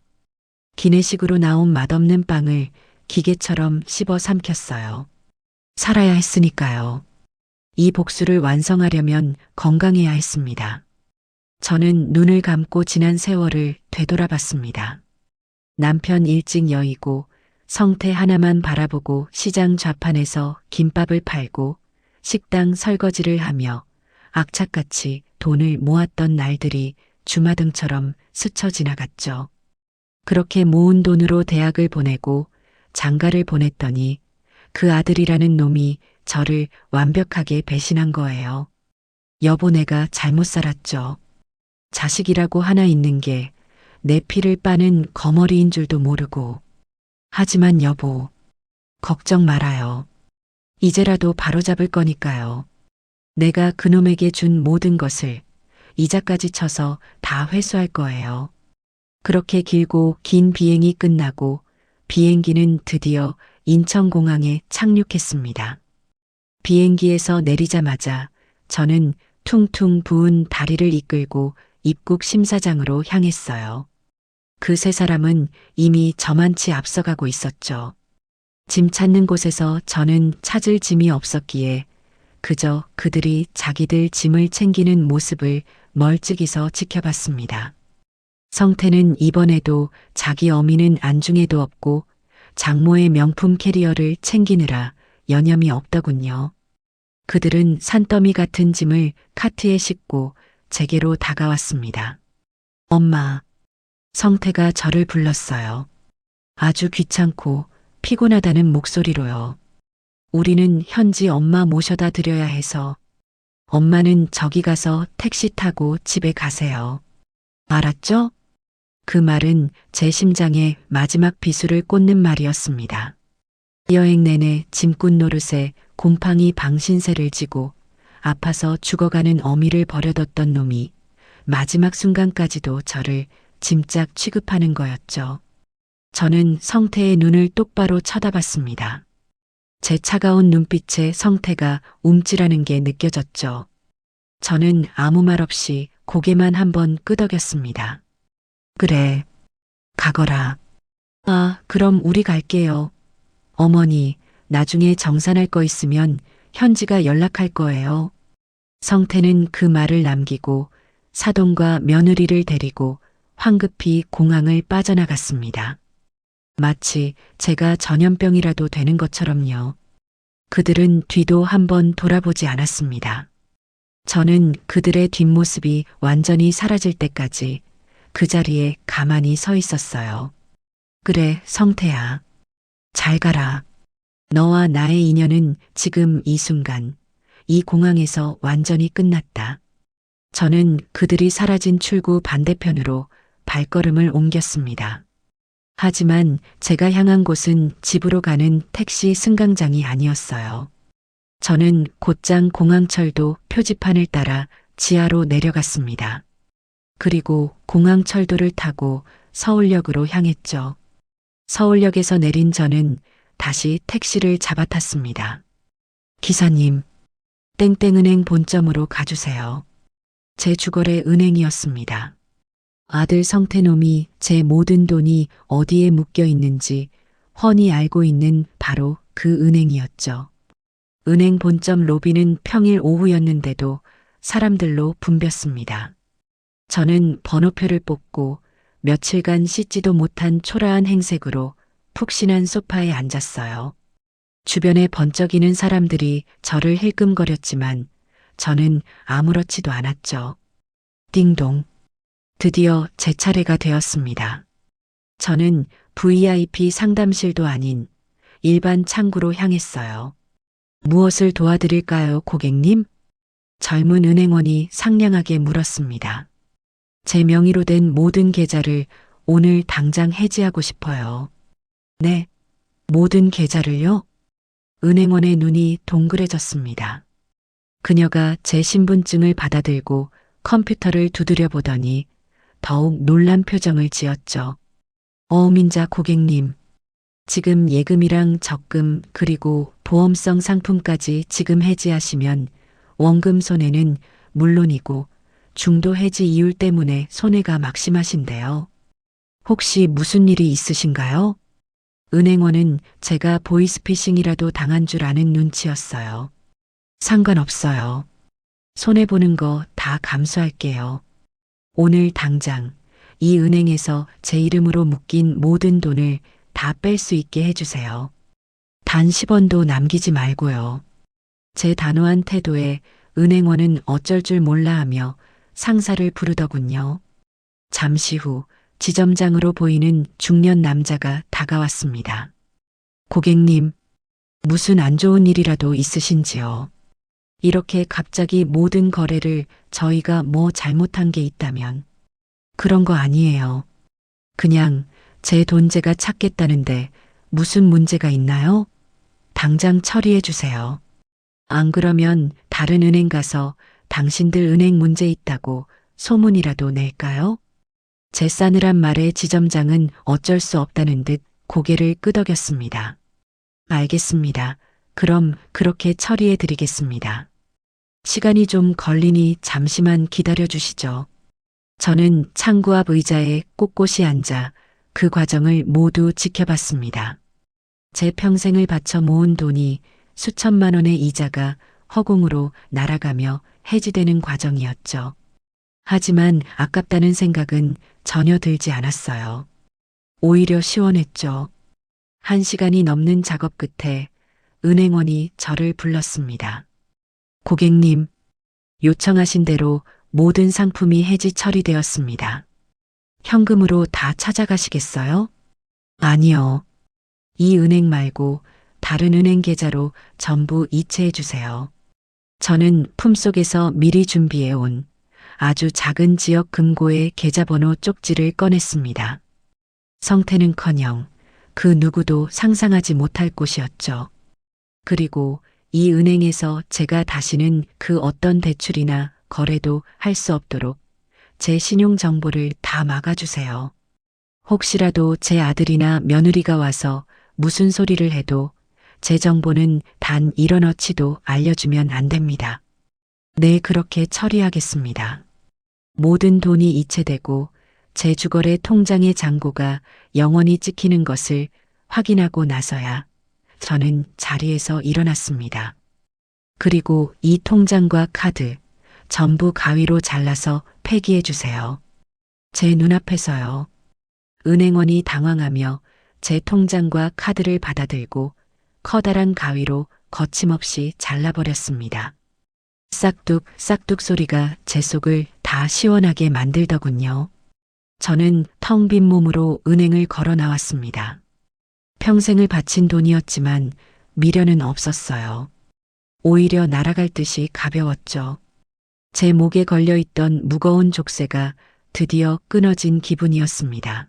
기내식으로 나온 맛없는 빵을 기계처럼 씹어 삼켰어요. 살아야 했으니까요. 이 복수를 완성하려면 건강해야 했습니다. 저는 눈을 감고 지난 세월을 되돌아봤습니다. 남편 일찍 여의고 성태 하나만 바라보고 시장 좌판에서 김밥을 팔고 식당 설거지를 하며 악착같이 돈을 모았던 날들이 주마등처럼 스쳐 지나갔죠. 그렇게 모은 돈으로 대학을 보내고 장가를 보냈더니 그 아들이라는 놈이 저를 완벽하게 배신한 거예요. 여보, 내가 잘못 살았죠. 자식이라고 하나 있는 게 내 피를 빠는 거머리인 줄도 모르고. 하지만 여보, 걱정 말아요. 이제라도 바로잡을 거니까요. 내가 그놈에게 준 모든 것을 이자까지 쳐서 다 회수할 거예요. 그렇게 길고 긴 비행이 끝나고 비행기는 드디어 인천공항에 착륙했습니다. 비행기에서 내리자마자 저는 퉁퉁 부은 다리를 이끌고 입국 심사장으로 향했어요. 그 세 사람은 이미 저만치 앞서가고 있었죠. 짐 찾는 곳에서 저는 찾을 짐이 없었기에 그저 그들이 자기들 짐을 챙기는 모습을 멀찍이서 지켜봤습니다. 성태는 이번에도 자기 어미는 안중에도 없고 장모의 명품 캐리어를 챙기느라 여념이 없더군요. 그들은 산더미 같은 짐을 카트에 싣고 제게로 다가왔습니다. 엄마, 성태가 저를 불렀어요. 아주 귀찮고 피곤하다는 목소리로요. 우리는 현지 엄마 모셔다 드려야 해서. 엄마는 저기 가서 택시 타고 집에 가세요. 알았죠? 그 말은 제 심장에 마지막 비수를 꽂는 말이었습니다. 여행 내내 짐꾼 노릇에 곰팡이 방신세를 지고 아파서 죽어가는 어미를 버려뒀던 놈이 마지막 순간까지도 저를 짐짝 취급하는 거였죠. 저는 성태의 눈을 똑바로 쳐다봤습니다. 제 차가운 눈빛에 성태가 움찔하는 게 느껴졌죠. 저는 아무 말 없이 고개만 한번 끄덕였습니다. 그래, 가거라. 아, 그럼 우리 갈게요. 어머니, 나중에 정산할 거 있으면 현지가 연락할 거예요. 성태는 그 말을 남기고 사돈과 며느리를 데리고 황급히 공항을 빠져나갔습니다. 마치 제가 전염병이라도 되는 것처럼요. 그들은 뒤도 한번 돌아보지 않았습니다. 저는 그들의 뒷모습이 완전히 사라질 때까지 그 자리에 가만히 서 있었어요. 그래, 성태야. 잘 가라. 너와 나의 인연은 지금 이 순간, 이 공항에서 완전히 끝났다. 저는 그들이 사라진 출구 반대편으로 발걸음을 옮겼습니다. 하지만 제가 향한 곳은 집으로 가는 택시 승강장이 아니었어요. 저는 곧장 공항철도 표지판을 따라 지하로 내려갔습니다. 그리고 공항철도를 타고 서울역으로 향했죠. 서울역에서 내린 저는 다시 택시를 잡아탔습니다. 기사님, 땡땡은행 본점으로 가주세요. 제 주거래 은행이었습니다. 아들 성태놈이 제 모든 돈이 어디에 묶여 있는지 훤히 알고 있는 바로 그 은행이었죠. 은행 본점 로비는 평일 오후였는데도 사람들로 붐볐습니다. 저는 번호표를 뽑고 며칠간 씻지도 못한 초라한 행색으로 푹신한 소파에 앉았어요. 주변에 번쩍이는 사람들이 저를 힐끔거렸지만 저는 아무렇지도 않았죠. 띵동. 드디어 제 차례가 되었습니다. 저는 VIP 상담실도 아닌 일반 창구로 향했어요. 무엇을 도와드릴까요, 고객님? 젊은 은행원이 상냥하게 물었습니다. 제 명의로 된 모든 계좌를 오늘 당장 해지하고 싶어요. 네, 모든 계좌를요? 은행원의 눈이 동그래졌습니다. 그녀가 제 신분증을 받아들고 컴퓨터를 두드려 보더니 더욱 놀란 표정을 지었죠. 어민자 고객님, 지금 예금이랑 적금 그리고 보험성 상품까지 지금 해지하시면 원금 손해는 물론이고 중도 해지 이율 때문에 손해가 막심하신데요. 혹시 무슨 일이 있으신가요? 은행원은 제가 보이스피싱이라도 당한 줄 아는 눈치였어요. 상관없어요. 손해보는 거 다 감수할게요. 오늘 당장 이 은행에서 제 이름으로 묶인 모든 돈을 다 뺄 수 있게 해주세요. 단 10원도 남기지 말고요. 제 단호한 태도에 은행원은 어쩔 줄 몰라 하며 상사를 부르더군요. 잠시 후 지점장으로 보이는 중년 남자가 다가왔습니다. 고객님, 무슨 안 좋은 일이라도 있으신지요? 이렇게 갑자기 모든 거래를 저희가 뭐 잘못한 게 있다면 그런 거 아니에요. 그냥 제 돈 제가 찾겠다는데 무슨 문제가 있나요? 당장 처리해 주세요. 안 그러면 다른 은행 가서 당신들 은행 문제 있다고 소문이라도 낼까요? 제 싸늘한 말에 지점장은 어쩔 수 없다는 듯 고개를 끄덕였습니다. 알겠습니다. 그럼 그렇게 처리해 드리겠습니다. 시간이 좀 걸리니 잠시만 기다려 주시죠. 저는 창구 앞 의자에 꼿꼿이 앉아 그 과정을 모두 지켜봤습니다. 제 평생을 바쳐 모은 돈이 수천만 원의 이자가 허공으로 날아가며 해지되는 과정이었죠. 하지만 아깝다는 생각은 전혀 들지 않았어요. 오히려 시원했죠. 1시간이 넘는 작업 끝에 은행원이 저를 불렀습니다. 고객님, 요청하신 대로 모든 상품이 해지 처리되었습니다. 현금으로 다 찾아가시겠어요? 아니요. 이 은행 말고 다른 은행 계좌로 전부 이체해 주세요. 저는 품속에서 미리 준비해 온 아주 작은 지역 금고의 계좌번호 쪽지를 꺼냈습니다. 성태는커녕 그 누구도 상상하지 못할 곳이었죠. 그리고 이 은행에서 제가 다시는 그 어떤 대출이나 거래도 할 수 없도록 제 신용 정보를 다 막아주세요. 혹시라도 제 아들이나 며느리가 와서 무슨 소리를 해도 제 정보는 단 1원어치도 알려주면 안 됩니다. 네, 그렇게 처리하겠습니다. 모든 돈이 이체되고 제 주거래 통장의 잔고가 영원히 찍히는 것을 확인하고 나서야 저는 자리에서 일어났습니다. 그리고 이 통장과 카드 전부 가위로 잘라서 폐기해 주세요. 제 눈앞에서요. 은행원이 당황하며 제 통장과 카드를 받아들고 커다란 가위로 거침없이 잘라버렸습니다. 싹둑 싹둑 소리가 제 속을 다 시원하게 만들더군요. 저는 텅 빈 몸으로 은행을 걸어 나왔습니다. 평생을 바친 돈이었지만 미련은 없었어요. 오히려 날아갈 듯이 가벼웠죠. 제 목에 걸려있던 무거운 족쇄가 드디어 끊어진 기분이었습니다.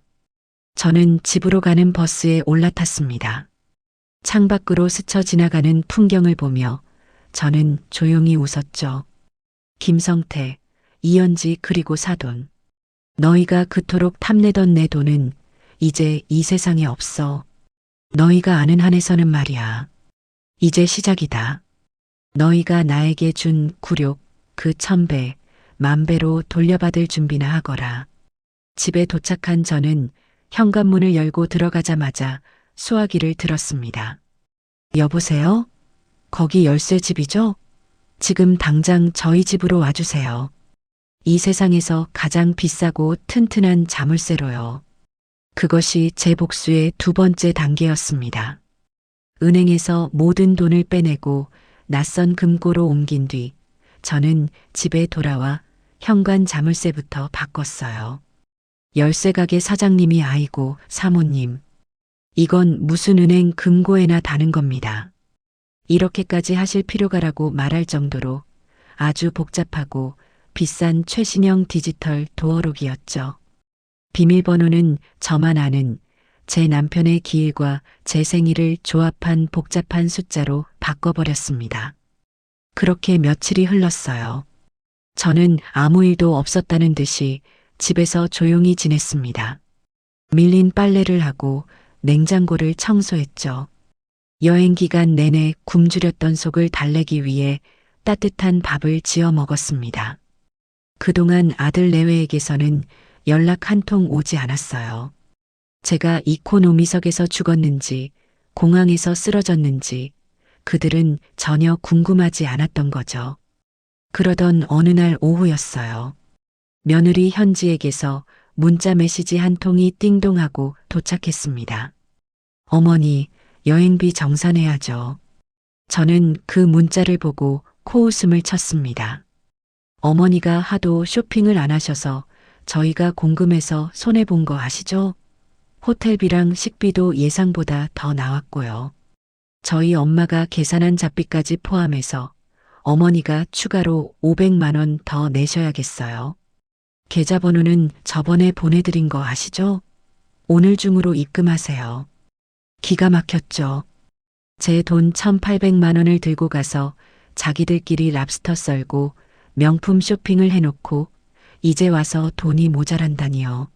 저는 집으로 가는 버스에 올라탔습니다. 창밖으로 스쳐 지나가는 풍경을 보며 저는 조용히 웃었죠. 김성태, 이현지 그리고 사돈. 너희가 그토록 탐내던 내 돈은 이제 이 세상에 없어. 너희가 아는 한에서는 말이야. 이제 시작이다. 너희가 나에게 준 굴욕 그 1000배, 10,000배로 돌려받을 준비나 하거라. 집에 도착한 저는 현관문을 열고 들어가자마자 수화기를 들었습니다. 여보세요? 거기 열쇠집이죠? 지금 당장 저희 집으로 와주세요. 이 세상에서 가장 비싸고 튼튼한 자물쇠로요. 그것이 제 복수의 두 번째 단계였습니다. 은행에서 모든 돈을 빼내고 낯선 금고로 옮긴 뒤 저는 집에 돌아와 현관 자물쇠부터 바꿨어요. 열쇠 가게 사장님이 아이고 사모님. 이건 무슨 은행 금고에나 다는 겁니다. 이렇게까지 하실 필요가라고 말할 정도로 아주 복잡하고 비싼 최신형 디지털 도어록이었죠. 비밀번호는 저만 아는 제 남편의 기일과 제 생일을 조합한 복잡한 숫자로 바꿔버렸습니다. 그렇게 며칠이 흘렀어요. 저는 아무 일도 없었다는 듯이 집에서 조용히 지냈습니다. 밀린 빨래를 하고 냉장고를 청소했죠. 여행 기간 내내 굶주렸던 속을 달래기 위해 따뜻한 밥을 지어 먹었습니다. 그동안 아들 내외에게서는 연락 한 통 오지 않았어요. 제가 이코노미석에서 죽었는지 공항에서 쓰러졌는지 그들은 전혀 궁금하지 않았던 거죠. 그러던 어느 날 오후였어요. 며느리 현지에게서 문자 메시지 한 통이 띵동하고 도착했습니다. 어머니, 여행비 정산해야죠. 저는 그 문자를 보고 코웃음을 쳤습니다. 어머니가 하도 쇼핑을 안 하셔서 저희가 궁금해서 손해본 거 아시죠? 호텔비랑 식비도 예상보다 더 나왔고요. 저희 엄마가 계산한 잡비까지 포함해서 어머니가 추가로 500만 원 더 내셔야겠어요. 계좌번호는 저번에 보내드린 거 아시죠? 오늘 중으로 입금하세요. 기가 막혔죠. 제 돈 1,800만 원을 들고 가서 자기들끼리 랍스터 썰고 명품 쇼핑을 해놓고 이제 와서 돈이 모자란다니요.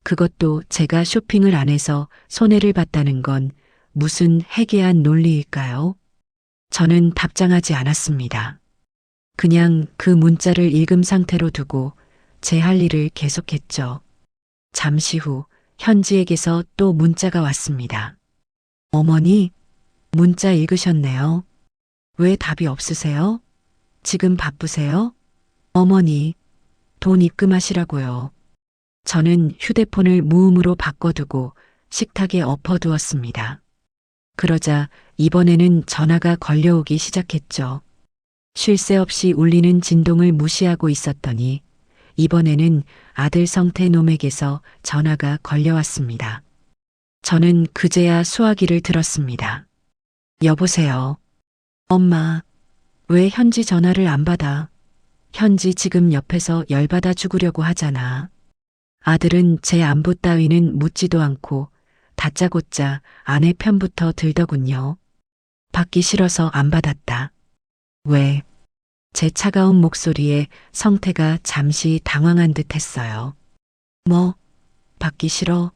그것도 제가 쇼핑을 안 해서 손해를 봤다는 건 무슨 해괴한 논리일까요? 저는 답장하지 않았습니다. 그냥 그 문자를 읽음 상태로 두고 제 할 일을 계속했죠. 잠시 후 현지에게서 또 문자가 왔습니다. 어머니, 문자 읽으셨네요. 왜 답이 없으세요? 지금 바쁘세요? 어머니, 돈 입금하시라고요. 저는 휴대폰을 무음으로 바꿔두고 식탁에 엎어두었습니다. 그러자 이번에는 전화가 걸려오기 시작했죠. 쉴 새 없이 울리는 진동을 무시하고 있었더니 이번에는 아들 성태놈에게서 전화가 걸려왔습니다. 저는 그제야 수화기를 들었습니다. 여보세요. 엄마, 왜 현지 전화를 안 받아? 현지 지금 옆에서 열받아 죽으려고 하잖아. 아들은 제 안부 따위는 묻지도 않고 다짜고짜 아내 편부터 들더군요. 받기 싫어서 안 받았다. 왜? 제 차가운 목소리에 성태가 잠시 당황한 듯 했어요. 뭐? 받기 싫어?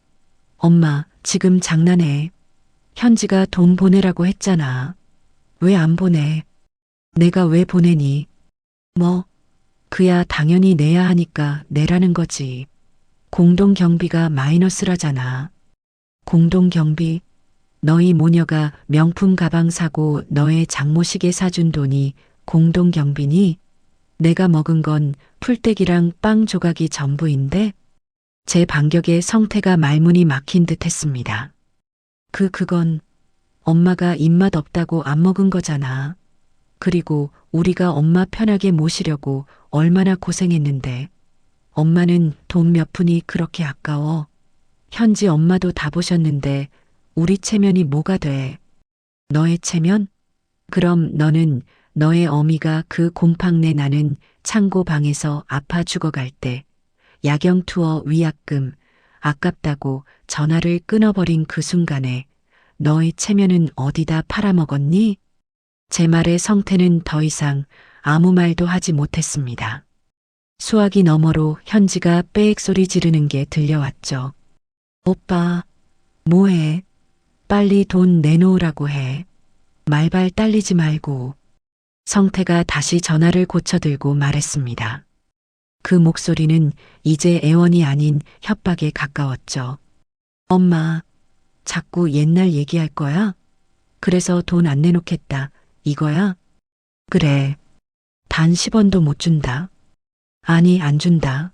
엄마, 지금 장난해. 현지가 돈 보내라고 했잖아. 왜 안 보내? 내가 왜 보내니? 뭐? 그야 당연히 내야 하니까 내라는 거지. 공동경비가 마이너스라잖아. 공동경비? 너희 모녀가 명품 가방 사고 너의 장모 시계 사준 돈이 공동경비니? 내가 먹은 건 풀떼기랑 빵 조각이 전부인데? 제 반격에 성태가 말문이 막힌 듯 했습니다. 그건 엄마가 입맛 없다고 안 먹은 거잖아. 그리고 우리가 엄마 편하게 모시려고 얼마나 고생했는데. 엄마는 돈 몇 푼이 그렇게 아까워. 현지 엄마도 다 보셨는데 우리 체면이 뭐가 돼? 너의 체면? 그럼 너는 너의 어미가 그 곰팡내 나는 창고 방에서 아파 죽어갈 때 야경 투어 위약금 아깝다고 전화를 끊어버린 그 순간에 너의 체면은 어디다 팔아먹었니? 제 말에 성태는 더 이상 아무 말도 하지 못했습니다. 수화기 너머로 현지가 빽 소리 지르는 게 들려왔죠. 오빠, 뭐해? 빨리 돈 내놓으라고 해. 말발 딸리지 말고. 성태가 다시 전화를 고쳐들고 말했습니다. 그 목소리는 이제 애원이 아닌 협박에 가까웠죠. 엄마, 자꾸 옛날 얘기할 거야? 그래서 돈 안 내놓겠다, 이거야? 그래. 단 10원도 못 준다. 아니, 안 준다.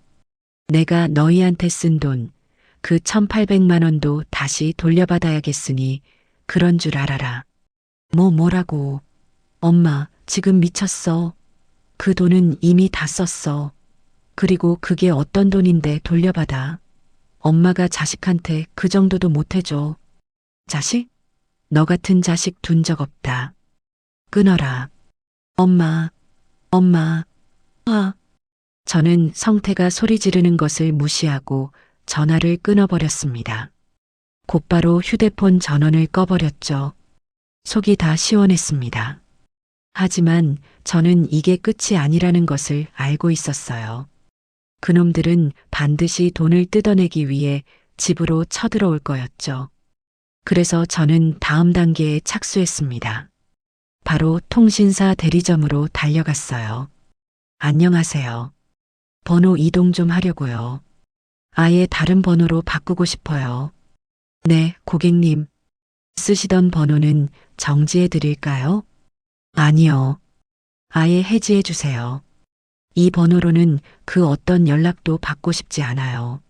내가 너희한테 쓴 돈, 그 1,800만 원도 다시 돌려받아야겠으니 그런 줄 알아라. 뭐라고. 엄마, 지금 미쳤어. 그 돈은 이미 다 썼어. 그리고 그게 어떤 돈인데 돌려받아. 엄마가 자식한테 그 정도도 못 해줘. 자식? 너 같은 자식 둔 적 없다. 끊어라. 엄마. 저는 성태가 소리 지르는 것을 무시하고 전화를 끊어버렸습니다. 곧바로 휴대폰 전원을 꺼버렸죠. 속이 다 시원했습니다. 하지만 저는 이게 끝이 아니라는 것을 알고 있었어요. 그놈들은 반드시 돈을 뜯어내기 위해 집으로 쳐들어올 거였죠. 그래서 저는 다음 단계에 착수했습니다. 바로 통신사 대리점으로 달려갔어요. 안녕하세요. 번호 이동 좀 하려고요. 아예 다른 번호로 바꾸고 싶어요. 네, 고객님. 쓰시던 번호는 정지해 드릴까요? 아니요. 아예 해지해 주세요. 이 번호로는 그 어떤 연락도 받고 싶지 않아요.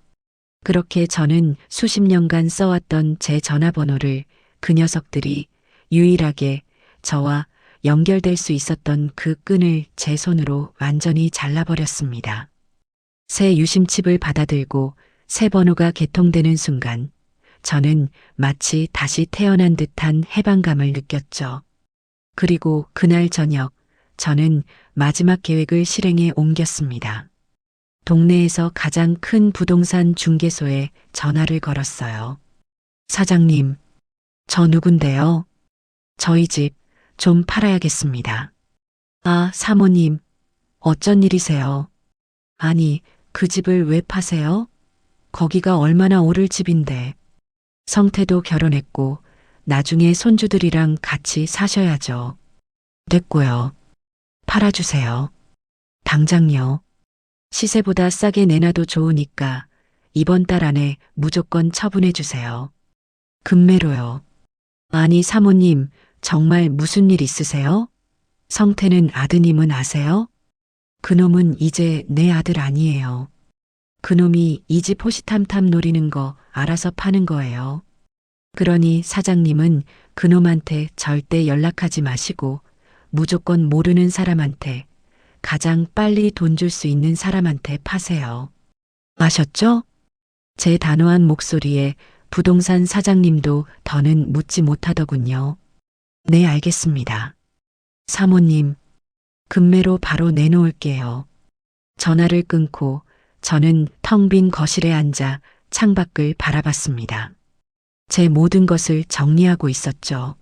그렇게 저는 수십 년간 써왔던 제 전화번호를 그 녀석들이 유일하게 저와 연결될 수 있었던 그 끈을 제 손으로 완전히 잘라버렸습니다. 새 유심칩을 받아들고 새 번호가 개통되는 순간 저는 마치 다시 태어난 듯한 해방감을 느꼈죠. 그리고 그날 저녁 저는 마지막 계획을 실행에 옮겼습니다. 동네에서 가장 큰 부동산 중개소에 전화를 걸었어요. 사장님, 저 누군데요? 저희 집 좀 팔아야겠습니다. 아, 사모님, 어쩐 일이세요? 아니, 그 집을 왜 파세요? 거기가 얼마나 오를 집인데. 성태도 결혼했고 나중에 손주들이랑 같이 사셔야죠. 됐고요. 팔아주세요. 당장요. 시세보다 싸게 내놔도 좋으니까 이번 달 안에 무조건 처분해 주세요. 금매로요. 아니 사모님, 정말 무슨 일 있으세요? 성태는 아드님은 아세요? 그놈은 이제 내 아들 아니에요. 그놈이 이 집 호시탐탐 노리는 거 알아서 파는 거예요. 그러니 사장님은 그놈한테 절대 연락하지 마시고 무조건 모르는 사람한테 가장 빨리 돈 줄 수 있는 사람한테 파세요. 아셨죠? 제 단호한 목소리에 부동산 사장님도 더는 묻지 못하더군요. 네, 알겠습니다. 사모님, 금매로 바로 내놓을게요. 전화를 끊고 저는 텅 빈 거실에 앉아 창밖을 바라봤습니다. 제 모든 것을 정리하고 있었죠.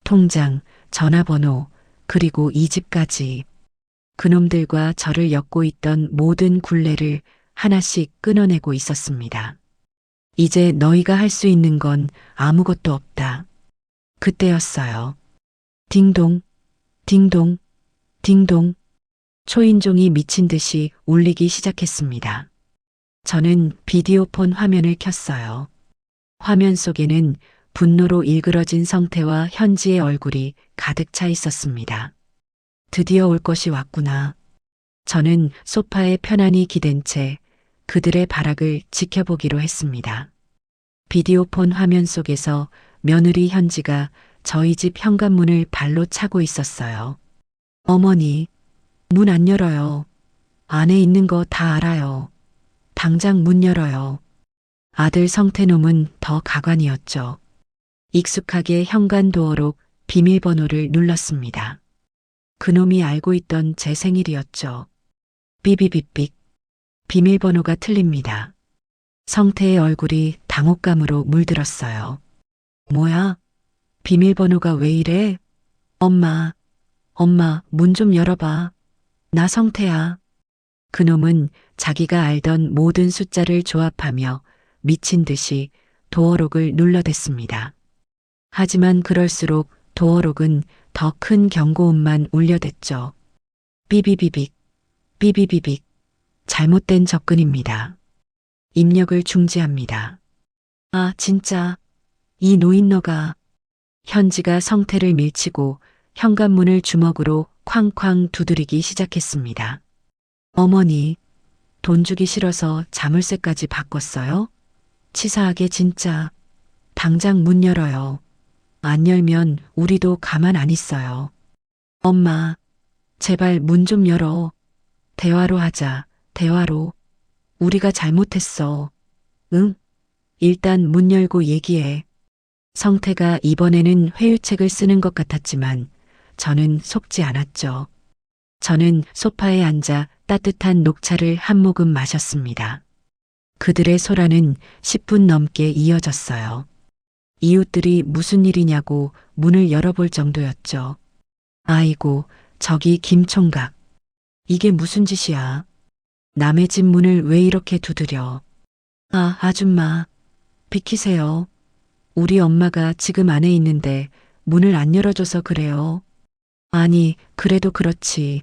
통장, 전화번호, 그리고 이 집까지. 그놈들과 저를 엮고 있던 모든 굴레를 하나씩 끊어내고 있었습니다. 이제 너희가 할 수 있는 건 아무것도 없다. 그때였어요. 딩동, 딩동, 딩동. 초인종이 미친 듯이 울리기 시작했습니다. 저는 비디오폰 화면을 켰어요. 화면 속에는 분노로 일그러진 성태와 현지의 얼굴이 가득 차 있었습니다. 드디어 올 것이 왔구나. 저는 소파에 편안히 기댄 채 그들의 발악을 지켜보기로 했습니다. 비디오폰 화면 속에서 며느리 현지가 저희 집 현관문을 발로 차고 있었어요. 어머니, 문 안 열어요. 안에 있는 거 다 알아요. 당장 문 열어요. 아들 성태놈은 더 가관이었죠. 익숙하게 현관 도어록 비밀번호를 눌렀습니다. 그놈이 알고 있던 제 생일이었죠. 삐비비빅. 비밀번호가 틀립니다. 성태의 얼굴이 당혹감으로 물들었어요. 뭐야? 비밀번호가 왜 이래? 엄마, 문 좀 열어봐. 나 성태야. 그놈은 자기가 알던 모든 숫자를 조합하며 미친 듯이 도어록을 눌러댔습니다. 하지만 그럴수록 도어록은 더 큰 경고음만 울려댔죠. 삐비비빅, 삐비비빅. 잘못된 접근입니다. 입력을 중지합니다. 아, 진짜. 이 노인너가. 현지가 성태를 밀치고 현관문을 주먹으로 쾅쾅 두드리기 시작했습니다. 어머니, 돈 주기 싫어서 자물쇠까지 바꿨어요? 치사하게 진짜. 당장 문 열어요. 안 열면 우리도 가만 안 있어요. 엄마, 제발 문 좀 열어. 대화로 하자, 대화로. 우리가 잘못했어. 응? 일단 문 열고 얘기해. 성태가 이번에는 회유책을 쓰는 것 같았지만 저는 속지 않았죠. 저는 소파에 앉아 따뜻한 녹차를 한 모금 마셨습니다. 그들의 소란은 10분 넘게 이어졌어요. 이웃들이 무슨 일이냐고 문을 열어볼 정도였죠. 아이고, 저기 김 총각. 이게 무슨 짓이야? 남의 집 문을 왜 이렇게 두드려? 아, 아줌마. 비키세요. 우리 엄마가 지금 안에 있는데 문을 안 열어줘서 그래요. 아니, 그래도 그렇지.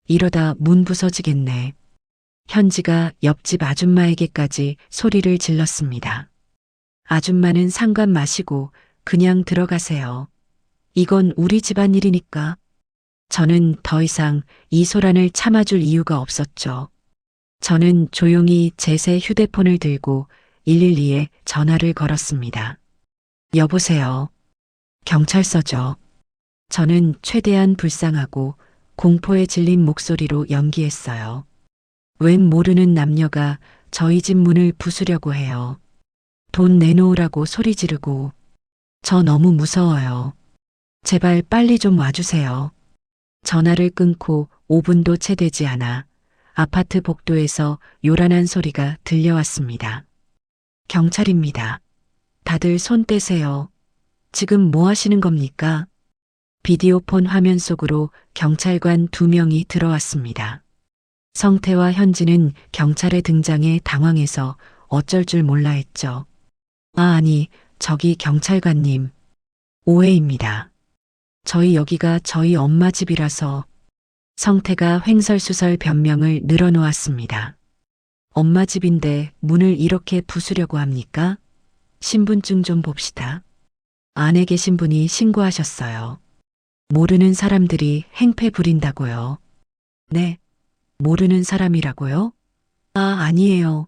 이러다 문 부서지겠네. 현지가 옆집 아줌마에게까지 소리를 질렀습니다. 아줌마는 상관 마시고 그냥 들어가세요. 이건 우리 집안일이니까. 저는 더 이상 이 소란을 참아줄 이유가 없었죠. 저는 조용히 제 새 휴대폰을 들고 112에 전화를 걸었습니다. 여보세요. 경찰서죠. 저는 최대한 불쌍하고 공포에 질린 목소리로 연기했어요. 웬 모르는 남녀가 저희 집 문을 부수려고 해요. 돈 내놓으라고 소리 지르고. 저 너무 무서워요. 제발 빨리 좀 와주세요. 전화를 끊고 5분도 채 되지 않아 아파트 복도에서 요란한 소리가 들려왔습니다. 경찰입니다. 다들 손 떼세요. 지금 뭐 하시는 겁니까? 비디오폰 화면 속으로 경찰관 2명이 들어왔습니다. 성태와 현지는 경찰의 등장에 당황해서 어쩔 줄 몰라 했죠. 아니, 저기 경찰관님. 오해입니다. 저희 여기가 저희 엄마 집이라서. 성태가 횡설수설 변명을 늘어놓았습니다. 엄마 집인데 문을 이렇게 부수려고 합니까? 신분증 좀 봅시다. 안에 계신 분이 신고하셨어요. 모르는 사람들이 행패 부린다고요. 네, 모르는 사람이라고요? 아, 아니에요.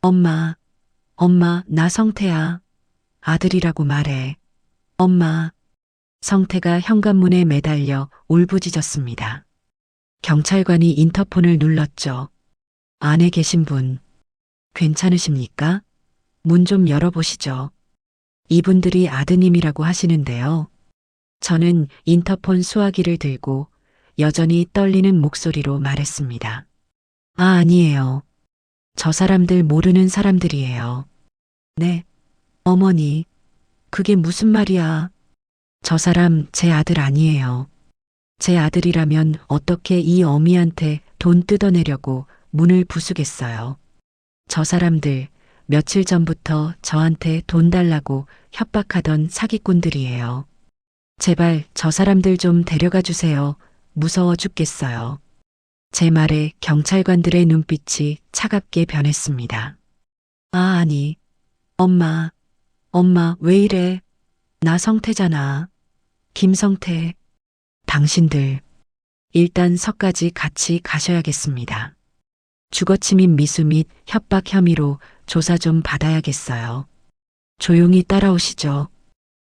엄마, 나 성태야. 아들이라고 말해. 엄마. 성태가 현관문에 매달려 울부짖었습니다. 경찰관이 인터폰을 눌렀죠. 안에 계신 분, 괜찮으십니까? 문 좀 열어보시죠. 이분들이 아드님이라고 하시는데요. 저는 인터폰 수화기를 들고 여전히 떨리는 목소리로 말했습니다. 아니에요. 저 사람들 모르는 사람들이에요. 네, 어머니, 그게 무슨 말이야? 저 사람 제 아들 아니에요. 제 아들이라면 어떻게 이 어미한테 돈 뜯어내려고 문을 부수겠어요. 저 사람들 며칠 전부터 저한테 돈 달라고 협박하던 사기꾼들이에요. 제발 저 사람들 좀 데려가 주세요. 무서워 죽겠어요. 제 말에 경찰관들의 눈빛이 차갑게 변했습니다. 아니, 엄마, 엄마 왜 이래? 나 성태잖아. 김성태. 당신들 일단 서까지 같이 가셔야겠습니다. 주거침입 미수 및 협박 혐의로 조사 좀 받아야겠어요. 조용히 따라오시죠.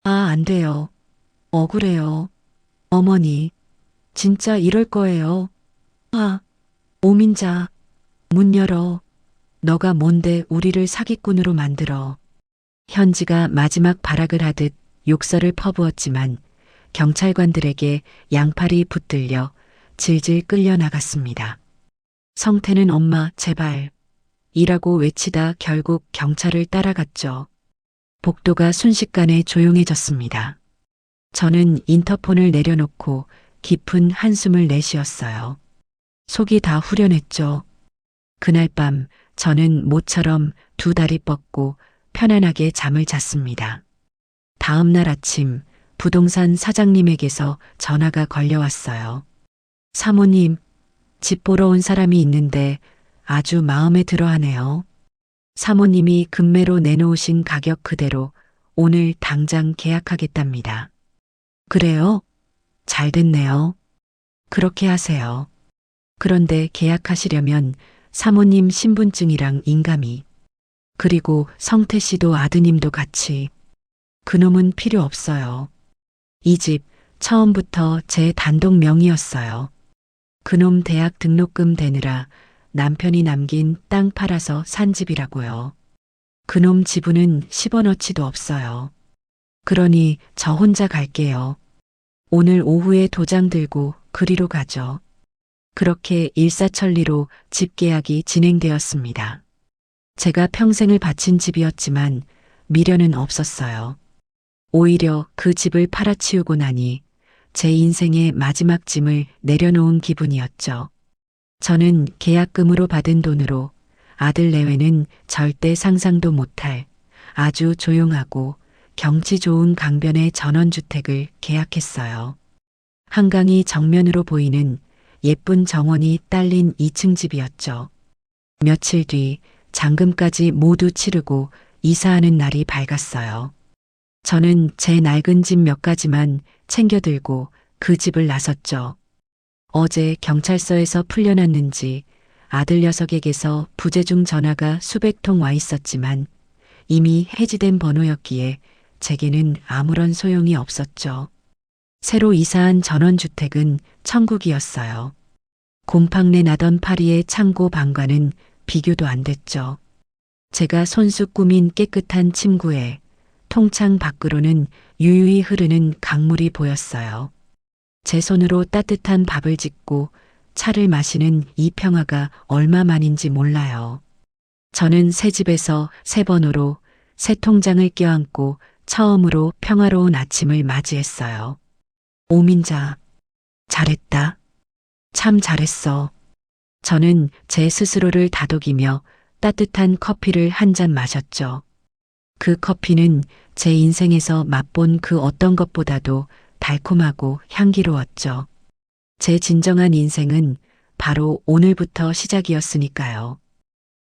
안 돼요. 억울해요. 어머니, 진짜 이럴 거예요. 오민자, 문 열어. 너가 뭔데 우리를 사기꾼으로 만들어. 현지가 마지막 발악을 하듯 욕설을 퍼부었지만 경찰관들에게 양팔이 붙들려 질질 끌려나갔습니다. 성태는 엄마 제발 이라고 외치다 결국 경찰을 따라갔죠. 복도가 순식간에 조용해졌습니다. 저는 인터폰을 내려놓고 깊은 한숨을 내쉬었어요. 속이 다 후련했죠. 그날 밤 저는 모처럼 두 다리 뻗고 편안하게 잠을 잤습니다. 다음 날 아침 부동산 사장님에게서 전화가 걸려왔어요. 사모님, 집 보러 온 사람이 있는데 아주 마음에 들어 하네요. 사모님이 금매로 내놓으신 가격 그대로 오늘 당장 계약하겠답니다. 그래요? 잘 됐네요. 그렇게 하세요. 그런데 계약하시려면 사모님 신분증이랑 인감이 그리고 성태 씨도 아드님도 같이 그놈은 필요 없어요. 이 집 처음부터 제 단독 명의였어요. 그놈 대학 등록금 대느라 남편이 남긴 땅 팔아서 산 집이라고요. 그놈 지분은 10원어치도 없어요. 그러니 저 혼자 갈게요. 오늘 오후에 도장 들고 그리로 가죠. 그렇게 일사천리로 집 계약이 진행되었습니다. 제가 평생을 바친 집이었지만 미련은 없었어요. 오히려 그 집을 팔아치우고 나니 제 인생의 마지막 짐을 내려놓은 기분이었죠. 저는 계약금으로 받은 돈으로 아들 내외는 절대 상상도 못할 아주 조용하고 경치 좋은 강변의 전원주택을 계약했어요. 한강이 정면으로 보이는 예쁜 정원이 딸린 2층 집이었죠. 며칠 뒤 잔금까지 모두 치르고 이사하는 날이 밝았어요. 저는 제 낡은 집 몇 가지만 챙겨 들고 그 집을 나섰죠. 어제 경찰서에서 풀려났는지 아들 녀석에게서 부재중 전화가 수백 통 와 있었지만 이미 해지된 번호였기에 제게는 아무런 소용이 없었죠. 새로 이사한 전원주택은 천국이었어요. 곰팡내 나던 파리의 창고 방과는 비교도 안 됐죠. 제가 손수 꾸민 깨끗한 침구에 통창 밖으로는 유유히 흐르는 강물이 보였어요. 제 손으로 따뜻한 밥을 짓고 차를 마시는 이 평화가 얼마만인지 몰라요. 저는 새 집에서 새 번호로 새 통장을 껴안고 처음으로 평화로운 아침을 맞이했어요. 오민자, 잘했다. 참 잘했어. 저는 제 스스로를 다독이며 따뜻한 커피를 한 잔 마셨죠. 그 커피는 제 인생에서 맛본 그 어떤 것보다도 달콤하고 향기로웠죠. 제 진정한 인생은 바로 오늘부터 시작이었으니까요.